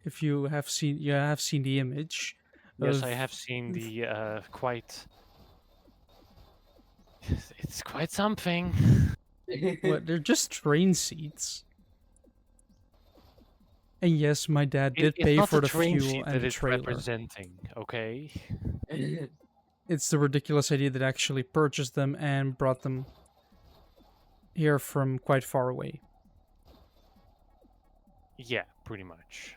if you have seen the image. Yes, of, I have seen the quite. It's quite something. What, they're just train seats. And yes, my dad did It's pay not for the the train fuel sheet and that the it's trailer. representing, okay? It's the ridiculous idea that I actually purchased them and brought them here from quite far away. Yeah, pretty much.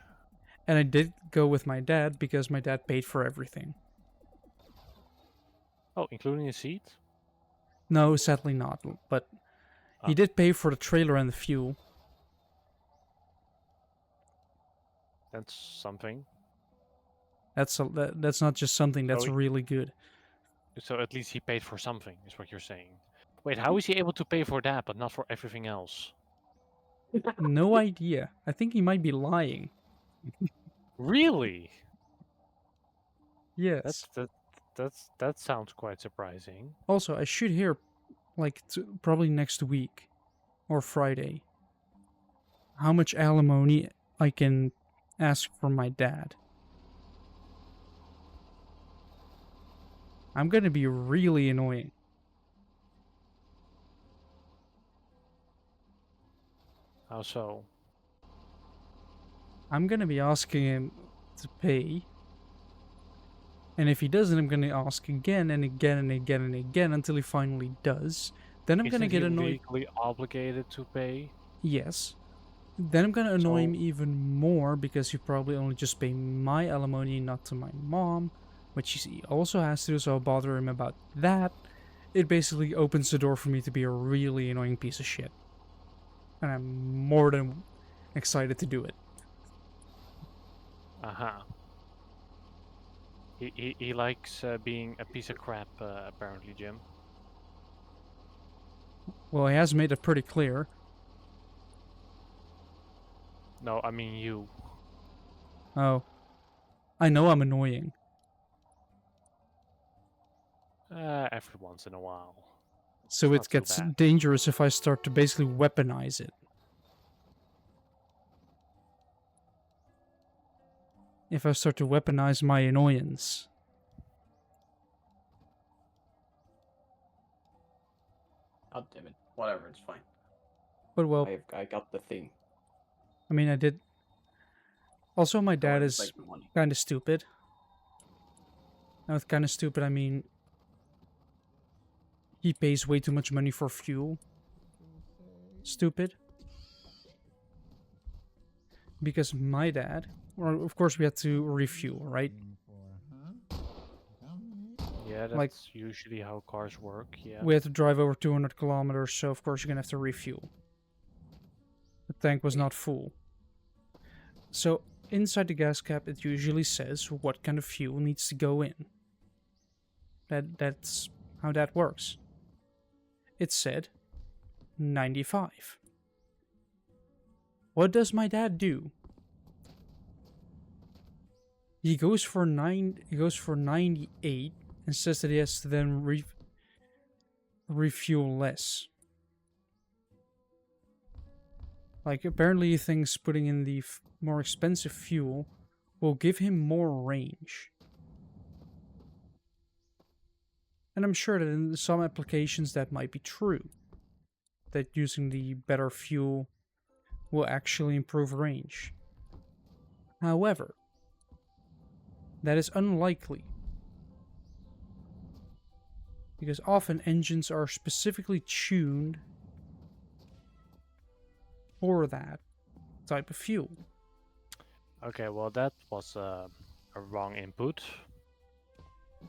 And I did go with my dad because my dad paid for everything. Oh, including a seat? No, sadly not, but he Oh. did pay for the trailer and the fuel. That's something. That's not just something, that's Oh, really good. so at least he paid for something, is what you're saying. Wait, how is he able to pay for that, but not for everything else? No idea. I think he might be lying. Really? Yes. That sounds quite surprising. Also, I should hear, like, probably next week or Friday, how much alimony I can ask from my dad. I'm gonna be really annoying. How so? I'm gonna be asking him to pay. And if he doesn't, I'm gonna ask again and again and again and again until he finally does. Then I'm gonna Isn't get he annoyed. legally obligated to pay? Yes. Then I'm gonna annoy him So- even more because he probably only just pay my alimony, not to my mom, which he also has to do, so I'll bother him about that. It basically opens the door for me to be a really annoying piece of shit. And I'm more than excited to do it. Uh-huh. He likes being a piece of crap, apparently, Jim. Well, he has made it pretty clear. No, I mean you. Oh. I know I'm annoying. Every once in a while. So It's it not so gets bad. dangerous if I start to basically weaponize it. If I start to weaponize my annoyance. God damn it. Whatever, it's fine. But well, I got the thing. I mean, I did. Also, my Go dad ahead, is take the money. kind of stupid. And with kind of stupid, I mean, he pays way too much money for fuel. Stupid. because my dad, well, of course, we had to refuel, right? Yeah, Like, that's usually how cars work. Yeah. we had to drive over 200 kilometers, so of course you're gonna have to refuel. The tank was not full. So inside the gas cap, it usually says what kind of fuel needs to go in. That's how that works. It said 95. What does my dad do? He goes for 98 and says that he has to then refuel less. Like, apparently he thinks putting in the more expensive fuel will give him more range. And I'm sure that in some applications that might be true. That using the better fuel will actually improve range. However, that is unlikely. Because often engines are specifically tuned for that type of fuel. Okay, well that was a wrong input.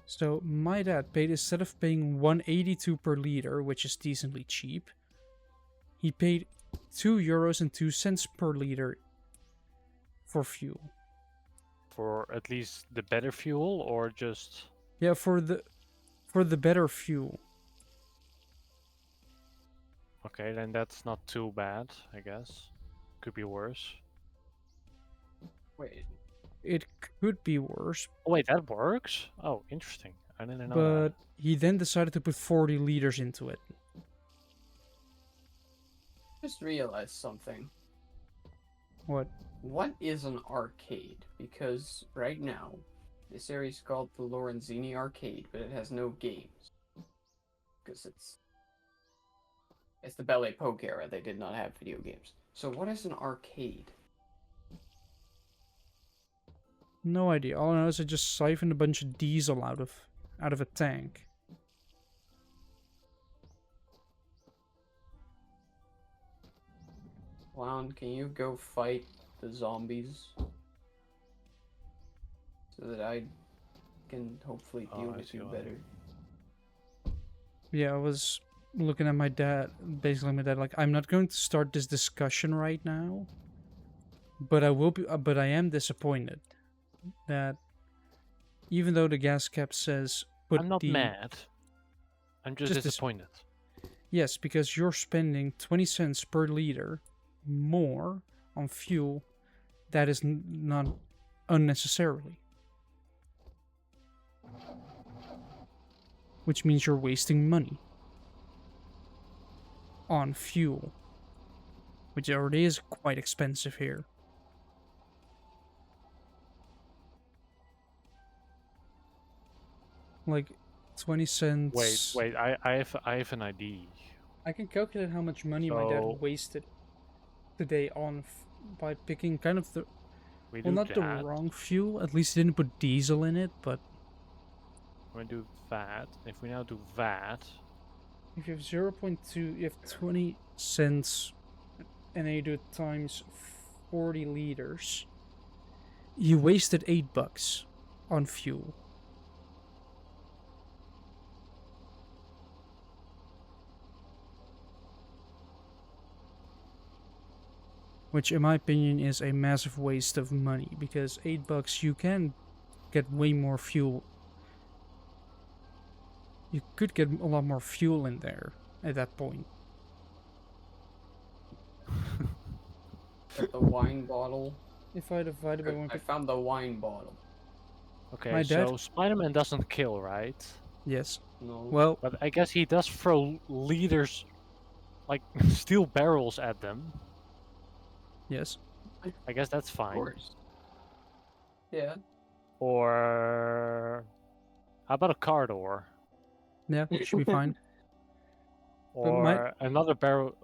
So my dad paid, instead of paying 182 per liter, which is decently cheap, he paid €2.02 per liter for fuel. For at least the better fuel, or just... Yeah, for the better fuel. Okay, then that's not too bad, I guess. Could be worse. Wait. It could be worse, Oh wait, that works? Oh, interesting. I didn't know but that. he then decided to put 40 liters into it. Just realized something. What? What is an arcade? Because right now, this area is called the Lorenzini Arcade, but it has no games. Because it's the Belle Époque era. They did not have video games. So what is an arcade? No idea. All I know is I just siphoned a bunch of diesel out of a tank. Clown, can you go fight the zombies? So that I can hopefully deal I with see you what- better. Yeah, I was looking at my dad, basically my dad, like, I'm not going to start this discussion right now, but I will be, but I am disappointed that even though the gas cap says put I'm not the mad. I'm just Just dis- disappointed. yes, because you're spending 20 cents per liter more on fuel that is not unnecessarily. Which means you're wasting money on fuel, which already is quite expensive here. Like 20 cents. Wait, I have an ID. I can calculate how much money my dad So- wasted today on by picking kind of the We well, do not that. the wrong fuel. At least he didn't put diesel in it. But We're gonna do that. If we now do that, if you have 0.2, you have 20 cents, and then you do it times 40 liters. You wasted $8 on fuel. Which, in my opinion, is a massive waste of money, because $8 you can get way more fuel. You could get a lot more fuel in there at that point. Got the wine bottle. If I divided by one, I found the wine bottle. okay. My dad- So Spider-Man doesn't kill, right? yes. No. Well, But I guess he does throw liters, like steel barrels at them. yes. I guess that's Of fine. course. Yeah. Or how about a car door? Yeah, should be fine. But Or my- another barrel.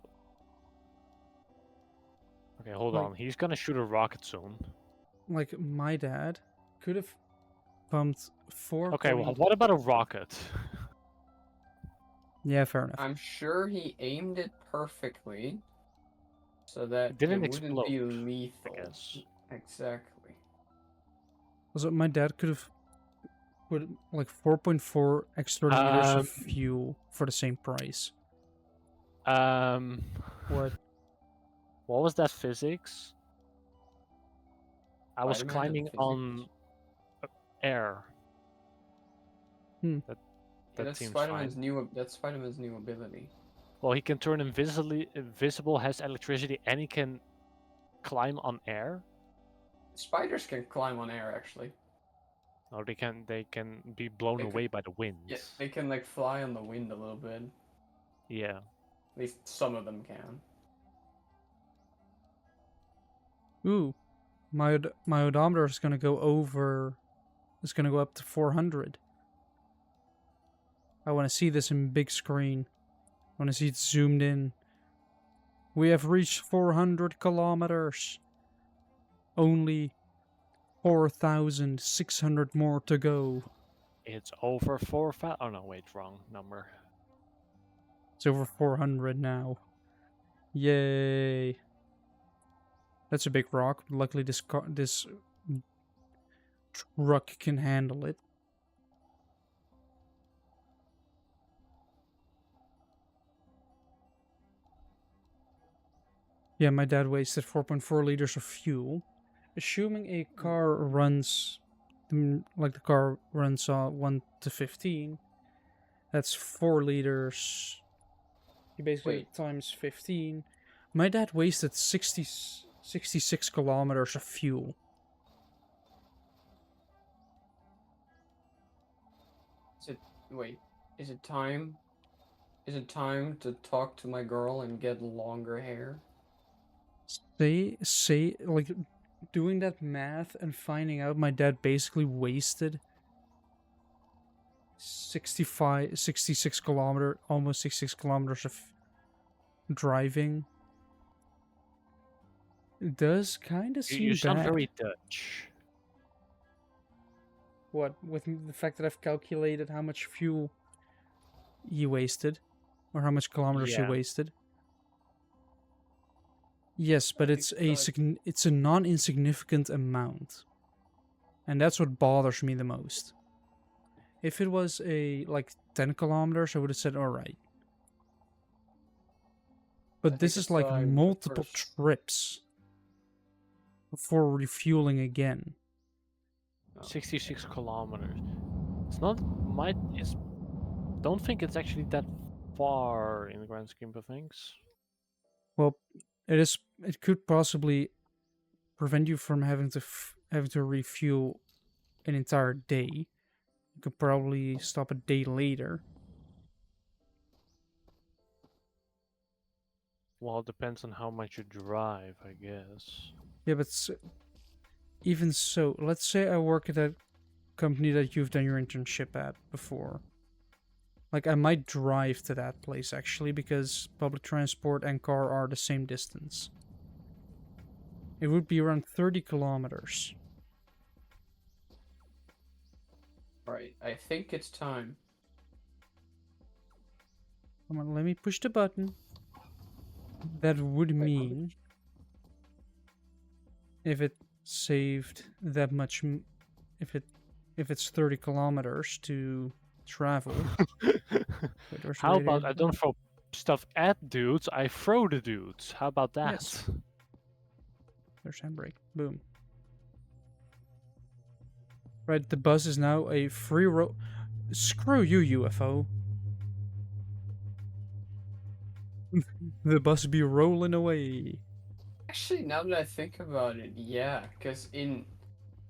Okay, hold Like- on. He's gonna shoot a rocket soon. Like, my dad could have pumped 4. Okay, well, what about a rocket? Yeah, fair enough. I'm sure he aimed it perfectly. so that It didn't it wouldn't be explode, lethal. I guess. Exactly. Also, my dad could have put like 4.4 extra liters of fuel for the same price. Um, What? what was that physics? I was Spider-Man and climbing physics. on air. Hmm. That Yeah, that's seems Spider-Man's fine. new. That's Spider-Man's new ability. Well, he can turn invisible, has electricity, and he can climb on air. Spiders can climb on air, actually. Or they can be blown They away can, by the wind. yeah, they can like fly on the wind a little bit. Yeah. At least some of them can. Ooh, my odometer is gonna go over. It's gonna go up to 400. I want to see this in big screen. I want to see it zoomed in. We have reached 400 kilometers. Only 4,600 more to go. It's over 4,000. Oh no, wait, wrong number. It's over 400 now. Yay. That's a big rock, but luckily this truck can handle it. Yeah, my dad wasted 4.4 liters of fuel. Assuming a car runs, like the car runs 1 to 15, that's 4 liters. You basically times 15. My dad wasted 66 kilometers of fuel. Is it time? Is it time to talk to my girl and get longer hair? Say, like, doing that math and finding out my dad basically wasted 66 kilometers, almost 66 kilometers of driving. It does kind of seem You sound bad. very Dutch. What, with the fact that I've calculated how much fuel he wasted, or how much kilometers he Yeah. wasted. Yes, but it's a non-insignificant amount, and that's what bothers me the most. If it was like 10 kilometers, I would have said all right. But this is like multiple trips before refueling again. 66 kilometers. It's not don't think it's actually that far in the grand scheme of things. Well, it could possibly prevent you from having to refuel an entire day. You could probably stop a day later. Well, it depends on how much you drive, I guess. Yeah, but even so, let's say I work at a company that you've done your internship at before. Like, I might drive to that place, actually, because public transport and car are the same distance. It would be around 30 kilometers. Alright, I think it's time. Come on, let me push the button. That would mean... if it saved that much... If it's 30 kilometers to travel... Wait, how about I don't throw stuff at dudes, I throw the dudes. How about that? Yes. There's handbrake. Boom. Right, the bus is now a free road. Screw you, UFO. The bus be rolling away. Actually, now that I think about it, yeah, because in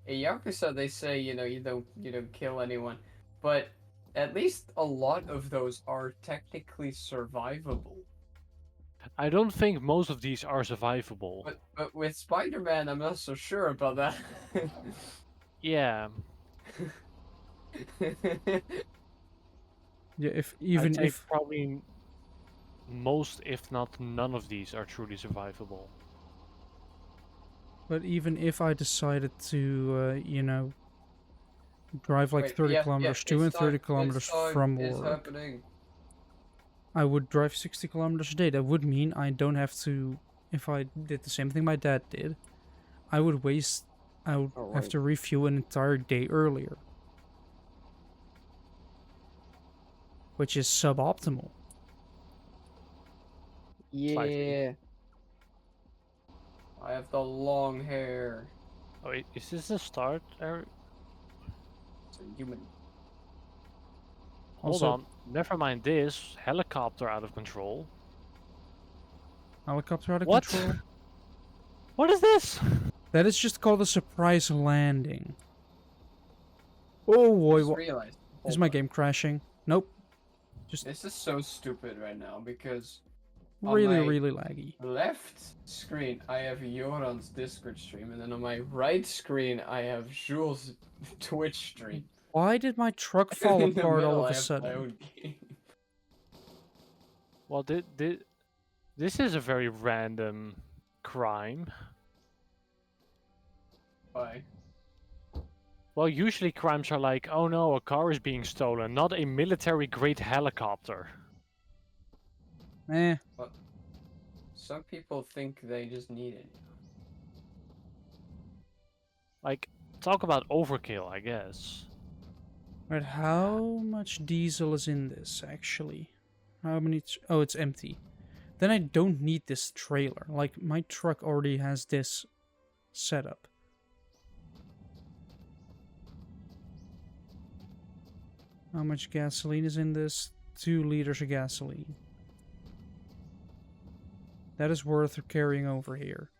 Yakuza they say, you don't kill anyone, but at least a lot of those are technically survivable. I don't think most of these are survivable. But with Spider-Man, I'm not so sure about that. Yeah. Yeah, I'd say probably most, if not none of these are truly survivable. But even if I decided to, drive like 30 kilometers to and 30 kilometers from work, I would drive 60 kilometers a day. That would mean I don't have to if I did the same thing my dad did, I would Oh, have to refuel an entire day earlier, which is suboptimal. Yeah. I have the long hair. Oh, is this the start? It's a human. Hold Also, on. Never mind this. Helicopter out of control. helicopter out of What? control. What is this? That is just called a surprise landing. Oh I boy, just what realized. is Hold my on. game crashing? Nope. Just This is so stupid right now because on really, my really laggy. left screen I have Yoran's Discord stream, and then on my right screen I have Jules' Twitch stream. Why did my truck fall In the apart all middle, of I a have my sudden? own game. Well, this is a very random crime. Why? Well, usually crimes are like, oh no, a car is being stolen, not a military-grade helicopter. Eh, Some people think they just need it. Like, talk about overkill, I guess. but how much diesel is in this actually? How many? Oh, it's empty. Then I don't need this trailer. Like my truck already has this setup. How much gasoline is in this? 2 liters of gasoline. That is worth carrying over here.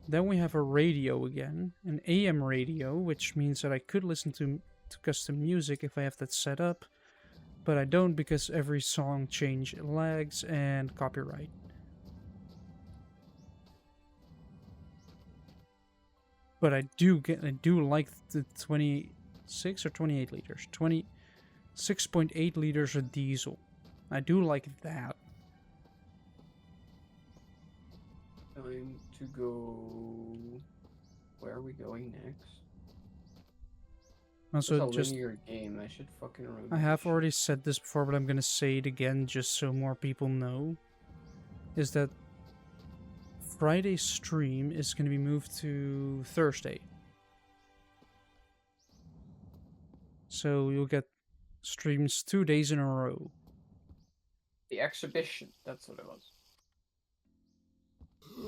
Then we have a radio again, an AM radio, which means that I could listen to custom music if I have that set up, but I don't because every song change lags and copyright. But I do like the 26 or 28 liters, 26.8 liters of diesel. I do like that. Time to go. Where are we going next? It's Also, a just linear game. I should fucking remember. I have this shit. already said this before, but I'm gonna say it again just so more people know. Is that Friday's stream is gonna be moved to Thursday. So you'll get streams 2 days in a row. The exhibition. That's what it was.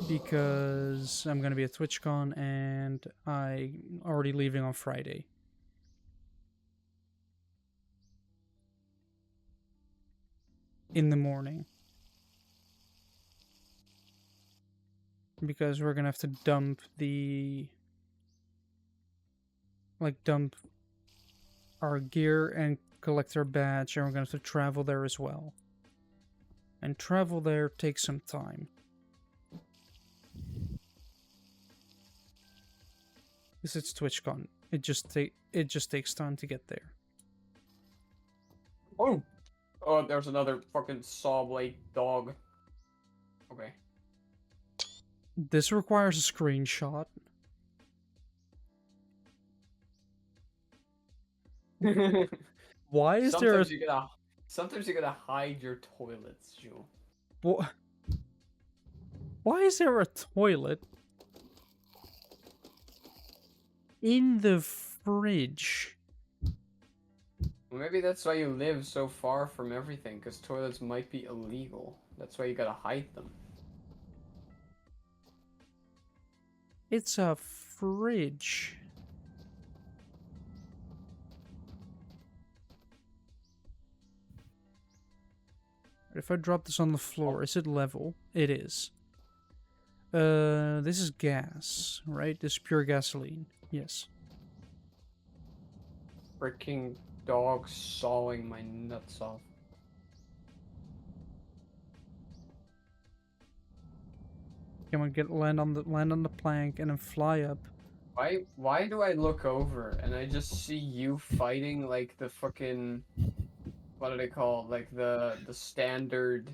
Because I'm gonna be at TwitchCon and I'm already leaving on Friday. In the morning. Because we're gonna have to dump our gear and collect our badge, and we're gonna have to travel there as well. And travel there takes some time. Because it's TwitchCon. It just takes time to get there. Oh! Oh, there's another fucking saw blade dog. Okay. This requires a screenshot. Why is there a... Sometimes you gotta hide your toilets, Jewel. What? Why is there a toilet in the fridge? Well, maybe that's why you live so far from everything, because toilets might be illegal. That's why you gotta hide them. It's a fridge. If I drop this on the floor, is it level? It is. This is gas, right? This is pure gasoline. Yes. Freaking dog sawing my nuts off. Come on, land on the plank and then fly up. Why do I look over and I just see you fighting like the fucking, what do they call, like the standard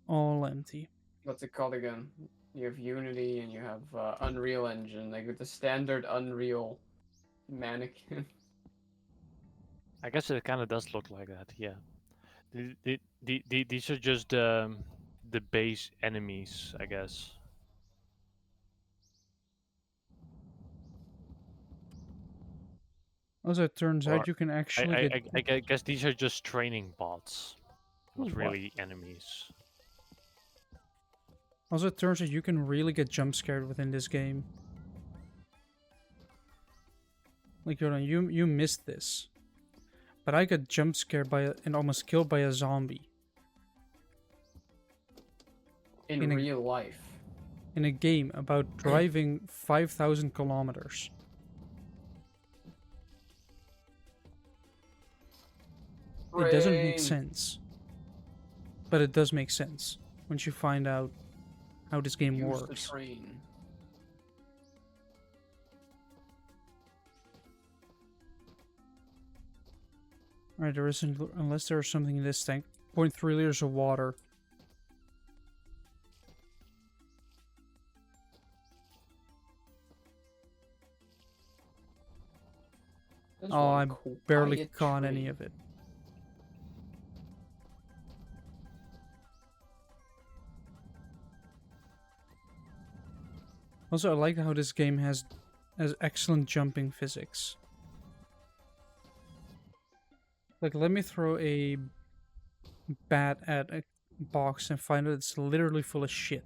All empty. what's it called again? You have Unity and you have Unreal Engine, like with the standard Unreal mannequin. I guess it kind of does look like that. Yeah. These are just the base enemies, I guess. Also, it turns Or out you can I actually I get. I, I guess these are just training bots, not What? really enemies. Also, it turns out you can really get jump scared within this game. Like, you missed this, but I got jump scared and almost killed by a zombie In in a real life. in a game about driving 5,000 kilometers. It doesn't make Brain. sense, but it does make sense once you find out how this game Use the works. train. Alright, there isn't, unless there's something in this tank. 0.3 liters of water. There's Oh, one I barely quiet caught any tree. of it. Also, I like how this game has excellent jumping physics. Like, let me throw a bat at a box and find out it's literally full of shit.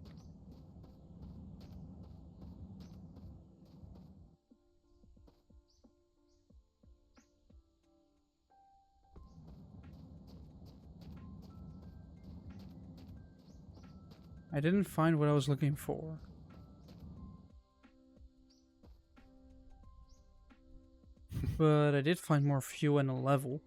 I didn't find what I was looking for. But I did find more fuel and a level.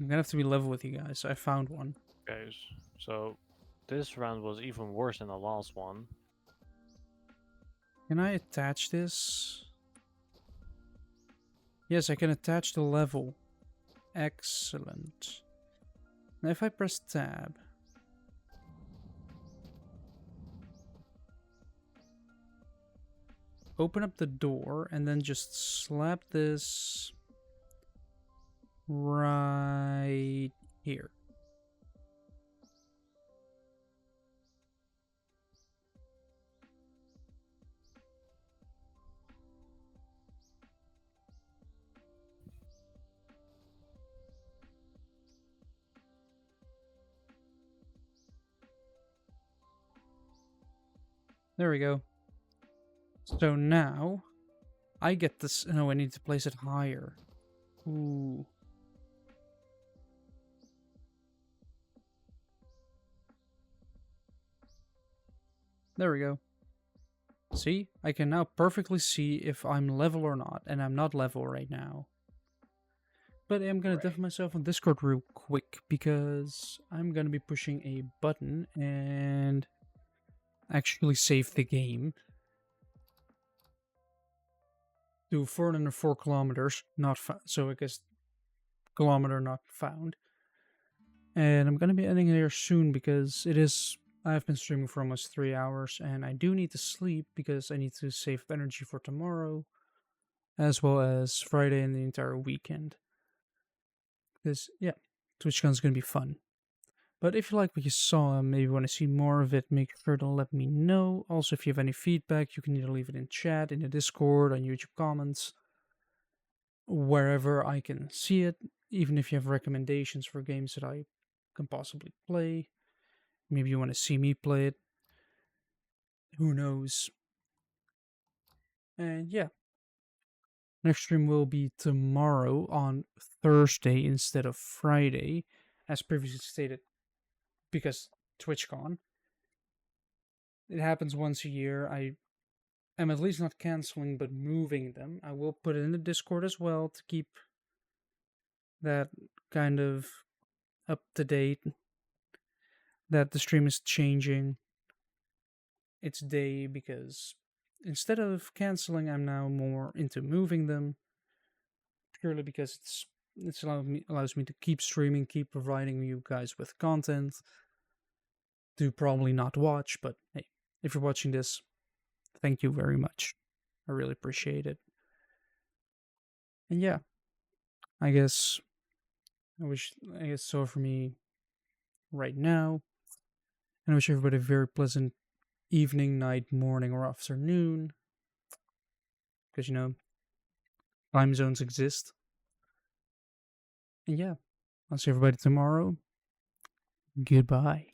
I'm gonna have to be level with you guys. I found one. Okay, so this round was even worse than the last one. Can I attach this? Yes, I can attach the level. Excellent. Now if I press tab. Open up the door and then just slap this right here. There we go. So now I get this. No, I need to place it higher. Ooh. There we go. See? I can now perfectly see if I'm level or not, and I'm not level right now. But I'm gonna def myself on Discord real quick because I'm gonna be pushing a button and actually save the game to 404 kilometers, not found. So I guess kilometer not found. And I'm gonna be ending here soon because it is. I've been streaming for almost 3 hours, and I do need to sleep because I need to save energy for tomorrow, as well as Friday and the entire weekend. Because yeah, TwitchCon's gonna be fun. But if you like what you saw and maybe want to see more of it, make sure to let me know. Also, if you have any feedback, you can either leave it in chat, in the Discord, on YouTube comments, wherever I can see it. Even if you have recommendations for games that I can possibly play. Maybe you want to see me play it. Who knows? And yeah. Next stream will be tomorrow on Thursday instead of Friday, as previously stated, because TwitchCon. It happens once a year. I am at least not canceling, but moving them. I will put it in the Discord as well to keep that kind of up to date. That the stream is changing its day because instead of canceling, I'm now more into moving them. Purely because it's allows me to keep streaming, keep providing you guys with content to probably not watch, but hey, if you're watching this, thank you very much. I really appreciate it. And yeah, I guess I guess so for me right now. And I wish everybody a very pleasant evening, night, morning, or afternoon. Because time zones exist. And yeah, I'll see everybody tomorrow. Goodbye.